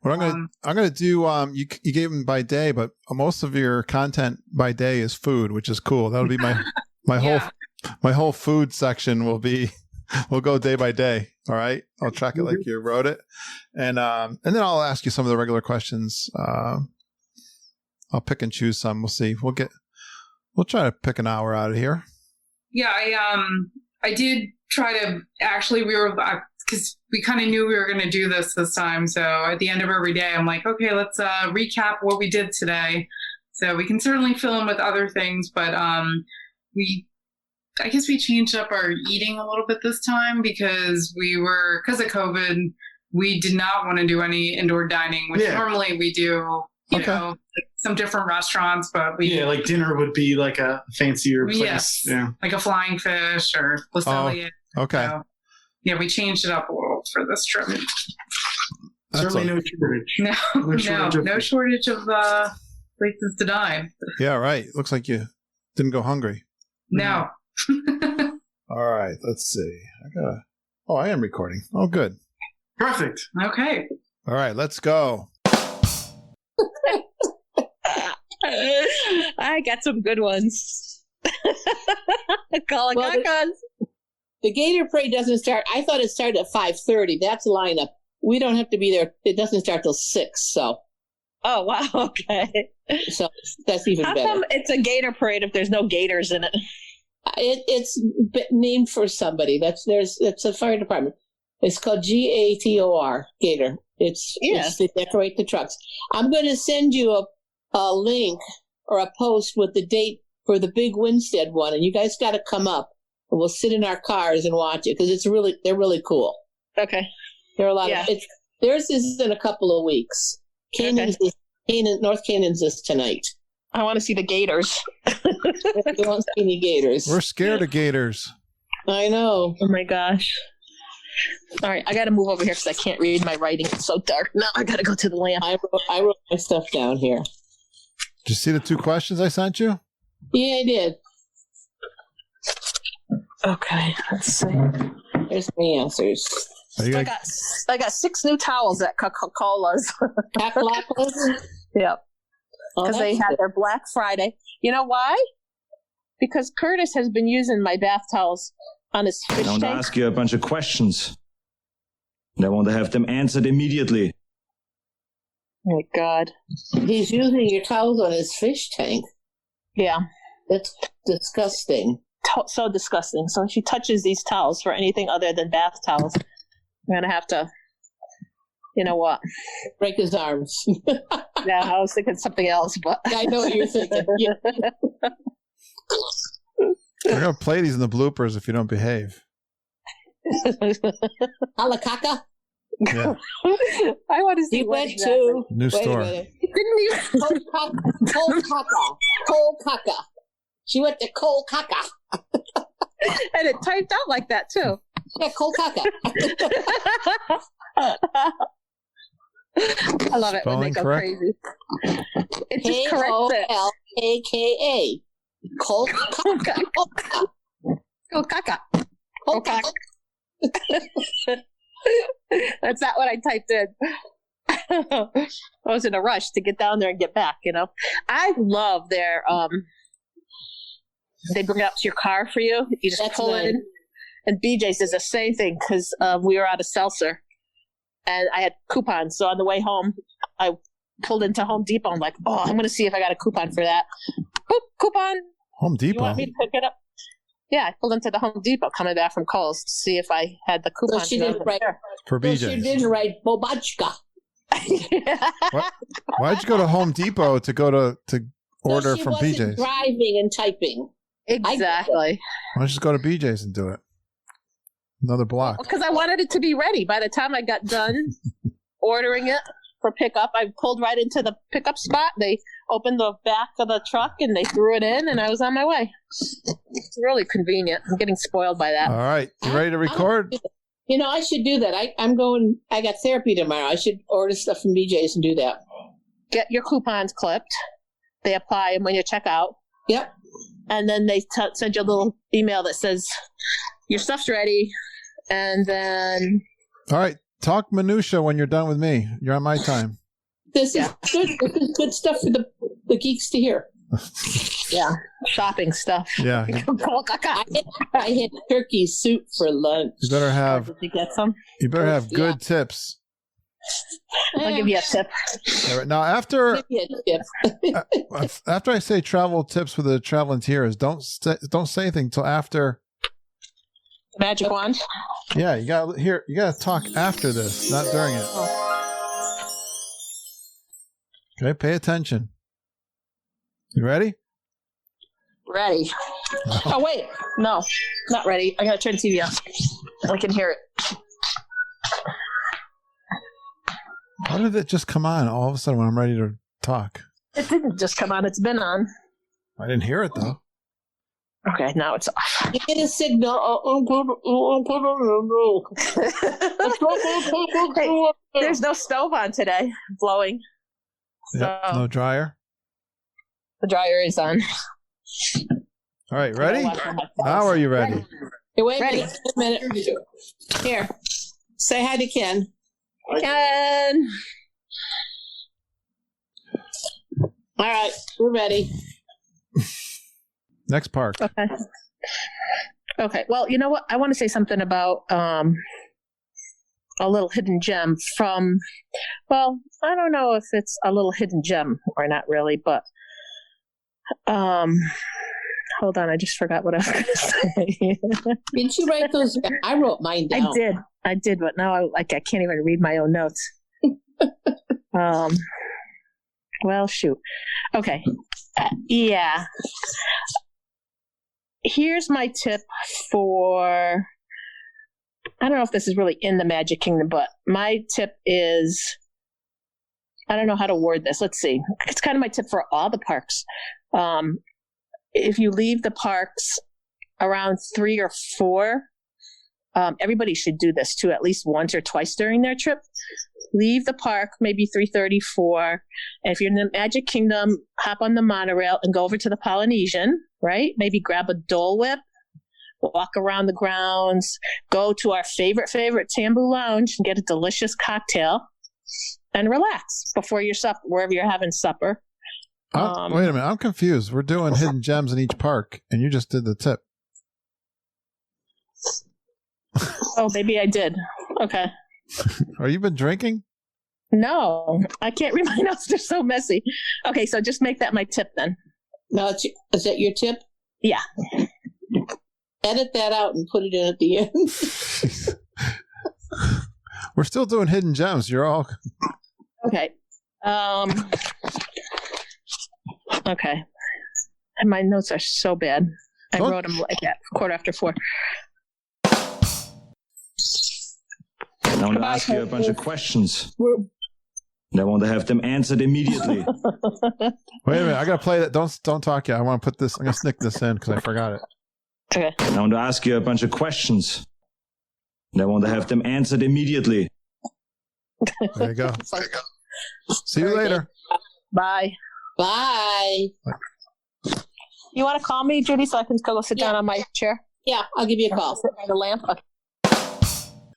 What I'm gonna do. You gave them by day, but most of your content by day is food, which is cool. That'll be my whole food section will be. We'll go day by day. All right. I'll track it like you wrote it. And then I'll ask you some of the regular questions. I'll pick and choose some. We'll see. We'll try to pick an hour out of here. Yeah. I did try to actually, because we kind of knew we were going to do this time. So at the end of every day, I'm like, okay, let's recap what we did today. So we can certainly fill in with other things, but I guess we changed up our eating a little bit this time because because of COVID, we did not want to do any indoor dining, which normally we do, you know, some different restaurants, but dinner would be like a fancier place. Yes, like a Flying Fish or Le Cellier. Oh, okay. So, we changed it up a little for this trip. Certainly no shortage. No shortage of places to dine. Yeah, right. Looks like you didn't go hungry. No. All right, let's see. I am recording. Oh, good. Perfect. Okay. All right, let's go. I got some good ones. The Gator Parade doesn't start. I thought it started at 5:30. That's lineup. We don't have to be there. It doesn't start till 6. So. Oh wow. Okay. So that's even better. How come it's a Gator Parade if there's no gators in it? It's named for somebody. It's a fire department. It's called GATOR, Gator. It's they decorate the trucks. I'm going to send you a link or a post with the date for the big Winstead one, and you guys got to come up, and we'll sit in our cars and watch it because they're really cool. Okay. There are a lot of theirs is in a couple of weeks. North Canaan's is tonight. I want to see the gators. You won't see any gators. We're scared of gators. I know. Oh my gosh. All right, I got to move over here because I can't read my writing. It's so dark. Now I got to go to the lamp. I wrote my stuff down here. Did you see the 2 questions I sent you? Yeah, I did. Okay, let's see. There's my answers. I got 6 new towels at Coca-Cola's. Yep. Because they had their Black Friday. You know why? Because Curtis has been using my bath towels on his fish tank. I want to ask you a bunch of questions. And I want to have them answered immediately. Oh, my God. He's using your towels on his fish tank. Yeah. That's disgusting. So disgusting. So if she touches these towels for anything other than bath towels, I'm going to have to, You know what? Break his arms. Yeah, I was thinking something else, but I know what you're thinking. Yeah. We're going to play these in the bloopers if you don't behave. Alakaka? Yeah. I want to see He what went exactly. to New store. Didn't even. Kolkata. She went to Kolkata. And it typed out like that too. Yeah, Kolkata. I love it when they Spelling go correct? crazy. It just corrects it. Kolkaka. Kolkata. Go caca. Kolkata. That's not what I typed in. I was in a rush to get down there and get back, you know. I love their they bring it up to your car for you. You just pull it in. And BJ's does the same thing because we were out of seltzer and I had coupons. So on the way home, I pulled into Home Depot. I'm like, oh, I'm going to see if I got a coupon for that. Boop, coupon. Home You Depot. want me to pick it up? Yeah, I pulled into the Home Depot coming back from Kohl's to see if I had the coupon. So she didn't write. For So she BJ's. didn't write Bobachka. What? Why'd you go to Home Depot to order she from wasn't BJ's? driving and typing. Exactly. Why don't you just go to BJ's and do it? Another block. Because I wanted it to be ready. By the time I got done ordering it for pickup, I pulled right into the pickup spot. They opened the back of the truck and they threw it in, and I was on my way. It's really convenient. I'm getting spoiled by that. All right. You ready to record? You know, I should do that. I got therapy tomorrow. I should order stuff from BJ's and do that. Get your coupons clipped. They apply them when you check out. Yep. And then they send you a little email that says, your stuff's ready. And then... All right. Talk minutia when you're done with me. You're on my time. This is good. This is good stuff for the geeks to hear. Yeah. Shopping stuff. Yeah. I had turkey soup for lunch. You better have Did you get some? you better have good tips. I'll give you a tip. All right. Now after Give you a tip. after I say travel tips for the traveling don't say anything till after. Magic wand. Yeah, you gotta talk after this, not during it. Okay, pay attention. You ready? Ready. Oh, wait. No, not ready. I gotta turn the TV off. I can hear it. How did it just come on all of a sudden when I'm ready to talk? It didn't just come on. It's been on. I didn't hear it though. Okay, now it's off. You get a signal. Hey, there's no stove on today. Blowing. Yep, So- no dryer. The dryer is on. All right, ready? Now are you ready? Hey, wait Ready. a minute. Here. Say hi to Ken. Ken. All right, we're ready. Next park. Okay. Okay. Well, you know what? I want to say something about a little hidden gem from, well, I don't know if it's a little hidden gem or not really, but hold on, I just forgot what I was going to say. Did you write those down? I wrote mine down. I did, but now I can't even read my own notes. Well, shoot. Okay. Yeah. Here's my tip for, I don't know if this is really in the Magic Kingdom, but my tip is, I don't know how to word this. Let's see. It's kind of my tip for all the parks. If you leave the parks around 3 or 4, everybody should do this too, at least once or twice during their trip. Leave the park maybe 3:30, 4. And if you're in the Magic Kingdom, hop on the monorail and go over to the Polynesian, right? Maybe grab a Dole Whip, walk around the grounds, go to our favorite Tambu Lounge and get a delicious cocktail and relax before your supper, wherever you're having supper. Wait a minute, I'm confused. We're doing hidden gems in each park, and you just did the tip. Oh, maybe I did. Okay. Are you been drinking? No, I can't read my notes. They're so messy. Okay, so just make that my tip then. No, is that your tip? Yeah. Edit that out and put it in at the end. We're still doing hidden gems. You're all Okay. Okay. And my notes are so bad. I wrote them like that, 4:15. I want to ask you a bunch of questions. And I want to have them answered immediately. Wait a minute. I got to play that. Don't talk yet. I want to put this. I'm going to sneak this in because I forgot it. Okay. And I want to ask you a bunch of questions. And I want to have them answered immediately. There you go. See you later. Bye. Bye. You want to call me, Judy, so I can go sit down on my chair? Yeah, I'll give you a call. Sit by the lamp. Okay.